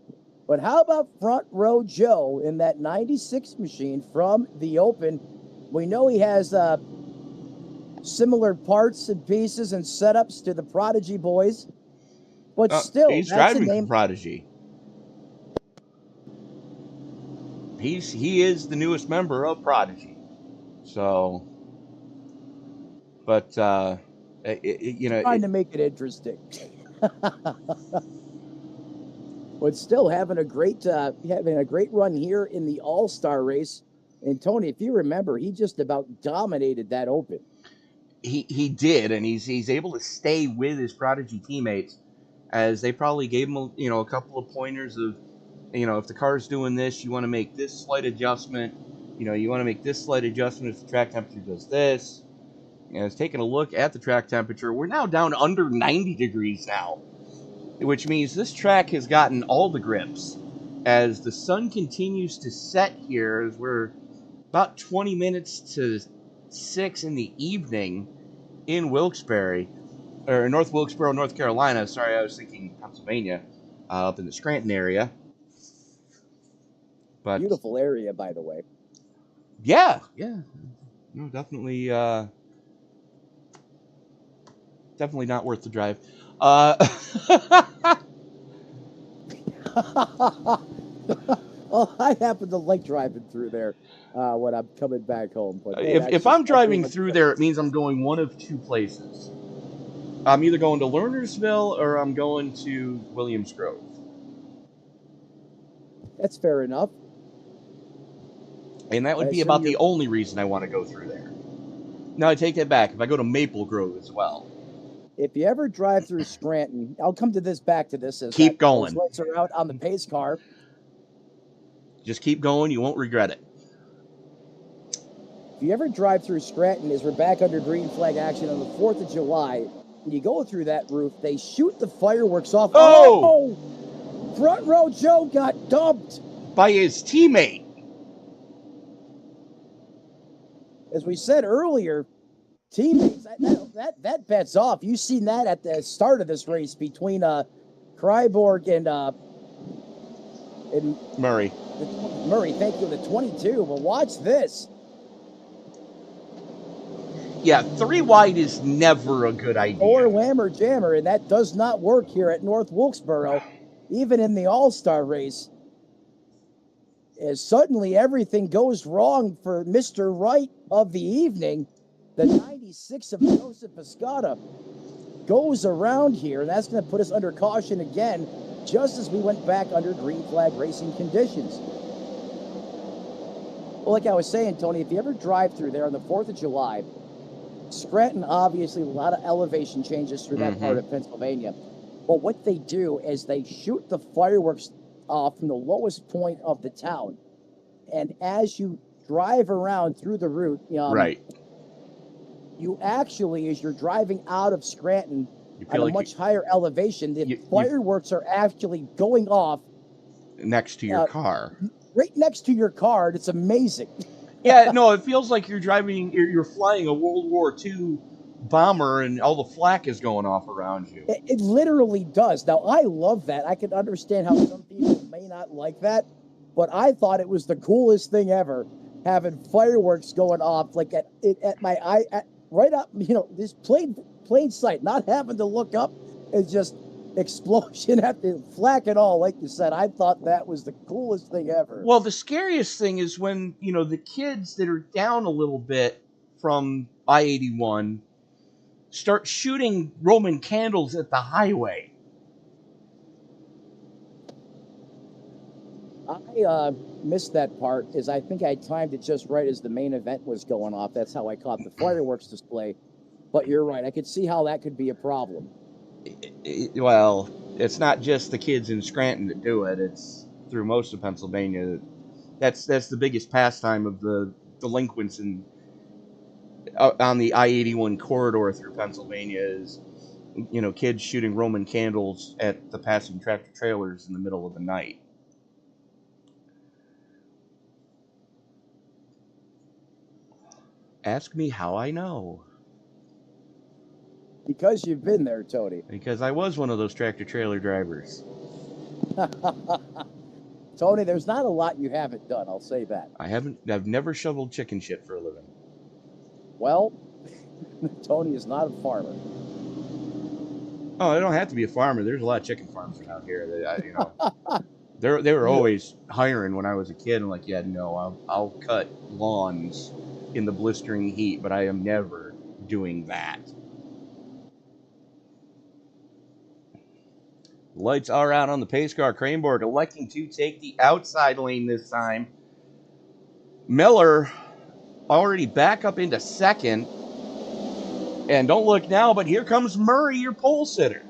But how about front row Joe in that 96 machine from the open? We know he has similar parts and pieces and setups to the Prodigy boys. But still, he's that's driving a name. for Prodigy. He is the newest member of Prodigy. So, but you know, trying to make it interesting. But still having a great run here in the All-Star race. And Tony, if you remember, he just about dominated that open. He did, and he's able to stay with his Prodigy teammates as they probably gave him a couple of pointers of, if the car's doing this, you want to make this slight adjustment. You want to make this slight adjustment if the track temperature does this. It's taking a look at the track temperature. We're now down under 90 degrees now, which means this track has gotten all the grips. As the sun continues to set here, as we're about 20 minutes to 6 in the evening in Wilkesboro, or North Wilkesboro, North Carolina. Sorry, I was thinking Pennsylvania, up in the Scranton area. But beautiful area, by the way. Yeah. No, definitely not worth the drive. Well, I happen to like driving through there when I'm coming back home. But if I'm driving through there, it means I'm going one of two places. I'm either going to Lernersville or I'm going to Williams Grove. That's fair enough. And that would be about the only reason I want to go through there. No, I take that back. If I go to Maple Grove as well. If you ever drive through Scranton, I'll come back to this. As keep going. Those lights are out on the pace car. Just keep going. You won't regret it. If you ever drive through Scranton, as we're back under green flag action on the 4th of July, and you go through that roof, they shoot the fireworks off. Oh! Front row Joe got dumped. By his teammate. As we said earlier, teammates, that bet's off. You've seen that at the start of this race between Kryborg and Murray. Murray, thank you, the 22. But watch this. Yeah, 3 wide is never a good idea. Or whammer jammer, and that does not work here at North Wilkesboro, even in the All-Star race. As suddenly everything goes wrong for Mr. Wright of the evening. The 96 of Joseph Piscata goes around here, and that's going to put us under caution again, just as we went back under green flag racing conditions. Well, like I was saying, Tony, if you ever drive through there on the 4th of July, Scranton, obviously, a lot of elevation changes through that part of Pennsylvania. But what they do is they shoot the fireworks off from the lowest point of the town. And as you drive around through the route, right, you actually, as you're driving out of Scranton at a much higher elevation, the fireworks are actually going off next to your car. Right next to your car. It's amazing. Yeah, no, it feels like you're flying a World War II bomber and all the flak is going off around you. It literally does. Now, I love that. I can understand how some people may not like that, but I thought it was the coolest thing ever, having fireworks going off like at my eye, right up, this plain sight, not having to look up. It's just explosion after flak and all. Like you said, I thought that was the coolest thing ever. Well, the scariest thing is when, the kids that are down a little bit from I-81 start shooting Roman candles at the highway. I missed that part, as I think I timed it just right as the main event was going off. That's how I caught the fireworks display. But you're right. I could see how that could be a problem. Well, it's not just the kids in Scranton that do it. It's through most of Pennsylvania. That's the biggest pastime of the delinquents on the I-81 corridor through Pennsylvania is, kids shooting Roman candles at the passing tractor trailers in the middle of the night. Ask me how I know. Because you've been there, Tony. Because I was one of those tractor trailer drivers. Tony, there's not a lot you haven't done, I'll say that. I've never shoveled chicken shit for a living. Well, Tony is not a farmer. Oh, I don't have to be a farmer. There's a lot of chicken farms around here that they were always hiring when I was a kid. I'm like, yeah, no, I'll cut lawns in the blistering heat, but I am never doing that. Lights are out on the pace car. Cranborg electing to take the outside lane this time. Miller already back up into second. And don't look now, but here comes Murray, your pole sitter.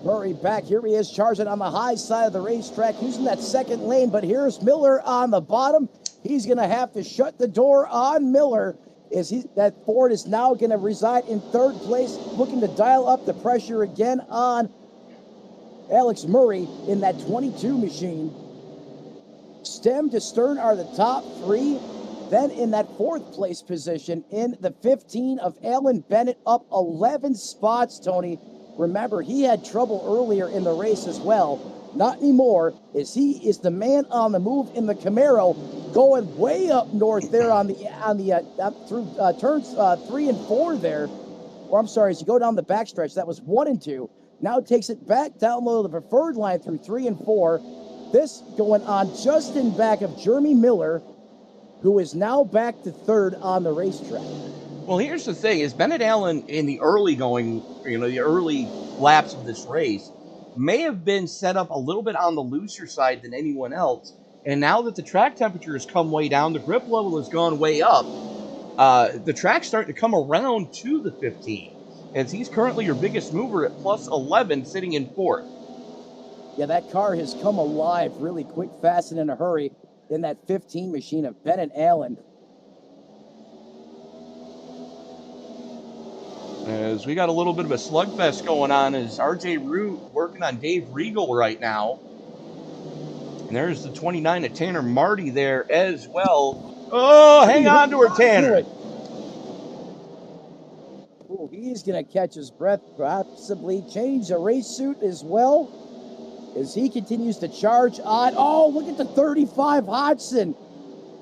Murray back. Here he is charging on the high side of the racetrack, using that second lane. But here's Miller on the bottom. He's going to have to shut the door on Miller. That Ford is now going to reside in third place, looking to dial up the pressure again on Alex Murray in that 22 machine. Stem to stern are the top three. Then in that fourth place position in the 15 of Alan Bennett, up 11 spots, Tony. Remember, he had trouble earlier in the race as well. Not anymore, as he is the man on the move in the Camaro, going way up north there through turns 3 and 4 there. Or I'm sorry, as you go down the backstretch, that was 1 and 2. Now takes it back down low to the preferred line through 3 and 4. This going on just in back of Jeremy Miller, who is now back to third on the racetrack. Well, here's the thing: is Bennett Allen in the early laps of this race may have been set up a little bit on the looser side than anyone else. And now that the track temperature has come way down, the grip level has gone way up, the track's starting to come around to the 15, as he's currently your biggest mover at plus 11, sitting in fourth. Yeah, that car has come alive really quick, fast, and in a hurry in that 15 machine of Bennett Allen. As we got a little bit of a slugfest going on, as RJ Root working on Dave Regal right now. And there's the 29 of Tanner Marty there as well. Oh, hang on to her, Tanner. Oh, he's going to catch his breath, possibly change the race suit as well, as he continues to charge on. Oh, look at the 35 Hodgson.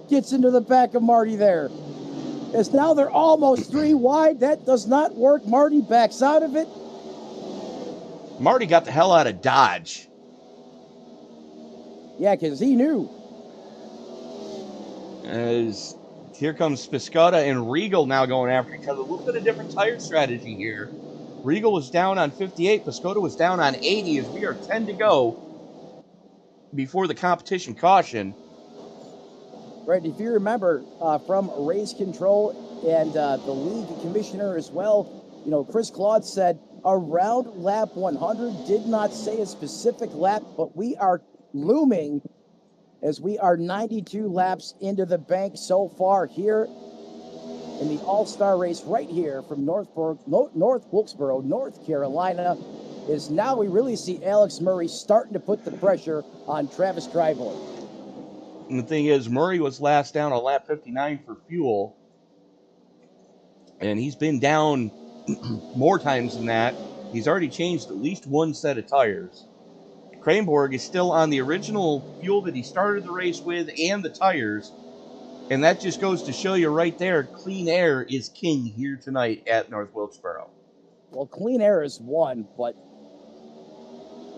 Gets into the back of Marty there. As now they're almost 3 wide. That does not work. Marty backs out of it. Marty got the hell out of Dodge. Yeah, because he knew. As here comes Piscata and Regal now going after each other. A little bit of different tire strategy here. Regal was down on 58. Piscata was down on 80 as we are 10 to go before the competition caution. Right, if you remember from race control and the league commissioner as well, Chris Claude said around lap 100, did not say a specific lap, but we are looming as we are 92 laps into the bank so far here in the All-Star race right here from North Wilkesboro, North Carolina, is now we really see Alex Murray starting to put the pressure on Travis Cryborn. And the thing is, Murray was last down on lap 59 for fuel, and he's been down more times than that. He's already changed at least one set of tires. Cranborg is still on the original fuel that he started the race with and the tires, and that just goes to show you right there, clean air is king here tonight at North Wilkesboro. Well, clean air is one, but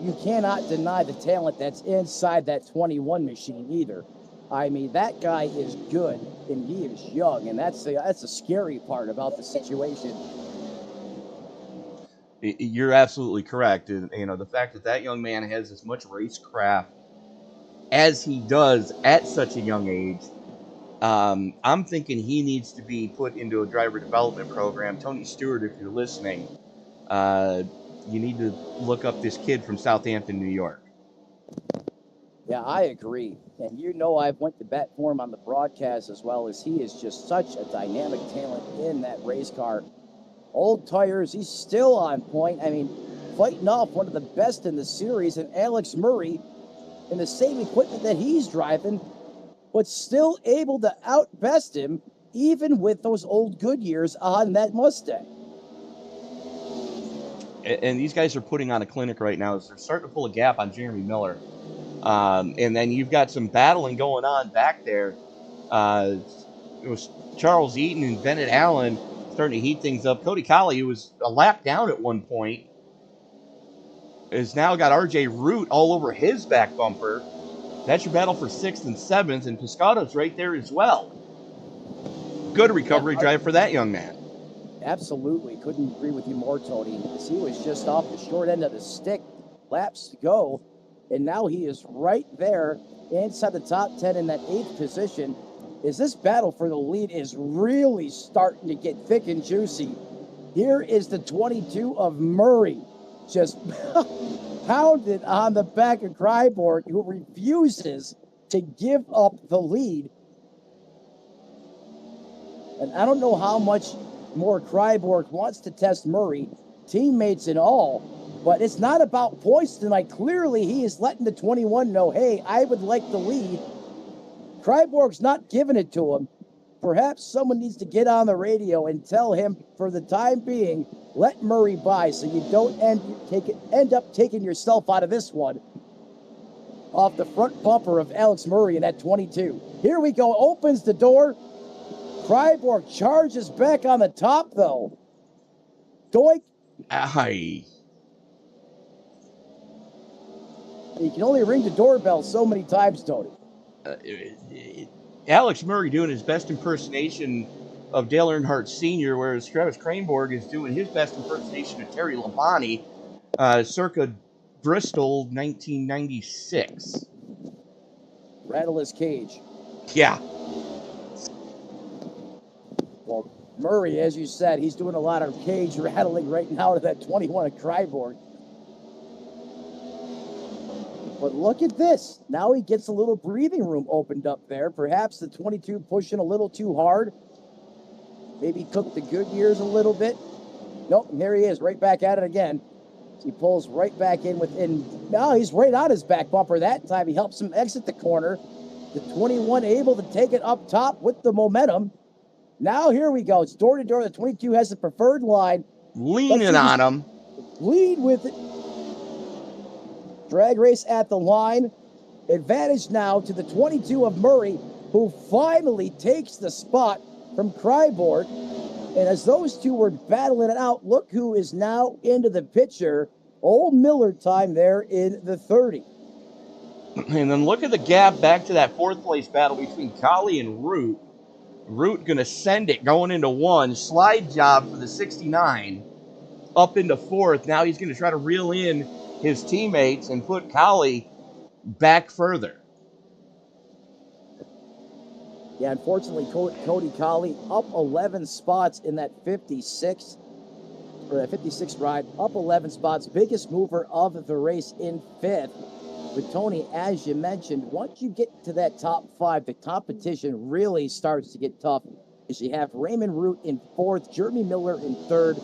you cannot deny the talent that's inside that 21 machine either. I mean, that guy is good, and he is young, and that's the scary part about the situation. You're absolutely correct. And, the fact that that young man has as much racecraft as he does at such a young age, I'm thinking he needs to be put into a driver development program. Tony Stewart, if you're listening, you need to look up this kid from Southampton, New York. Yeah, I agree. And I've went to bat for him on the broadcast as well, as he is just such a dynamic talent in that race car. Old tires, he's still on point. I mean, fighting off one of the best in the series, and Alex Murray in the same equipment that he's driving, but still able to outbest him, even with those old Goodyears on that Mustang. And these guys are putting on a clinic right now as they're starting to pull a gap on Jeremy Miller. And then you've got some battling going on back there. It was Charles Eaton and Bennett Allen starting to heat things up. Cody Colley, who was a lap down at one point, has now got RJ Root all over his back bumper. That's your battle for 6th and 7th, and Piscato's right there as well. Good recovery drive for that young man. Absolutely. Couldn't agree with you more, Tony. He was just off the short end of the stick, laps to go, and now he is right there inside the top 10 in that 8th position. As this battle for the lead is really starting to get thick and juicy. Here is the 22 of Murray, just pounded on the back of Cryborg, who refuses to give up the lead. And I don't know how much more Cryborg wants to test Murray, teammates and all, but it's not about points tonight. Clearly, he is letting the 21 know, hey, I would like the lead. Cryborg's not giving it to him. Perhaps someone needs to get on the radio and tell him, for the time being, let Murray by so you don't end up taking yourself out of this one off the front bumper of Alex Murray in that 22. Here we go. Opens the door. Cryborg charges back on the top, though. Doink. Aye. You can only ring the doorbell so many times, Tony. Alex Murray doing his best impersonation of Dale Earnhardt Sr., whereas Travis Cranborg is doing his best impersonation of Terry Labonte, circa Bristol 1996. Rattle his cage. Yeah. Well, Murray, as you said, he's doing a lot of cage rattling right now to that 21 at Cryborg. But look at this. Now he gets a little breathing room opened up there. Perhaps the 22 pushing a little too hard. Maybe cooked the Goodyears a little bit. Nope, and there he is, right back at it again. He pulls right back in within. Now he's right on his back bumper that time. He helps him exit the corner. The 21 able to take it up top with the momentum. Now here we go. It's door to door. The 22 has the preferred line. Leaning on him. Lead with it. Drag race at the line. Advantage now to the 22 of Murray, who finally takes the spot from Cryborg. And as those two were battling it out, look who is now into the picture. Old Miller time there in the 30. And then look at the gap back to that 4th place battle between Colley and Root. Root going to send it going into 1. Slide job for the 69 up into 4th. Now he's going to try to reel in his teammates and put Colley back further. Yeah, unfortunately, Cody Colley up 11 spots in that 56 ride, up 11 spots, biggest mover of the race in 5th. But Tony, as you mentioned, once you get to that top 5, the competition really starts to get tough. is you have Raymond Root in fourth, Jeremy Miller in third,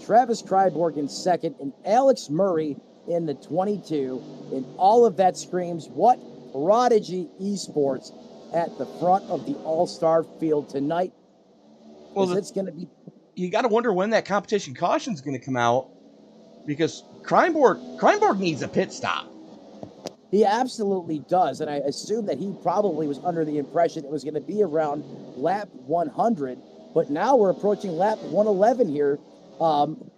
Travis Kryborg in second, and Alex Murray in the 22. And all of that screams, what Prodigy Esports at the front of the All-Star field tonight. Well, it's going to be... You got to wonder when that competition caution is going to come out, because Kreinborg needs a pit stop. He absolutely does, and I assume that he probably was under the impression it was going to be around lap 100, but now we're approaching lap 111 here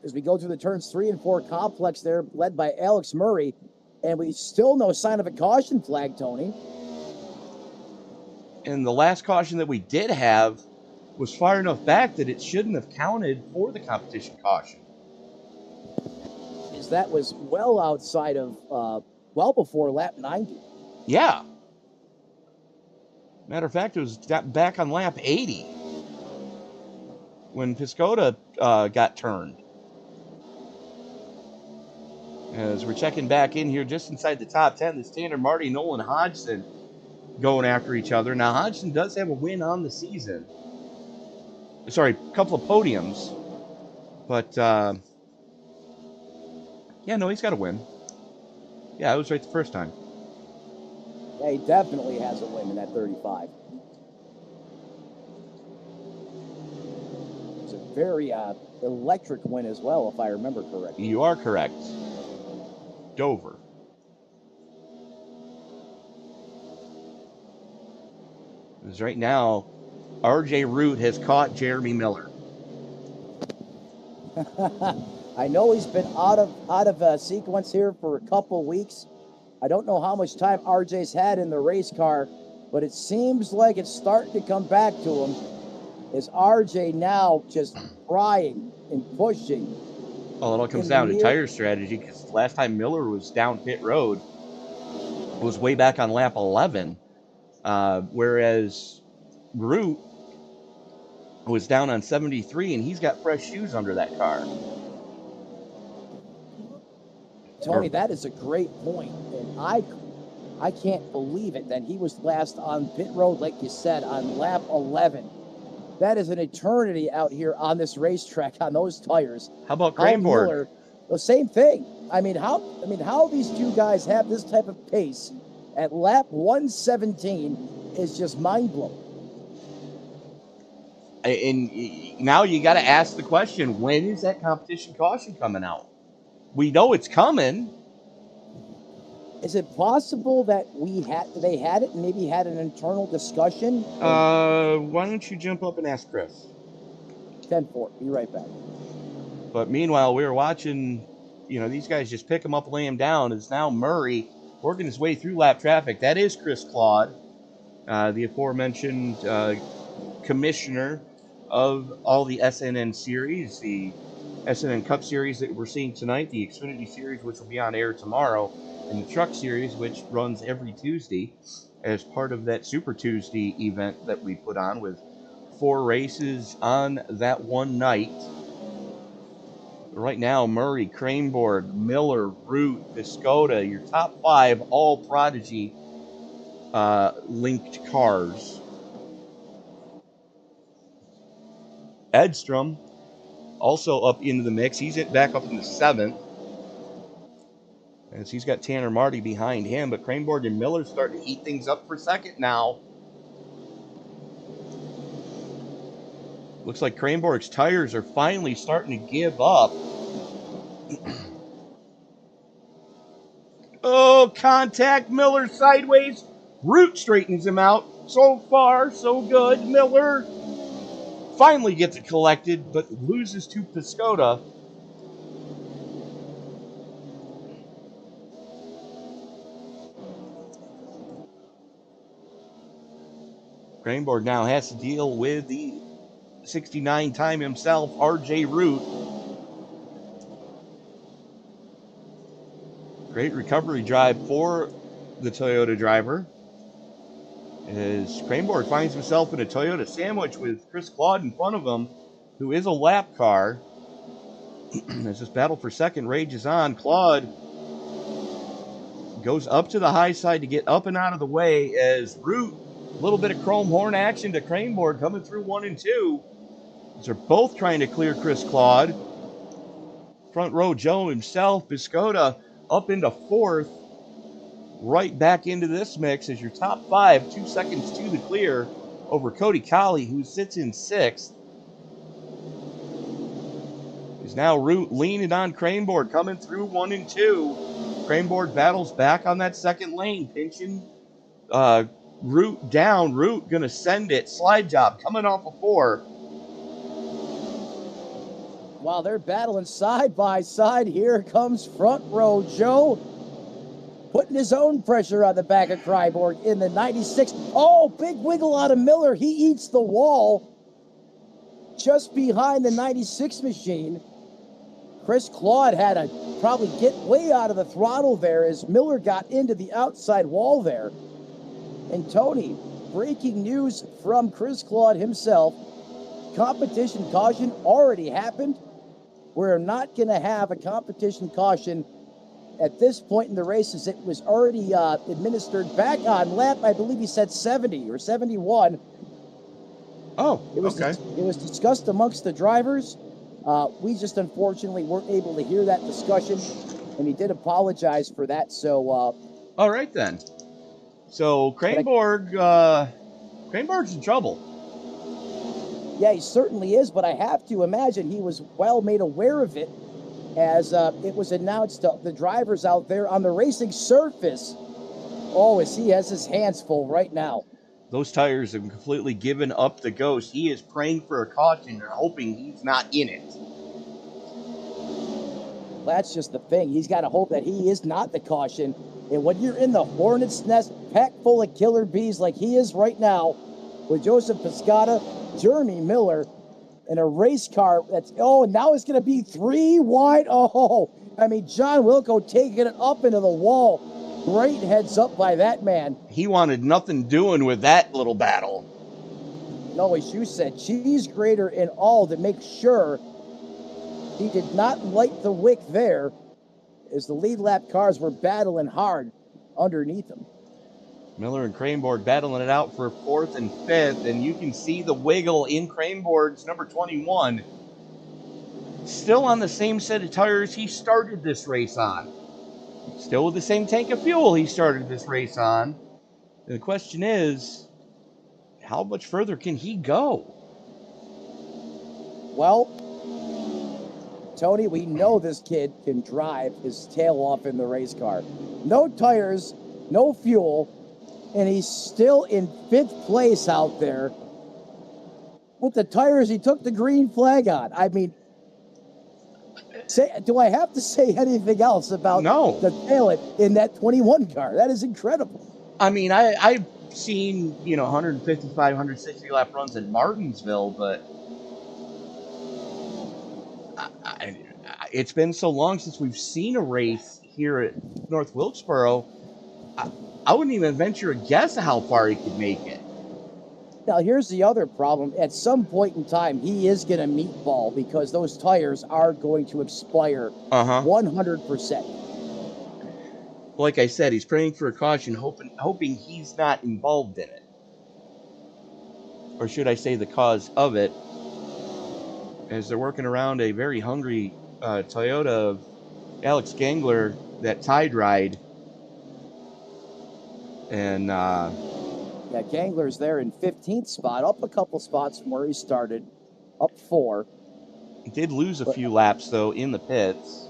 as we go through the turns 3 and 4 complex there, led by Alex Murray, and we still no sign of a caution flag, Tony. And the last caution that we did have was far enough back that it shouldn't have counted for the competition caution. As that was well outside of, well before lap 90. Yeah. Matter of fact, it was back on lap 80 when Piscota got turned. As we're checking back in here just inside the top 10, this Tanner Marty, Nolan Hodgson going after each other. Now, Hodgson does have a win on the season. Sorry, a couple of podiums. But, yeah, no, he's got a win. Yeah, I was right the first time. Yeah, he definitely has a win in that 35. It's a very electric win as well, if I remember correctly. You are correct. Dover. Because right now, RJ Root has caught Jeremy Miller. I know he's been out of sequence here for a couple weeks. I don't know how much time RJ's had in the race car, but it seems like it's starting to come back to him. Is RJ now just trying and pushing? Well, it all comes down to tire strategy, because last time Miller was down pit road was way back on lap 11, whereas Root was down on 73, and he's got fresh shoes under that car. Tony, that is a great point, and I can't believe it that he was last on pit road, like you said, on lap 11. That is an eternity out here on this racetrack on those tires. How about Cranborg? The same thing. I mean, how these two guys have this type of pace at lap 117 is just mind blowing. And now you got to ask the question: when is that competition caution coming out? We know it's coming. Is it possible that they had it and maybe had an internal discussion? Why don't you jump up and ask Chris? 10-4. Be right back. But meanwhile, we were watching, these guys just pick him up, lay him down. It's now Murray working his way through lap traffic. That is Chris Claude, the aforementioned commissioner of all the SNN series, the SNN Cup Series that we're seeing tonight, the Xfinity Series, which will be on air tomorrow, and the Truck Series, which runs every Tuesday as part of that Super Tuesday event that we put on with 4 races on that one night. Right now, Murray, Cranborg, Miller, Root, Piscota, your top 5 all Prodigy linked cars. Edstrom also up into the mix. He's back up in the 7th. As he's got Tanner Marty behind him, but Cranborg and Miller starting to heat things up for second now. Looks like Cranborg's tires are finally starting to give up. Oh, contact. Miller sideways. Root straightens him out. So far, so good. Miller finally gets it collected, but loses to Piscota. Cranborg now has to deal with the 69 time himself, RJ Root. Great recovery drive for the Toyota driver, as Cranborg finds himself in a Toyota sandwich with Chris Claude in front of him, who is a lap car. As this battle for second rages on, Claude goes up to the high side to get up and out of the way, as Root A little bit of chrome horn action to Craneboard coming through 1 and 2. They're both trying to clear Chris Claude. Front row Joe himself, Biscotta up into 4th. Right back into this mix as your top 5, 2 seconds to the clear over Cody Colley, who sits in 6th. Is now Root leaning on Craneboard, coming through 1 and 2. Craneboard battles back on that second lane, pinching Root down. Root gonna send it. Slide job coming off of 4. While they're battling side by side, here comes front row Joe, putting his own pressure on the back of Cryborg in the 96. Oh, big wiggle out of Miller. He eats the wall just behind the 96 machine. Chris Claude had to probably get way out of the throttle there as Miller got into the outside wall there. And Tony, breaking news from Chris Claude himself. Competition caution already happened. We're not going to have a competition caution at this point in the races. It was already administered back on lap, I believe he said 70 or 71. Oh, it was okay. It was discussed amongst the drivers. We just unfortunately weren't able to hear that discussion, and he did apologize for that. So, all right then. So Craneboard's in trouble. Yeah, he certainly is, but I have to imagine he was well made aware of it as it was announced to the drivers out there on the racing surface. Oh, as he has his hands full right now. Those tires have completely given up the ghost. He is praying for a caution and hoping he's not in it. That's just the thing. He's got to hope that he is not the caution. And when you're in the hornet's nest packed full of killer bees like he is right now, with Joseph Piscata, Jeremy Miller, and a race car that's, and now it's going to be 3 wide. Oh, I mean, John Wilco taking it up into the wall. Great heads up by that man. He wanted nothing doing with that little battle. No, as you said, cheese grater and all to make sure he did not light the wick there as the lead lap cars were battling hard underneath him. Miller and Craneboard battling it out for 4th and 5th, and you can see the wiggle in Craneboard's number 21. Still on the same set of tires he started this race on. Still with the same tank of fuel he started this race on. And the question is, how much further can he go? Well, Tony, we know this kid can drive his tail off in the race car. No tires, no fuel, and he's still in 5th place out there with the tires he took the green flag on. I mean, do I have to say anything else about the talent in that 21 car? That is incredible. I mean, I've seen, 155, 160 lap runs in Martinsville, but it's been so long since we've seen a race here at North Wilkesboro. I wouldn't even venture a guess of how far he could make it. Now, here's the other problem. At some point in time, he is going to meatball because those tires are going to expire 100%. Like I said, he's praying for a caution, hoping he's not involved in it. Or should I say the cause of it, as they're working around a very hungry Toyota of Alex Gangler, that Tide Ride. And Gangler's there in 15th spot, up a couple spots from where he started, up 4. He did lose a few laps, though, in the pits.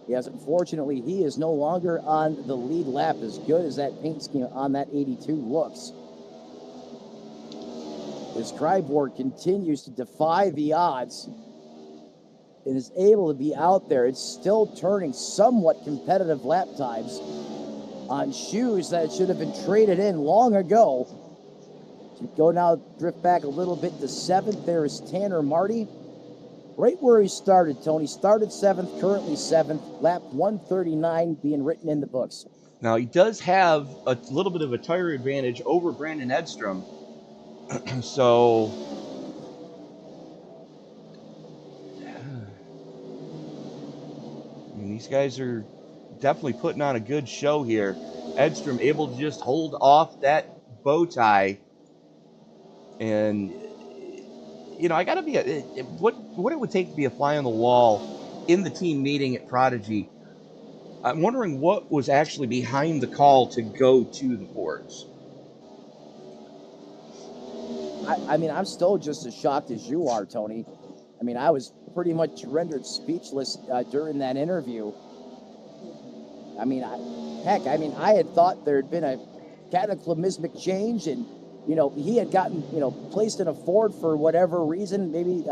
Yes, unfortunately, he is no longer on the lead lap, as good as that paint scheme on that 82 looks. As Cryboard continues to defy the odds and is able to be out there, it's still turning somewhat competitive lap times on shoes that should have been traded in long ago. To go now, drift back a little bit to 7th. There is Tanner Marty. Right where he started, Tony. Started 7th, currently 7th. Lap 139 being written in the books. Now, he does have a little bit of a tire advantage over Brandon Edstrom. So, I mean, these guys are definitely putting on a good show here. Edstrom able to just hold off that bow tie. And, you know, I got to be what it would take to be a fly on the wall in the team meeting at Prodigy. I'm wondering what was actually behind the call to go to the Fords. I mean, I'm still just as shocked as you are, Tony. I mean, I was pretty much rendered speechless during that interview. I mean, I had thought there had been a cataclysmic change, and you know, he had gotten placed in a Ford for whatever reason. Maybe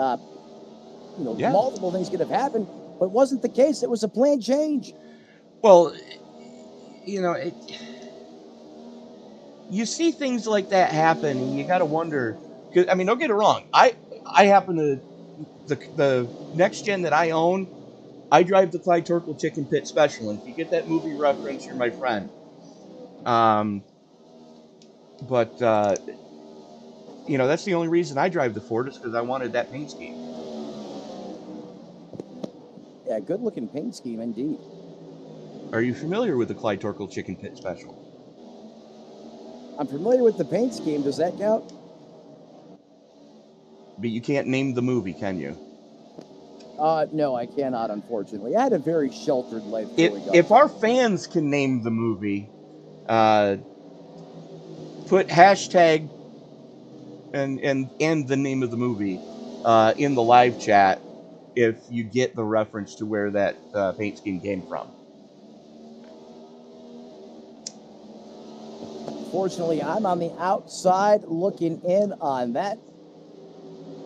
multiple things could have happened, but it wasn't the case. It was a planned change. Well, you know, you see things like that happen, and you got to wonder. Cause, I mean, don't get it wrong. I happen to the next gen that I own. I drive the Clyde Torkel Chicken Pit Special, and if you get that movie reference, you're my friend. But you know, that's the only reason I drive the Ford is because I wanted that paint scheme. Yeah, good-looking paint scheme indeed. Are you familiar with the Clyde Torkel Chicken Pit Special? I'm familiar with the paint scheme. Does that count? But you can't name the movie, can you? No, I cannot, unfortunately. I had a very sheltered life. If our fans can name the movie, put hashtag and the name of the movie in the live chat if you get the reference to where that paint scheme came from. Fortunately, I'm on the outside looking in on that.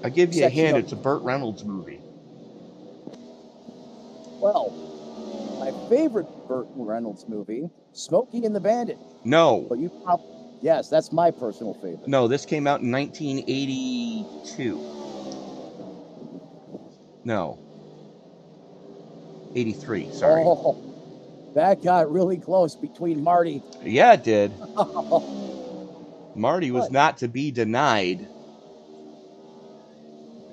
I'll give you a hint. It's a Burt Reynolds movie. Well, my favorite Burt Reynolds movie, Smokey and the Bandit. No. But you probably... Yes, that's my personal favorite. No, this came out in 1982. No. 83, sorry. Oh, that got really close between Marty. Yeah, it did. Marty was not to be denied.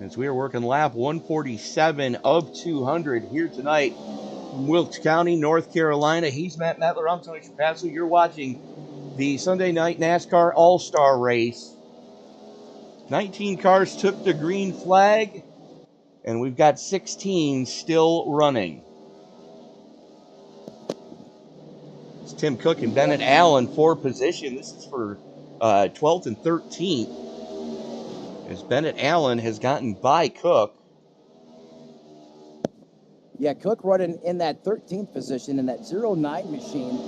As we are working lap 147 of 200 here tonight from Wilkes County, North Carolina. He's Matt Mettler. I'm Tony Trapasso. You're watching the Sunday Night NASCAR All-Star Race. 19 cars took the green flag, and we've got 16 still running. It's Tim Cook and Bennett Allen for position. This is for 12th and 13th. As Bennett Allen has gotten by Cook. Yeah, Cook running in that 13th position in that 09 machine.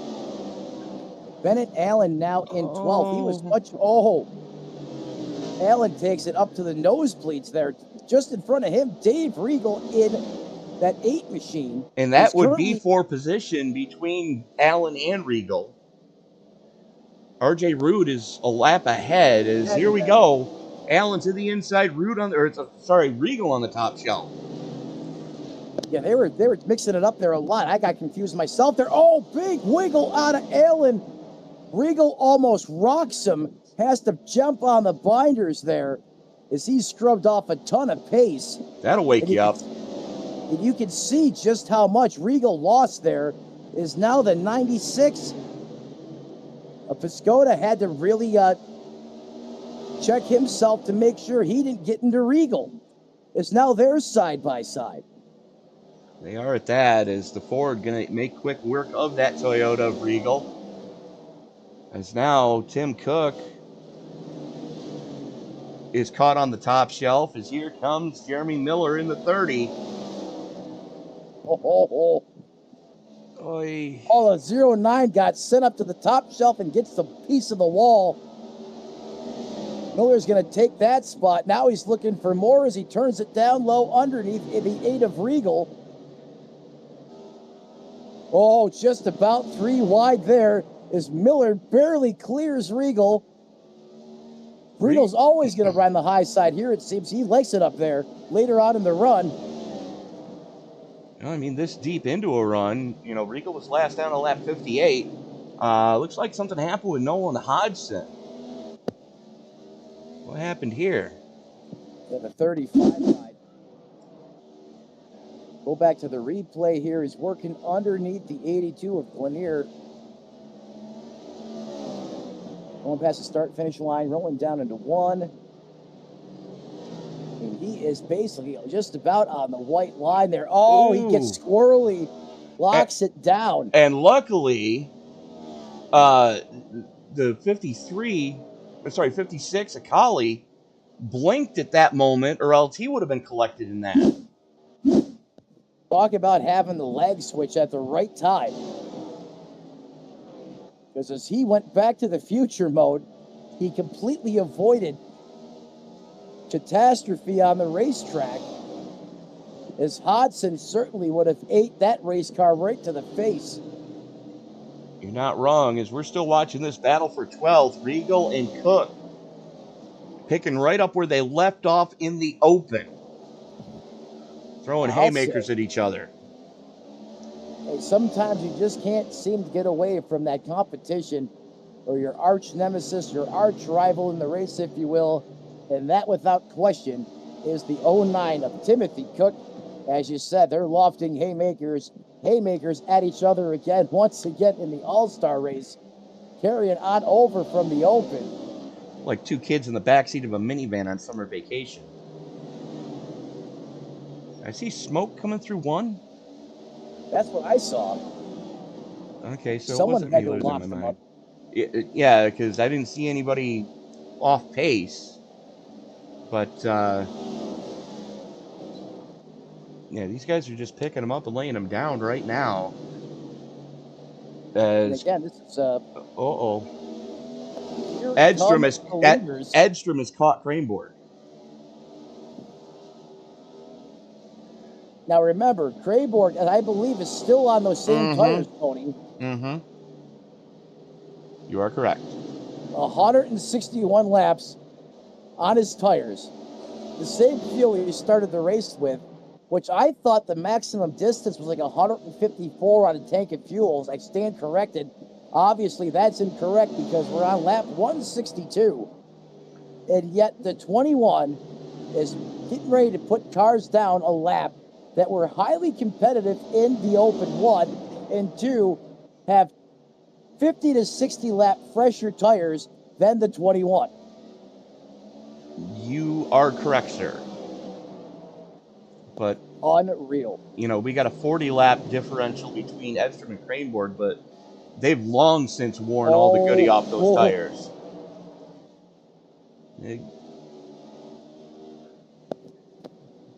Bennett Allen now in 12th. He was much... Allen takes it up to the nosebleeds there. Just in front of him, Dave Regal in that 8 machine. And that would be for position between Allen and Regal. RJ Root is a lap ahead as here we go. Allen to the inside, Regal on the top shelf. Yeah, they were mixing it up there a lot. I got confused myself there. Oh, big wiggle out of Allen. Regal almost rocks him. Has to jump on the binders there as he scrubbed off a ton of pace. That'll wake you up. And you can see just how much Regal lost there. Is now the 96. Piscotty had to really check himself to make sure he didn't get into Regal. It's now they're side by side. They are at that as the Ford going to make quick work of that Toyota of Regal. As now Tim Cook is caught on the top shelf as here comes Jeremy Miller in the 30. The 09 got sent up to the top shelf and gets the piece of the wall. Miller's going to take that spot. Now he's looking for more as he turns it down low underneath the 8 of Regal. Oh, just about 3 wide there as Miller barely clears Regal. Regal's always going to run the high side here. It seems he likes it up there later on in the run. I mean, this deep into a run, Regal was last down on lap 58. Looks like something happened with Nolan Hodgson. What happened here? Yeah, the 35 side. Go back to the replay here. He's working underneath the 82 of Lanier. Going past the start-finish line, rolling down into one. And he is basically just about on the white line there. Oh, he gets squirrely, locks it down. And luckily, the 56, Akali, blinked at that moment, or else he would have been collected in that. Talk about having the leg switch at the right time. Because as he went back to the future mode, he completely avoided catastrophe on the racetrack, as Hodson certainly would have ate that race car right to the face. You're not wrong, as we're still watching this battle for 12th. Regal and Cook picking right up where they left off in the open. Throwing haymakers at each other. Hey, sometimes you just can't seem to get away from that competition, or your arch nemesis, your arch rival in the race, if you will. And that, without question, is the 09 of Timothy Cook. As you said, they're lofting haymakers at each other again, once again in the All-Star race, carrying on over from the open. Like two kids in the backseat of a minivan on summer vacation. I see smoke coming through one. That's what I saw. Okay, so someone it wasn't had me to losing lock my them mind. up. Yeah, because I didn't see anybody off pace. But, yeah, these guys are just picking them up and laying them down right now. And again, this is Edstrom has caught Craneboard. Now remember, Craneboard, I believe, is still on those same tires, Tony. Mm-hmm. You are correct. 161 laps on his tires. The same fuel he started the race with, which I thought the maximum distance was like 154 on a tank of fuels. I stand corrected. Obviously, that's incorrect because we're on lap 162. And yet the 21 is getting ready to put cars down a lap that were highly competitive in the open, one, and two, have 50 to 60 lap fresher tires than the 21. You are correct, sir. But unreal. You know, we got a 40 lap differential between Edstrom and Craneboard, but they've long since worn all the goodie off those tires.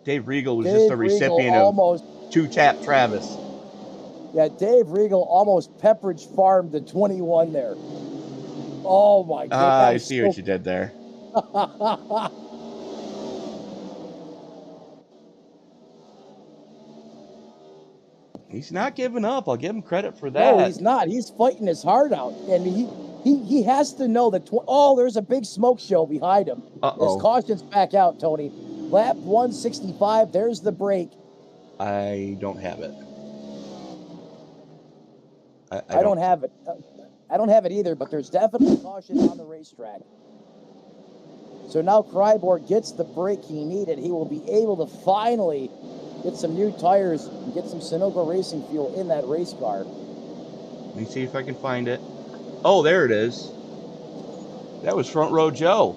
Dave Regal was just a recipient of two-tap Travis. Yeah, Dave Regal almost Pepperidge farmed the 21 there. Oh, my God. I see what you did there. He's not giving up. I'll give him credit for that. No, he's not. He's fighting his heart out. And he has to know that, there's a big smoke show behind him. Uh-oh. As caution's back out, Tony. Lap 165, there's the break. I don't have it. I don't have it. I don't have it either, but there's definitely caution on the racetrack. So now Cryboard gets the break he needed. He will be able to finally get some new tires and get some Sunoco racing fuel in that race car. Let me see if I can find it. Oh, there it is. That was Front Row Joe.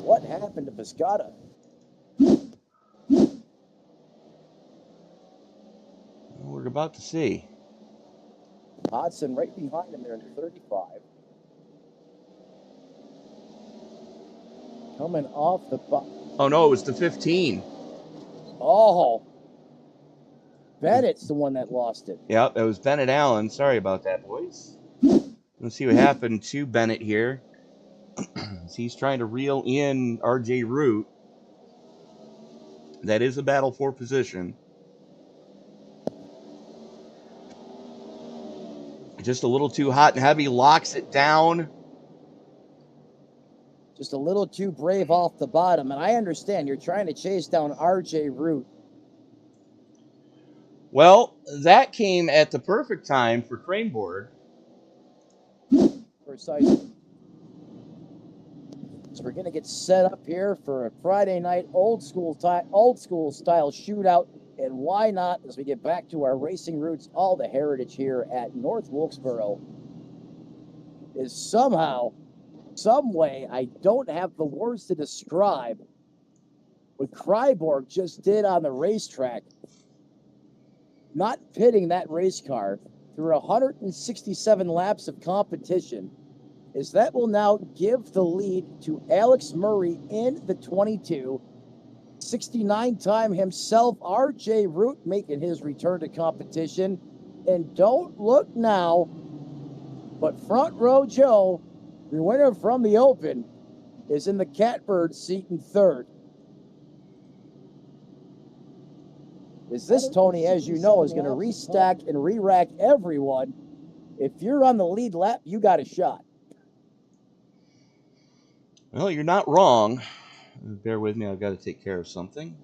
What happened to Piscata? We're about to see. Hodson right behind him there in 35. Coming off the... Oh, no, it was the 15. Oh. Bennett's the one that lost it. Yep, that was Bennett Allen. Sorry about that, boys. Let's see what happened to Bennett here. He's trying to reel in RJ Root. That is a battle for position. Just a little too hot and heavy, locks it down. Just a little too brave off the bottom. And I understand you're trying to chase down RJ Root. Well, that came at the perfect time for Craneboard. Precisely. So we're going to get set up here for a Friday night old school style shootout And why not, as we get back to our racing roots, all the heritage here at North Wilkesboro, is somehow, some way, I don't have the words to describe what Kryborg just did on the racetrack, not pitting that race car through 167 laps of competition, is that will now give the lead to Alex Murray in the 22. 69-time himself, RJ Root, making his return to competition. And don't look now, but Front Row Joe, the winner from the Open, is in the Catbird seat in third. Is this, Tony, as you know, is going to restack and re-rack everyone. If you're on the lead lap, you got a shot. Well, you're not wrong. Bear with me, I've got to take care of something.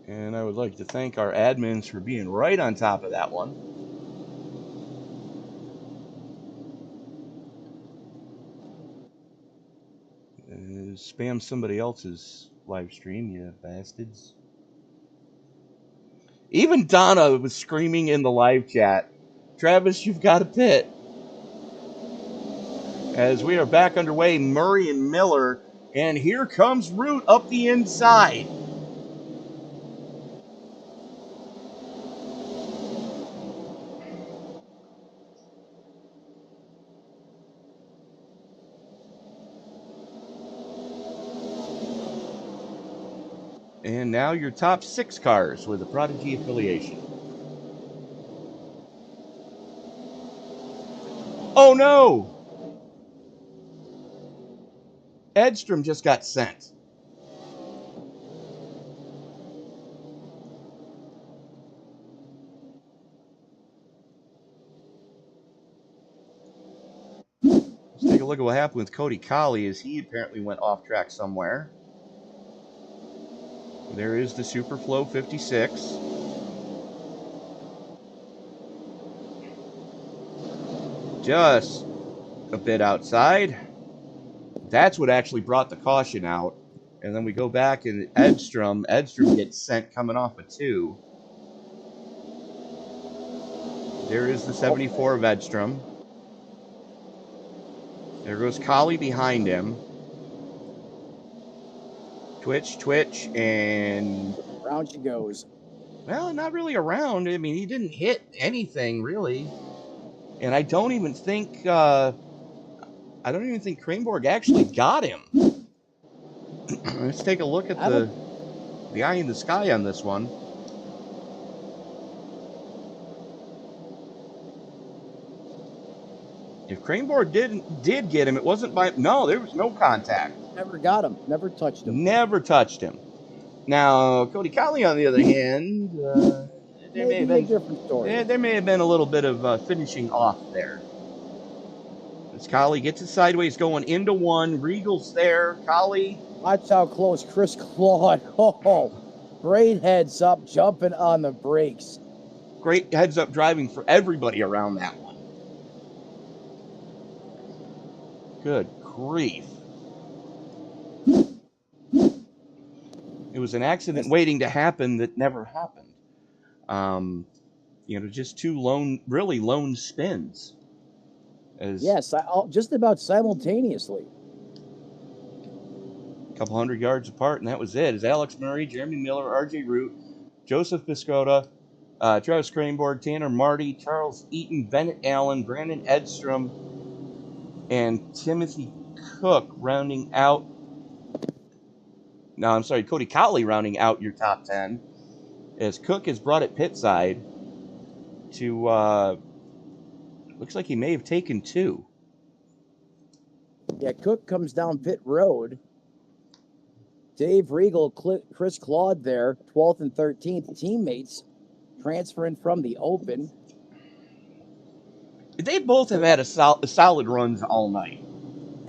And I would like to thank our admins for being right on top of that one. Spam somebody else's live stream, you bastards. Even Donna was screaming in the live chat, Travis, you've got to pit. As we are back underway, Murray and Miller, and here comes Root up the inside. And now your top 6 cars with a Prodigy affiliation. Oh no! Edstrom just got sent. Let's take a look at what happened with Cody Colley as he apparently went off track somewhere. There is the Superflow 56. Just a bit outside. That's what actually brought the caution out. And then we go back and Edstrom gets sent coming off a 2. There is the 74 of Edstrom. There goes Colley behind him. Twitch, and... Round she goes. Well, not really around. I mean, he didn't hit anything, really. And I don't even think Kraneborg actually got him. Let's take a look at the eye in the sky on this one. If Kraneborg did get him, it wasn't by... No, there was no contact. Never got him. Never touched him. Never touched him. Now, Cody Colley, on the other hand, there may have been a different story. There may have been a little bit of finishing off there. As Colley gets it sideways, going into 1. Regal's there. Colley. Watch how close Chris Claude. Oh, great heads up, jumping on the brakes. Great heads up driving for everybody around that one. Good grief. It was an accident waiting to happen that never happened. Just 2 really lone spins. Yes, just about simultaneously. A couple hundred yards apart, and that was it. As Alex Murray, Jeremy Miller, RJ Root, Joseph Piscota, Travis Kraneborg, Tanner Marty, Charles Eaton, Bennett Allen, Brandon Edstrom, and Timothy Cook rounding out. No, I'm sorry, Cody Colley rounding out your top 10. As Cook has brought it pit side to, looks like he may have taken 2. Yeah, Cook comes down pit road. Dave Regal, Chris Claude there, 12th and 13th teammates transferring from the Open. They both have had a solid runs all night.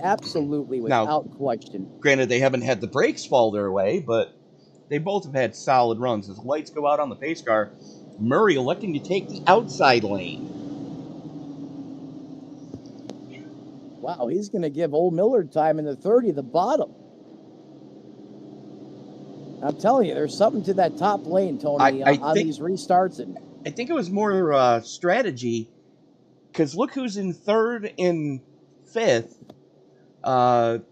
absolutely, without question. Granted, they haven't had the brakes fall their way, but they both have had solid runs. As the lights go out on the pace car, Murray electing to take the outside lane. Wow, he's going to give old Miller time in the 30 at the bottom. I'm telling you, there's something to that top lane, Tony, on these restarts. And I think it was more strategy, because look who's in third and fifth. That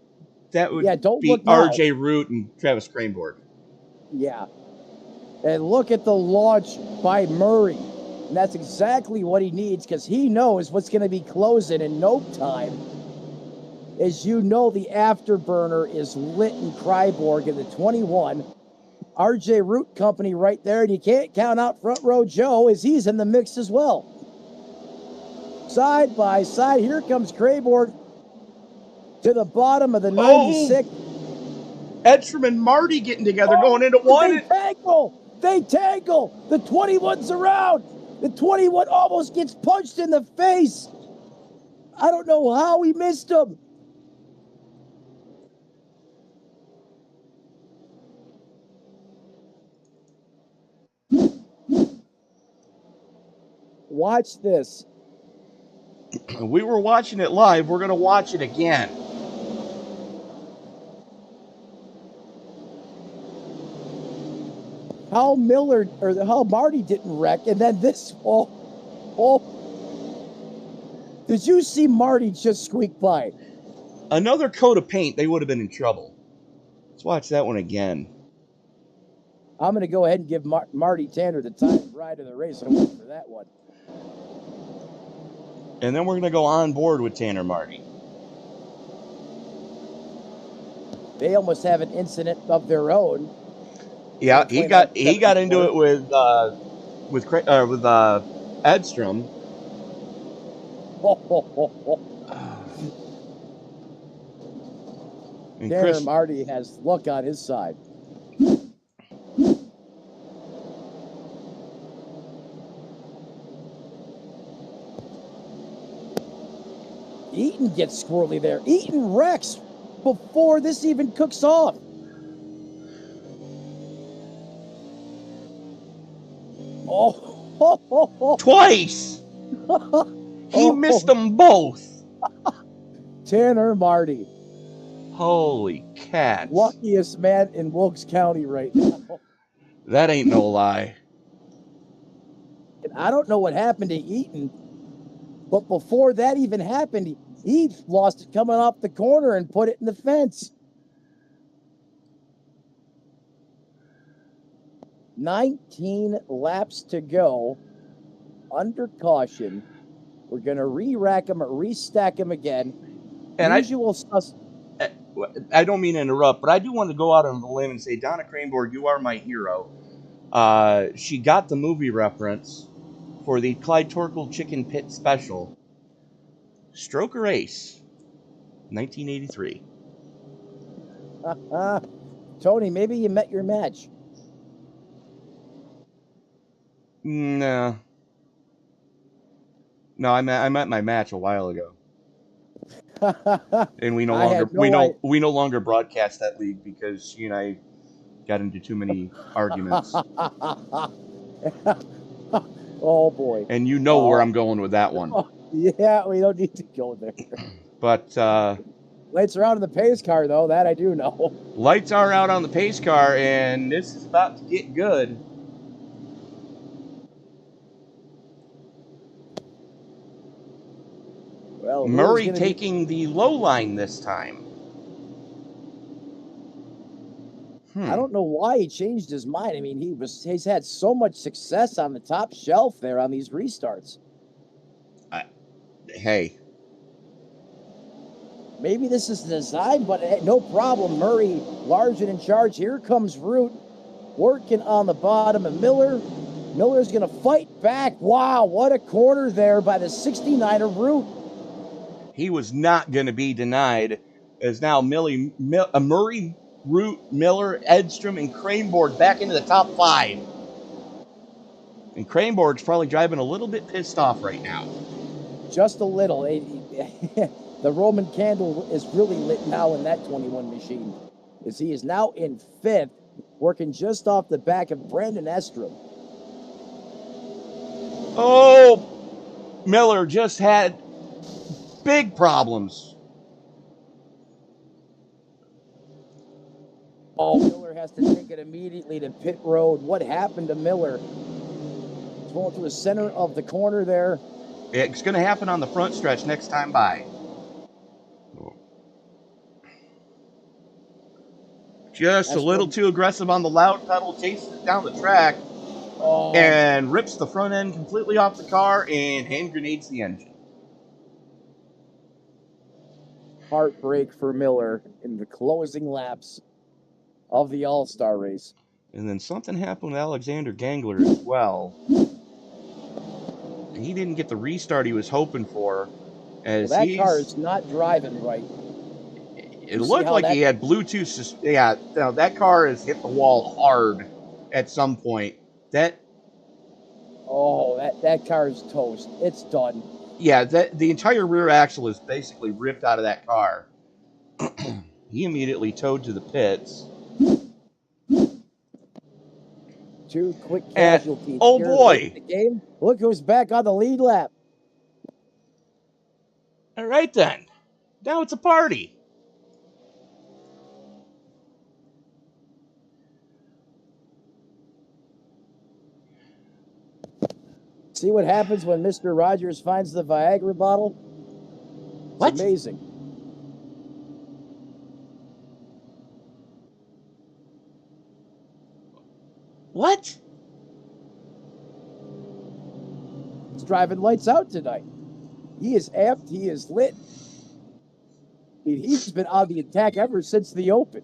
would be RJ Root and Travis Cranborg. Yeah. And look at the launch by Murray. And that's exactly what he needs, because he knows what's going to be closing in no time. As you know, the afterburner is lit in Cryborg in the 21. RJ Root Company right there, and you can't count out Front Row Joe, as he's in the mix as well. Side by side, here comes Cryborg to the bottom of the 96. Edstrom and Marty getting together, going into one. They tangle. The 21's around. The 21 almost gets punched in the face. I don't know how he missed him. Watch this. We were watching it live. We're going to watch it again. How Marty didn't wreck, and then this. Did you see Marty just squeak by? Another coat of paint, they would have been in trouble. Let's watch that one again. I'm going to go ahead and give Marty Tanner the time ride of the race. I'm waiting for that one. And then we're going to go on board with Tanner Marty. They almost have an incident of their own. Yeah, he got into it with Edstrom. And Tanner Marty has luck on his side. Eaton gets squirrely there. Eaton wrecks before this even cooks off. Twice! He missed them both. Tanner Marty. Holy cats. Luckiest man in Wilkes County right now. That ain't no lie. And I don't know what happened to Eaton, but before that even happened, he lost it coming off the corner and put it in the fence. 19 laps to go. Under caution. We're going to re-rack them or restack them again. And I don't mean to interrupt, but I do want to go out on the limb and say, Donna Cranborg, you are my hero. She got the movie reference for the Clyde Torkel Chicken Pit Special. Stroker Ace, 1983. Tony, maybe you met your match. No, I met my match a while ago. And we no longer broadcast that league because she and I got into too many arguments. Oh boy. And you know where I'm going with that one. Yeah, we don't need to go there. But lights are out on the pace car though, that I do know. Lights are out on the pace car, and this is about to get good. Well, Murray taking the low line this time. I don't know why he changed his mind. I mean, he's had so much success on the top shelf there on these restarts. Hey. Maybe this is design, but no problem. Murray, large and in charge. Here comes Root working on the bottom of Miller. Miller's going to fight back. Wow, what a corner there by the 69er Root. He was not going to be denied, as now Murray, Root, Miller, Edstrom, and Cranborg back into the top 5. And Cranborg's probably driving a little bit pissed off right now. Just a little. The Roman candle is really lit now in that 21 machine, as he is now in 5th, working just off the back of Brandon Estrom. Oh, Miller just had big problems. Oh, Miller has to take it immediately to pit road. What happened to Miller? He's going through the center of the corner there. It's going to happen on the front stretch next time by. Just a little too aggressive on the loud pedal, chases it down the track, and rips the front end completely off the car and hand grenades the engine. Heartbreak for Miller in the closing laps of the All-Star race. And then something happened with Alexander Gangler as well. He didn't get the restart he was hoping for. As that car is not driving right. It looked like he had Bluetooth. Yeah, no, that car has hit the wall hard at some point. That car is toast. It's done. Yeah, the entire rear axle is basically ripped out of that car. He immediately towed to the pits. 2 quick casualties. Oh boy! The game. Look who's back on the lead lap. All right then. Now it's a party. See what happens when Mr. Rogers finds the Viagra bottle? It's amazing. What? He's driving lights out tonight. He is amped. He is lit. He's been on the attack ever since the Open.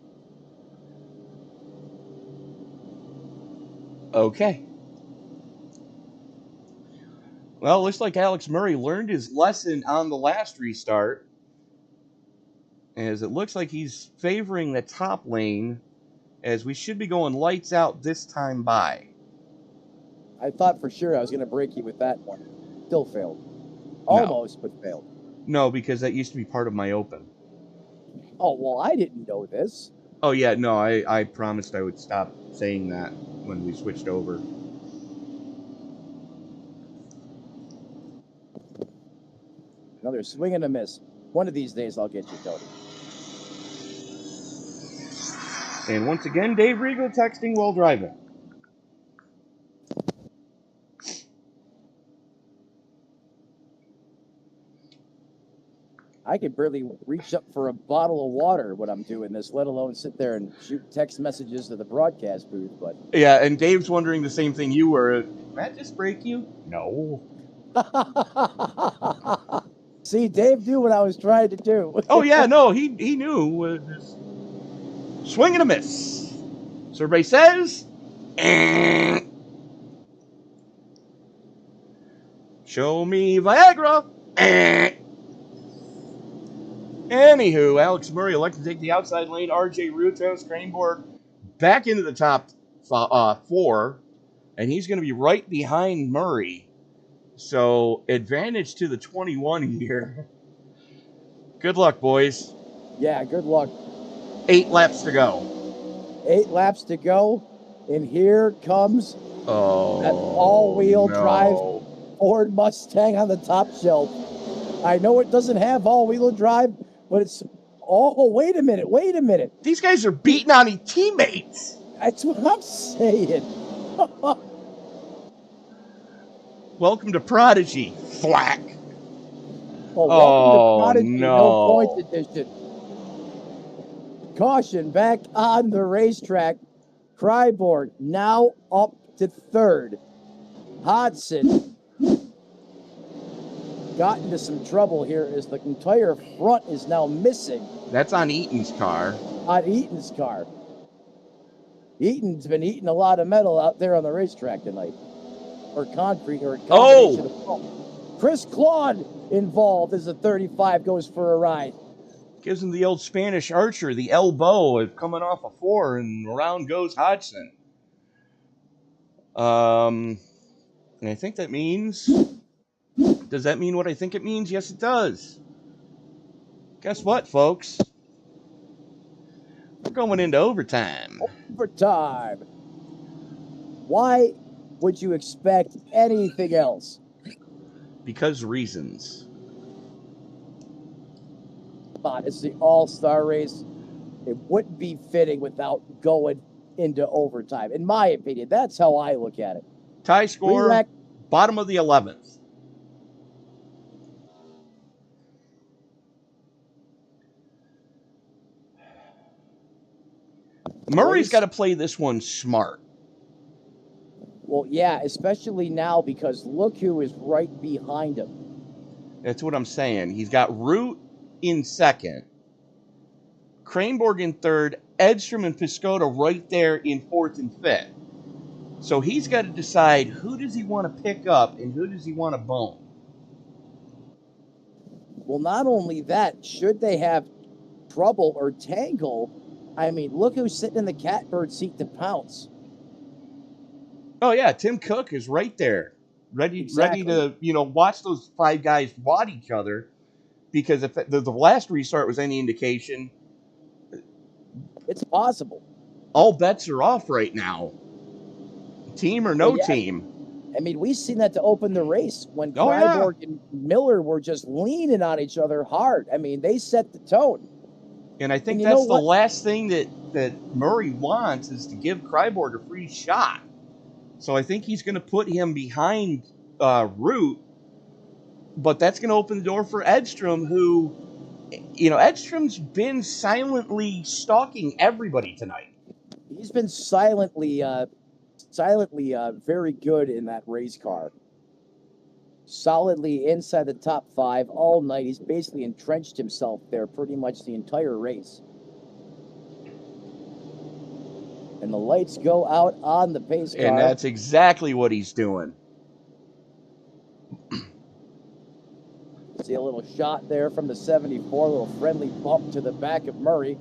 Okay. Well, looks like Alex Murray learned his lesson on the last restart, as it looks like he's favoring the top lane, as we should be going lights out this time by. I thought for sure I was going to break you with that one. Still failed. Almost, but failed. No, because that used to be part of my Open. Oh, well, I didn't know this. Oh, yeah, no, I promised I would stop saying that when we switched over. Another swing and a miss. One of these days I'll get you, Tony. And once again, Dave Regal texting while driving. I could barely reach up for a bottle of water when I'm doing this, let alone sit there and shoot text messages to the broadcast booth. But yeah, and Dave's wondering the same thing you were. Did that just break you? No. See, Dave knew what I was trying to do. Oh yeah, no, he knew. Swing and a miss. So everybody says, show me Viagra. Anywho, Alex Murray elected to take the outside lane. RJ Rutos, Craneboard, back into the top 4, and he's going to be right behind Murray. So, advantage to the 21 here. Good luck, boys. Yeah, good luck. 8 laps to go. 8 laps to go, and here comes that all-wheel drive Ford Mustang on the top shelf. I know it doesn't have all-wheel drive, but it's... Oh, wait a minute. These guys are beating on each teammates. That's what I'm saying. Welcome to Prodigy, Thwack. Welcome to Prodigy, no. no points edition. Caution, back on the racetrack. Cryboard now up to 3rd. Hodson got into some trouble here as the entire front is now missing. That's on Eaton's car. Eaton's been eating a lot of metal out there on the racetrack tonight. Or concrete, or a combination of both. Chris Claude involved as the 35 goes for a ride. Gives him the old Spanish Archer, the elbow of coming off a 4, and around goes Hodgson. And I think that means... Does that mean what I think it means? Yes, it does. Guess what, folks? We're going into overtime. Overtime. Why would you expect anything else? Because reasons. It's the all-star race. It wouldn't be fitting without going into overtime. In my opinion, that's how I look at it. Tie score, Relax. bottom of the 11th. Murray's got to play this one smart. Well, yeah, especially now because look who is right behind him. That's what I'm saying. He's got Root in second, Cranborg in third, Edstrom and Piscotto right there in fourth and fifth. So he's got to decide who does he want to pick up and who does he want to bone. Well, not only that, should they have trouble or tangle, I mean, look who's sitting in the catbird seat to pounce. Oh, yeah, Tim Cook is right there, ready to, watch those five guys wad each other, because if the last restart was any indication, it's possible. All bets are off right now. Team or no team. I mean, we've seen that to open the race when Cryborg and Miller were just leaning on each other hard. I mean, they set the tone. And I think that's the last thing that Murray wants is to give Cryborg a free shot. So I think he's going to put him behind Root, but that's going to open the door for Edstrom, who, Edstrom's been silently stalking everybody tonight. He's been silently very good in that race car. Solidly inside the top 5 all night. He's basically entrenched himself there pretty much the entire race. And the lights go out on the pace car. And that's exactly what he's doing. See a little shot there from the 74, a little friendly bump to the back of Murray.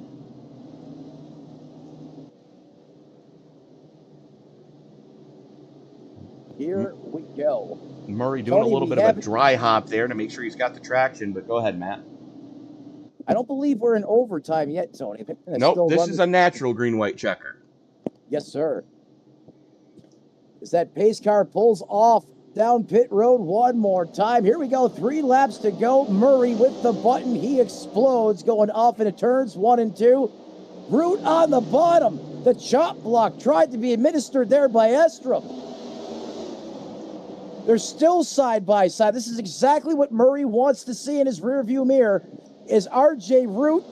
Here we go. Murray doing a little bit of a dry hop there to make sure he's got the traction, but go ahead, Matt. I don't believe we're in overtime yet, Tony. Nope, this is a natural green-white checker. Yes, sir. As that pace car pulls off down pit road one more time. Here we go, 3 laps to go. Murray with the button. He explodes, going off into turns 1 and 2. Root on the bottom. The chop block tried to be administered there by Edstrom. They're still side by side. This is exactly what Murray wants to see in his rearview mirror, is RJ Root.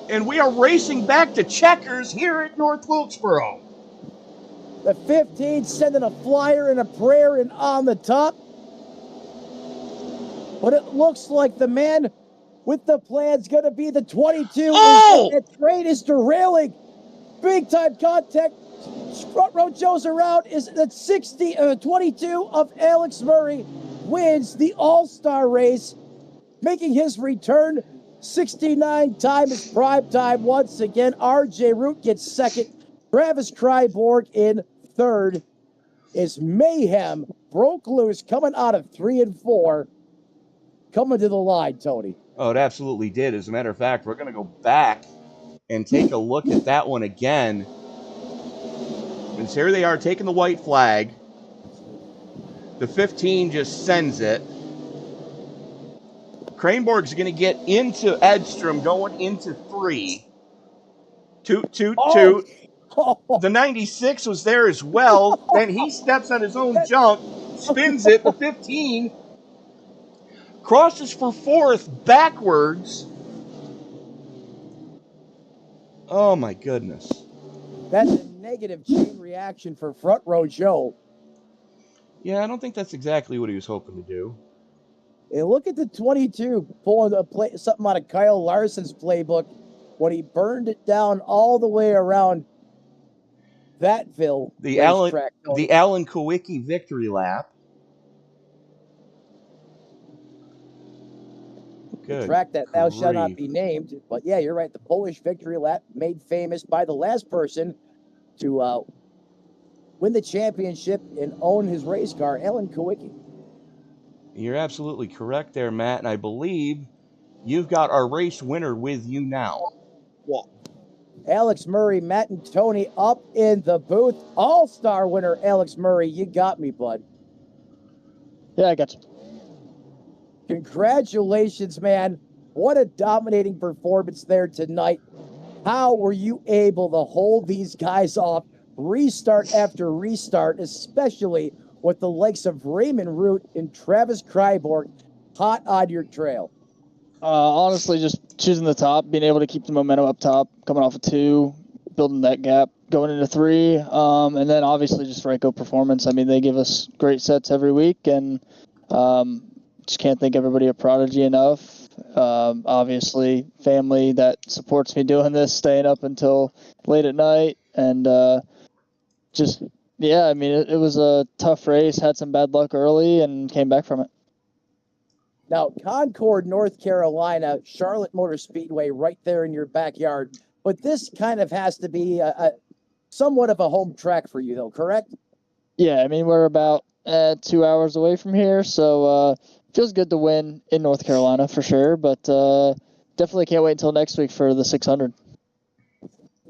And we are racing back to checkers here at North Wilkesboro. The 15 sending a flyer and a prayer and on the top. But it looks like the man with the plan's going to be the 22. Oh! The train is derailing. Big time contact. Front row Joe's around is the 22 of Alex Murray wins the All-Star race, making his return. 69 time is prime time once again. RJ Root gets second. Travis Cryborg in third. Is mayhem broke loose coming out of 3 and 4. Coming to the line, Tony. Oh, it absolutely did. As a matter of fact, we're going to go back and take a look at that one again. And here they are taking the white flag. The 15 just sends it. Cranborg's going to get into Edstrom going into 3. Toot, toot, toot. The 96 was there as well. Then he steps on his own jump, spins it. The 15 crosses for 4th backwards. Oh, my goodness. That's a negative chain reaction for front row Joe. Yeah, I don't think that's exactly what he was hoping to do. And look at the 22 pulling something out of Kyle Larson's playbook when he burned it down all the way around Thatville. The Alan Kowicki victory lap. Good. The track that thou shalt not be named. But yeah, you're right. The Polish victory lap made famous by the last person to win the championship and own his race car, Alan Kowicki. You're absolutely correct there, Matt. And I believe you've got our race winner with you now. Alex Murray, Matt and Tony up in the booth. All-star winner, Alex Murray. You got me, bud. Yeah, I got you. Congratulations, man. What a dominating performance there tonight. How were you able to hold these guys off restart after restart, especially with the likes of Raymond Root and Travis Kryborg hot on your trail? Honestly, just choosing the top, being able to keep the momentum up top, coming off of 2, building that gap, going into 3, and then obviously just Ryko performance. I mean, they give us great sets every week, and just can't thank everybody at Prodigy enough. Obviously, family that supports me doing this, staying up until late at night, and just, yeah, I mean, it was a tough race, had some bad luck early, and came back from it. Now, Concord, North Carolina, Charlotte Motor Speedway right there in your backyard. But this kind of has to be a somewhat of a home track for you, though, correct? Yeah, I mean, we're about 2 hours away from here, so feels good to win in North Carolina for sure, but definitely can't wait until next week for the 600.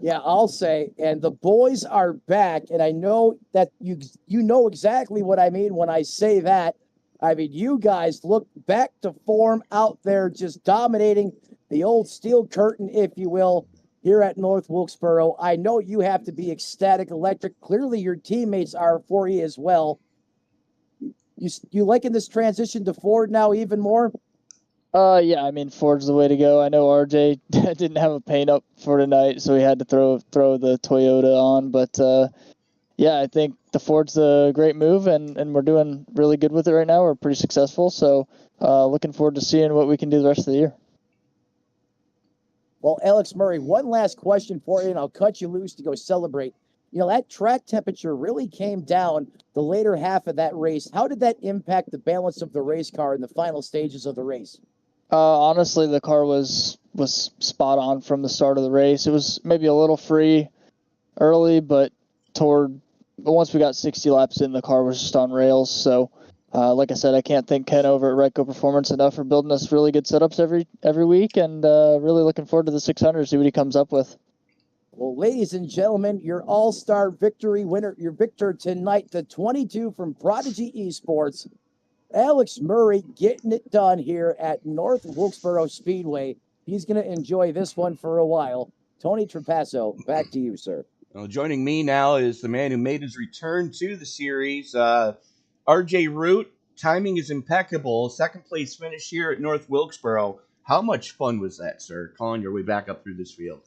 Yeah, I'll say, and the boys are back, and I know that you know exactly what I mean when I say that. I mean, you guys look back to form out there, just dominating the old steel curtain, if you will, here at North Wilkesboro. I know you have to be ecstatic, electric. Clearly, your teammates are for you as well. You liking this transition to Ford now even more? Yeah, I mean, Ford's the way to go. I know RJ didn't have a paint up for tonight, so he had to throw the Toyota on, but yeah, I think the Ford's a great move, and we're doing really good with it right now. We're pretty successful, so looking forward to seeing what we can do the rest of the year. Well, Alex Murray, one last question for you, and I'll cut you loose to go celebrate. You know, that track temperature really came down the later half of that race. How did that impact the balance of the race car in the final stages of the race? Honestly, the car was spot on from the start of the race. It was maybe a little free early, but once we got 60 laps in, the car was just on rails. So, like I said, I can't thank Ken over at Ryko Performance enough for building us really good setups every week, and really looking forward to the 600, see what he comes up with. Well, ladies and gentlemen, your all-star victory winner, your victor tonight, the 22 from Prodigy Esports, Alex Murray, getting it done here at North Wilkesboro Speedway. He's going to enjoy this one for a while. Tony Trapasso, back to you, sir. Well, joining me now is the man who made his return to the series, RJ Root. Timing is impeccable. Second place finish here at North Wilkesboro. How much fun was that, sir, calling your way back up through this field?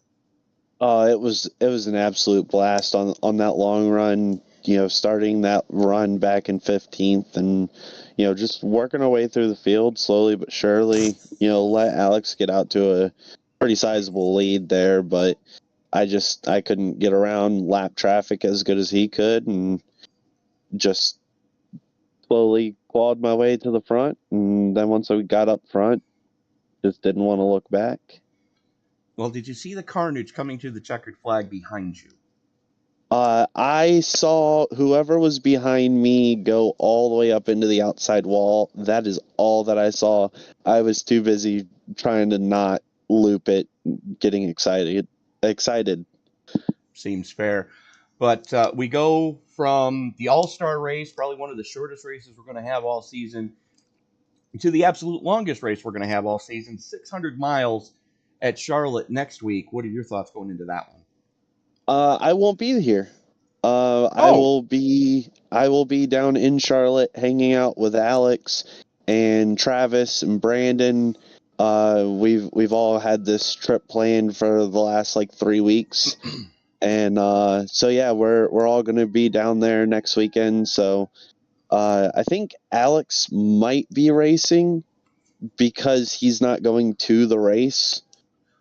It was an absolute blast on that long run, starting that run back in 15th and, just working our way through the field slowly but surely, let Alex get out to a pretty sizable lead there, but I couldn't get around lap traffic as good as he could and just slowly clawed my way to the front. And then once I got up front, just didn't want to look back. Well, did you see the carnage coming to the checkered flag behind you? I saw whoever was behind me go all the way up into the outside wall. That is all that I saw. I was too busy trying to not loop it, getting excited. Seems fair. But we go from the All-Star race, probably one of the shortest races we're going to have all season, to the absolute longest race we're going to have all season, 600 miles at Charlotte next week. What are your thoughts going into that one? I won't be here. I will be down in Charlotte hanging out with Alex and Travis and Brandon. We've all had this trip planned for the last 3 weeks. And so yeah, we're all going to be down there next weekend. So I think Alex might be racing because he's not going to the race.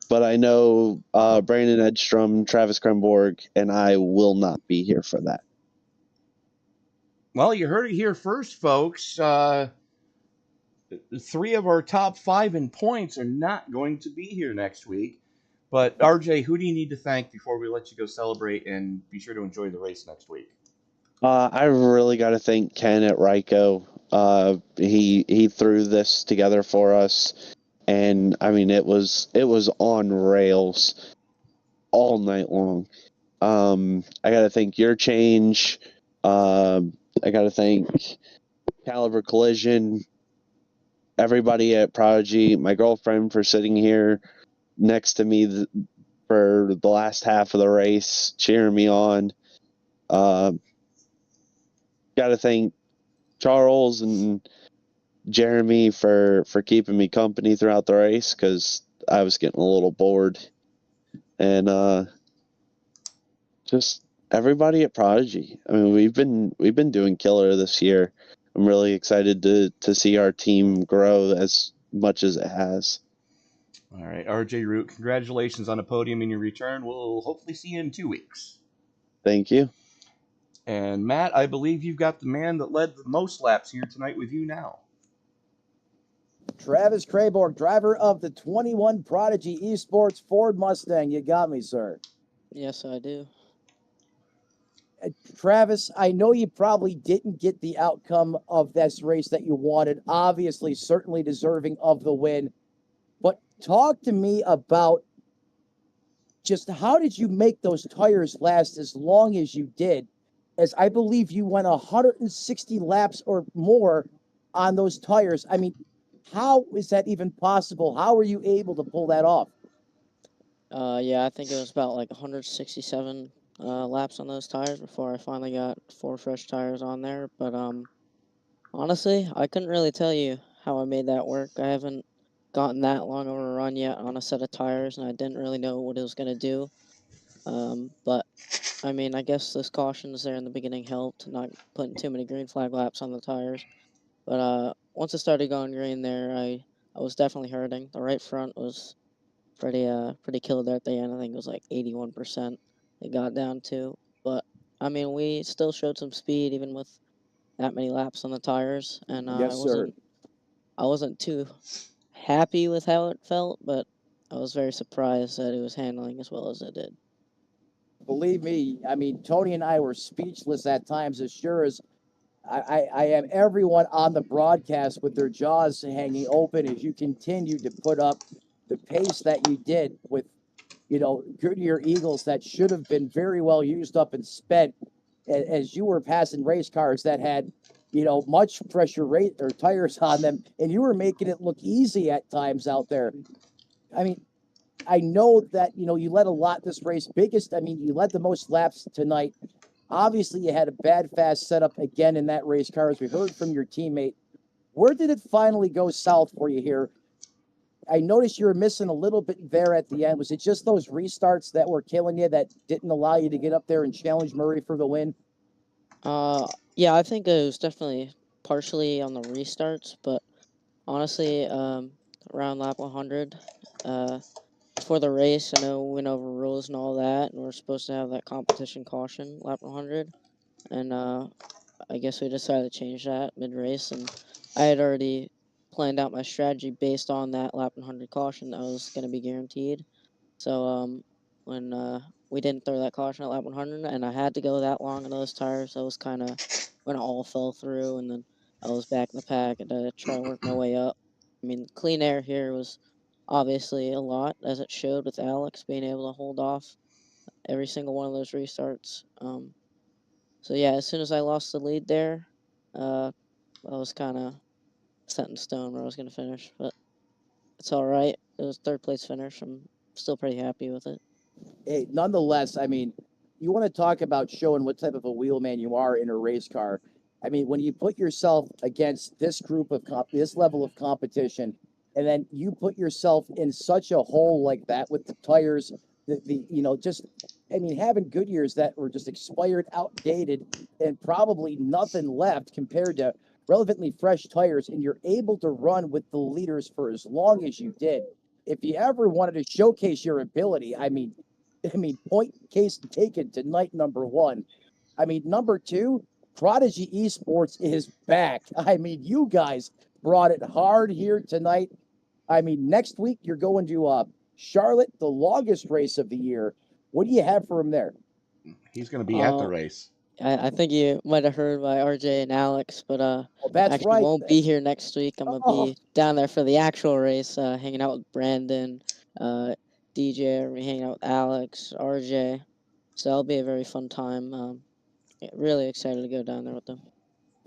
But I know Brandon Edstrom, Travis Kremborg, and I will not be here for that. Well, you heard it here first, folks. 3 of our top 5 in points are not going to be here next week. But RJ, who do you need to thank before we let you go celebrate and be sure to enjoy the race next week? I really got to thank Ken at Ryko. He threw this together for us. and I mean it was on rails all night long. I got to thank Your Change. I got to thank Caliber Collision, everybody at Prodigy, my girlfriend for sitting here next to me for the last half of the race, cheering me on. Got to thank Charles and Jeremy for keeping me company throughout the race, because I was getting a little bored. And just everybody at Prodigy. I mean, we've been doing killer this year. I'm really excited to see our team grow as much as it has. All right, RJ Root, congratulations on a podium in your return. We'll hopefully see you in 2 weeks. Thank you. And Matt, I believe you've got the man that led the most laps here tonight with you now. Travis Crayborg, driver of the 21 Prodigy Esports Ford Mustang. You got me, sir. Yes, I do. Travis, I know you probably didn't get the outcome of this race that you wanted. Obviously, certainly deserving of the win. But talk to me about just how did you make those tires last as long as you did? As I believe you went 160 laps or more on those tires. I mean, how is that even possible? How are you able to pull that off? Yeah, I think it was about like 167 laps on those tires before I finally got 4 fresh tires on there. But honestly, I couldn't really tell you how I made that work. I haven't gotten that long of a run yet on a set of tires, and I didn't really know what it was going to do. But I mean, I guess those cautions there in the beginning helped, not putting too many green flag laps on the tires. But once it started going green there, I was definitely hurting. The right front was pretty killed there at the end. I think it was like 81% it got down to. But I mean, we still showed some speed even with that many laps on the tires, and Yes, sir. I wasn't too happy with how it felt, but I was very surprised that it was handling as well as it did. Believe me, I mean, Tony and I were speechless at times, as sure as I am everyone on the broadcast with their jaws hanging open as you continue to put up the pace that you did with, you know, Goodyear Eagles that should have been very well used up and spent as you were passing race cars that had, you know, much pressure rate or tires on them, and you were making it look easy at times out there. I mean, I know that, you know, you led a lot this race. I mean, you led the most laps tonight. Obviously, you had a bad fast setup again in that race car, as we heard from your teammate. Where did it finally go south for you here? I noticed you were missing a little bit there at the end. Was it just those restarts that were killing you that didn't allow you to get up there and challenge Murray for the win? Yeah, I think it was definitely partially on the restarts, but honestly, around lap 100, before the race, I know we went over rules and all that, and we're supposed to have that competition caution lap 100, and I guess we decided to change that mid-race, and I had already planned out my strategy based on that lap 100 caution that was going to be guaranteed. So when we didn't throw that caution at lap 100, and I had to go that long on those tires, that was kind of when it all fell through, and then I was back in the pack and to try and work my way up. I mean, clean air here was obviously a lot, as it showed with Alex being able to hold off every single one of those restarts. So yeah, as soon as I lost the lead there, I was kind of set in stone where I was going to finish, but it's all right. It was 3rd place finish. I'm still pretty happy with it. Hey, nonetheless, I mean, you want to talk about showing what type of a wheelman you are in a race car. I mean, when you put yourself against this group of this level of competition, and then you put yourself in such a hole like that with the tires, the you know, just, I mean, having Goodyears that were just expired, outdated, and probably nothing left compared to relevantly fresh tires, and you're able to run with the leaders for as long as you did. If you ever wanted to showcase your ability, I mean, point case taken tonight, number 1. I mean, number 2, Prodigy Esports is back. I mean, you guys brought it hard here tonight. I mean, next week you're going to Charlotte, the longest race of the year. What do you have for him there? He's going to be at the race. I think you might have heard by RJ and Alex, but Well, that's actually right. won't be here next week. I'm gonna Oh, be down there for the actual race, hanging out with Brandon, DJ, or hanging out with Alex, RJ. So it'll be a very fun time. Really excited to go down there with them.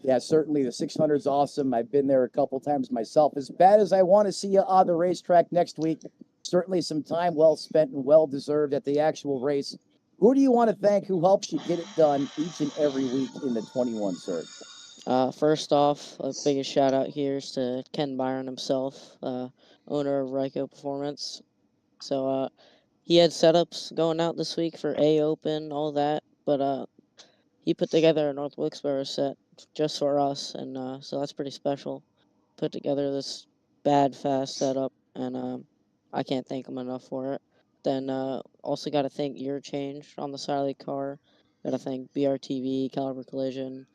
yeah, certainly the 600 is awesome. I've been there a couple times myself. As bad as I want to see you on the racetrack next week, certainly some time well spent and well deserved at the actual race. Who do you want to thank who helps you get it done each and every week in the 21, sir? First off, a biggest shout out here is to Ken Byron himself, owner of Ryko Performance. So he had setups going out this week for A Open, all that, but he put together a North Wilkesboro set just for us, and so that's pretty special. Put together this bad fast setup, and I can't thank him enough for it. Then also got to thank Your Change on the side of the car. Got to thank BRTV, Caliber Collision,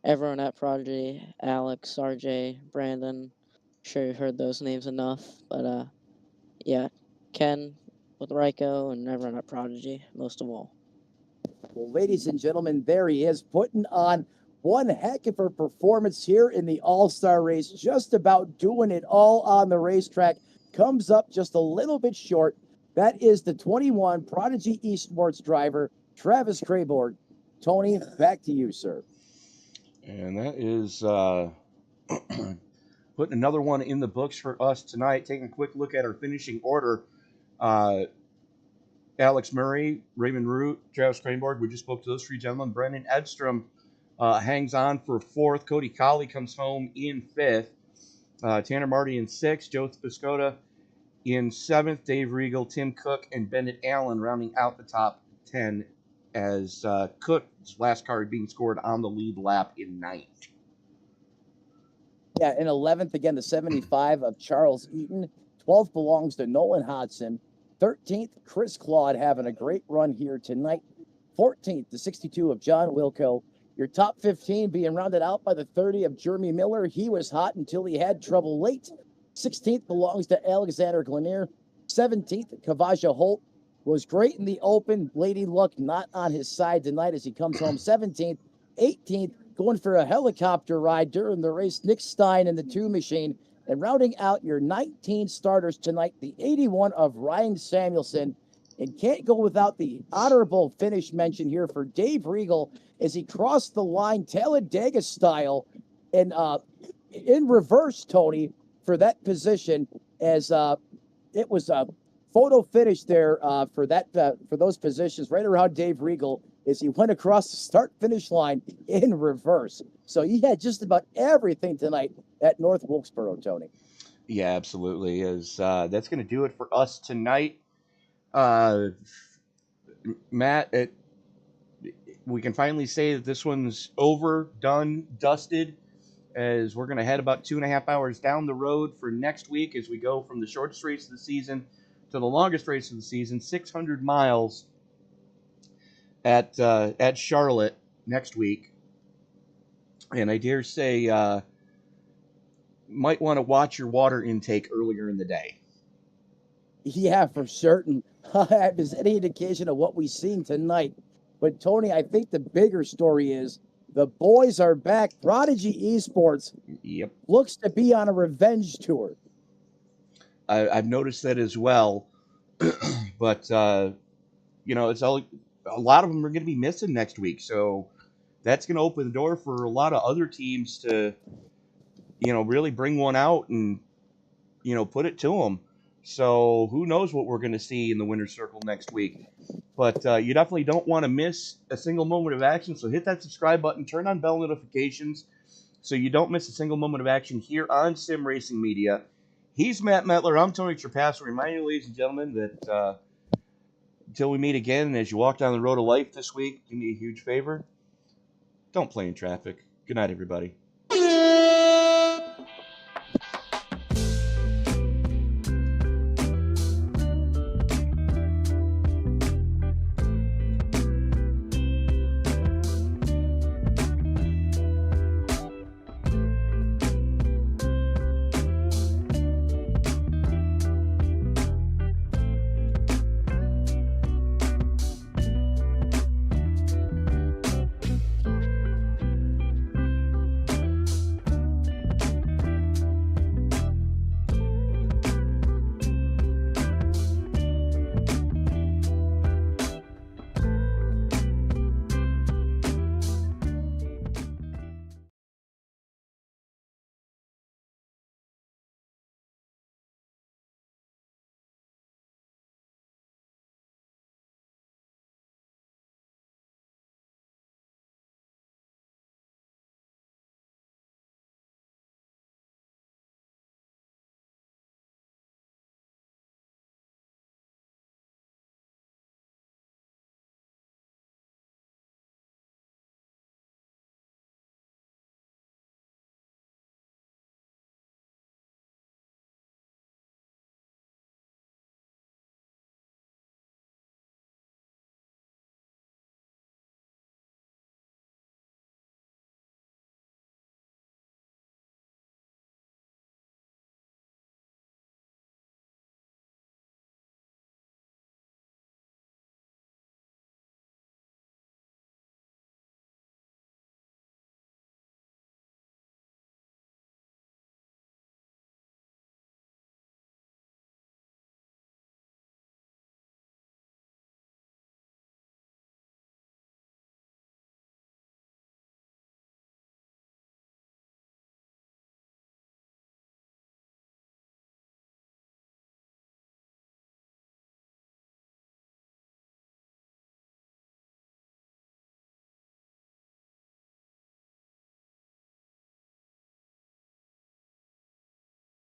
everyone at Prodigy, Alex, RJ, Brandon. Sure you've heard those names enough, but yeah, Ken with Ryko and everyone at Prodigy, most of all. Well, ladies and gentlemen, there he is, putting on one heck of a performance here in the All-Star race, just about doing it all on the racetrack. Comes up just a little bit short. That is the 21 Prodigy Esports driver, Travis Crayborg. Tony, back to you, sir. And that is putting another one in the books for us tonight. Taking a quick look at our finishing order. Alex Murray, Raymond Root, Travis Cranborg, we just spoke to those three gentlemen. Brendan Edstrom hangs on for fourth. Cody Colley comes home in fifth. Tanner Marty in sixth. Joe Piscota in seventh. Dave Regal, Tim Cook, and Bennett Allen rounding out the top 10 as Cook's last card being scored on the lead lap in ninth. Yeah, in 11th, again, the 75 of Charles Eaton. 12th belongs to Nolan Hodson. 13th, Chris Claude having a great run here tonight. 14th, the 62 of John Wilco. Your top 15 being rounded out by the 30 of Jeremy Miller. He was hot until he had trouble late. 16th belongs to Alexander Glenier. 17th, Kavaja Holt was great in the open. Lady Luck not on his side tonight as he comes home 17th. 18th, going for a helicopter ride during the race, Nick Stein in the 2 machine. And rounding out your 19 starters tonight, the 81 of Ryan Samuelson. And can't go without the honorable finish mention here for Dave Regal as he crossed the line Talladega style and in reverse, Tony, for that position as it was a photo finish there for those positions right around Dave Regal as he went across the start-finish line in reverse. So he had just about everything tonight at North Wilkesboro, Tony. Yeah, absolutely. As that's going to do it for us tonight. Matt, we can finally say that this one's over, done, dusted, as we're going to head about 2.5 hours down the road for next week as we go from the shortest race of the season to the longest race of the season, 600 miles at Charlotte next week. And I dare say might want to watch your water intake earlier in the day. Yeah, for certain. If there's any indication of what we've seen tonight. But, Tony, I think the bigger story is the boys are back. Prodigy Esports looks to be on a revenge tour. I've noticed that as well. But, it's a lot of them are going to be missing next week. So that's going to open the door for a lot of other teams to, really bring one out and, put it to them. So who knows what we're going to see in the winner's circle next week. But you definitely don't want to miss a single moment of action. So hit that subscribe button, turn on bell notifications so you don't miss a single moment of action here on Sim Racing Media. He's Matt Metler. I'm Tony Trapasso. Remind you, ladies and gentlemen, that until we meet again, as you walk down the road of life this week, do me a huge favor. Don't play in traffic. Good night, everybody.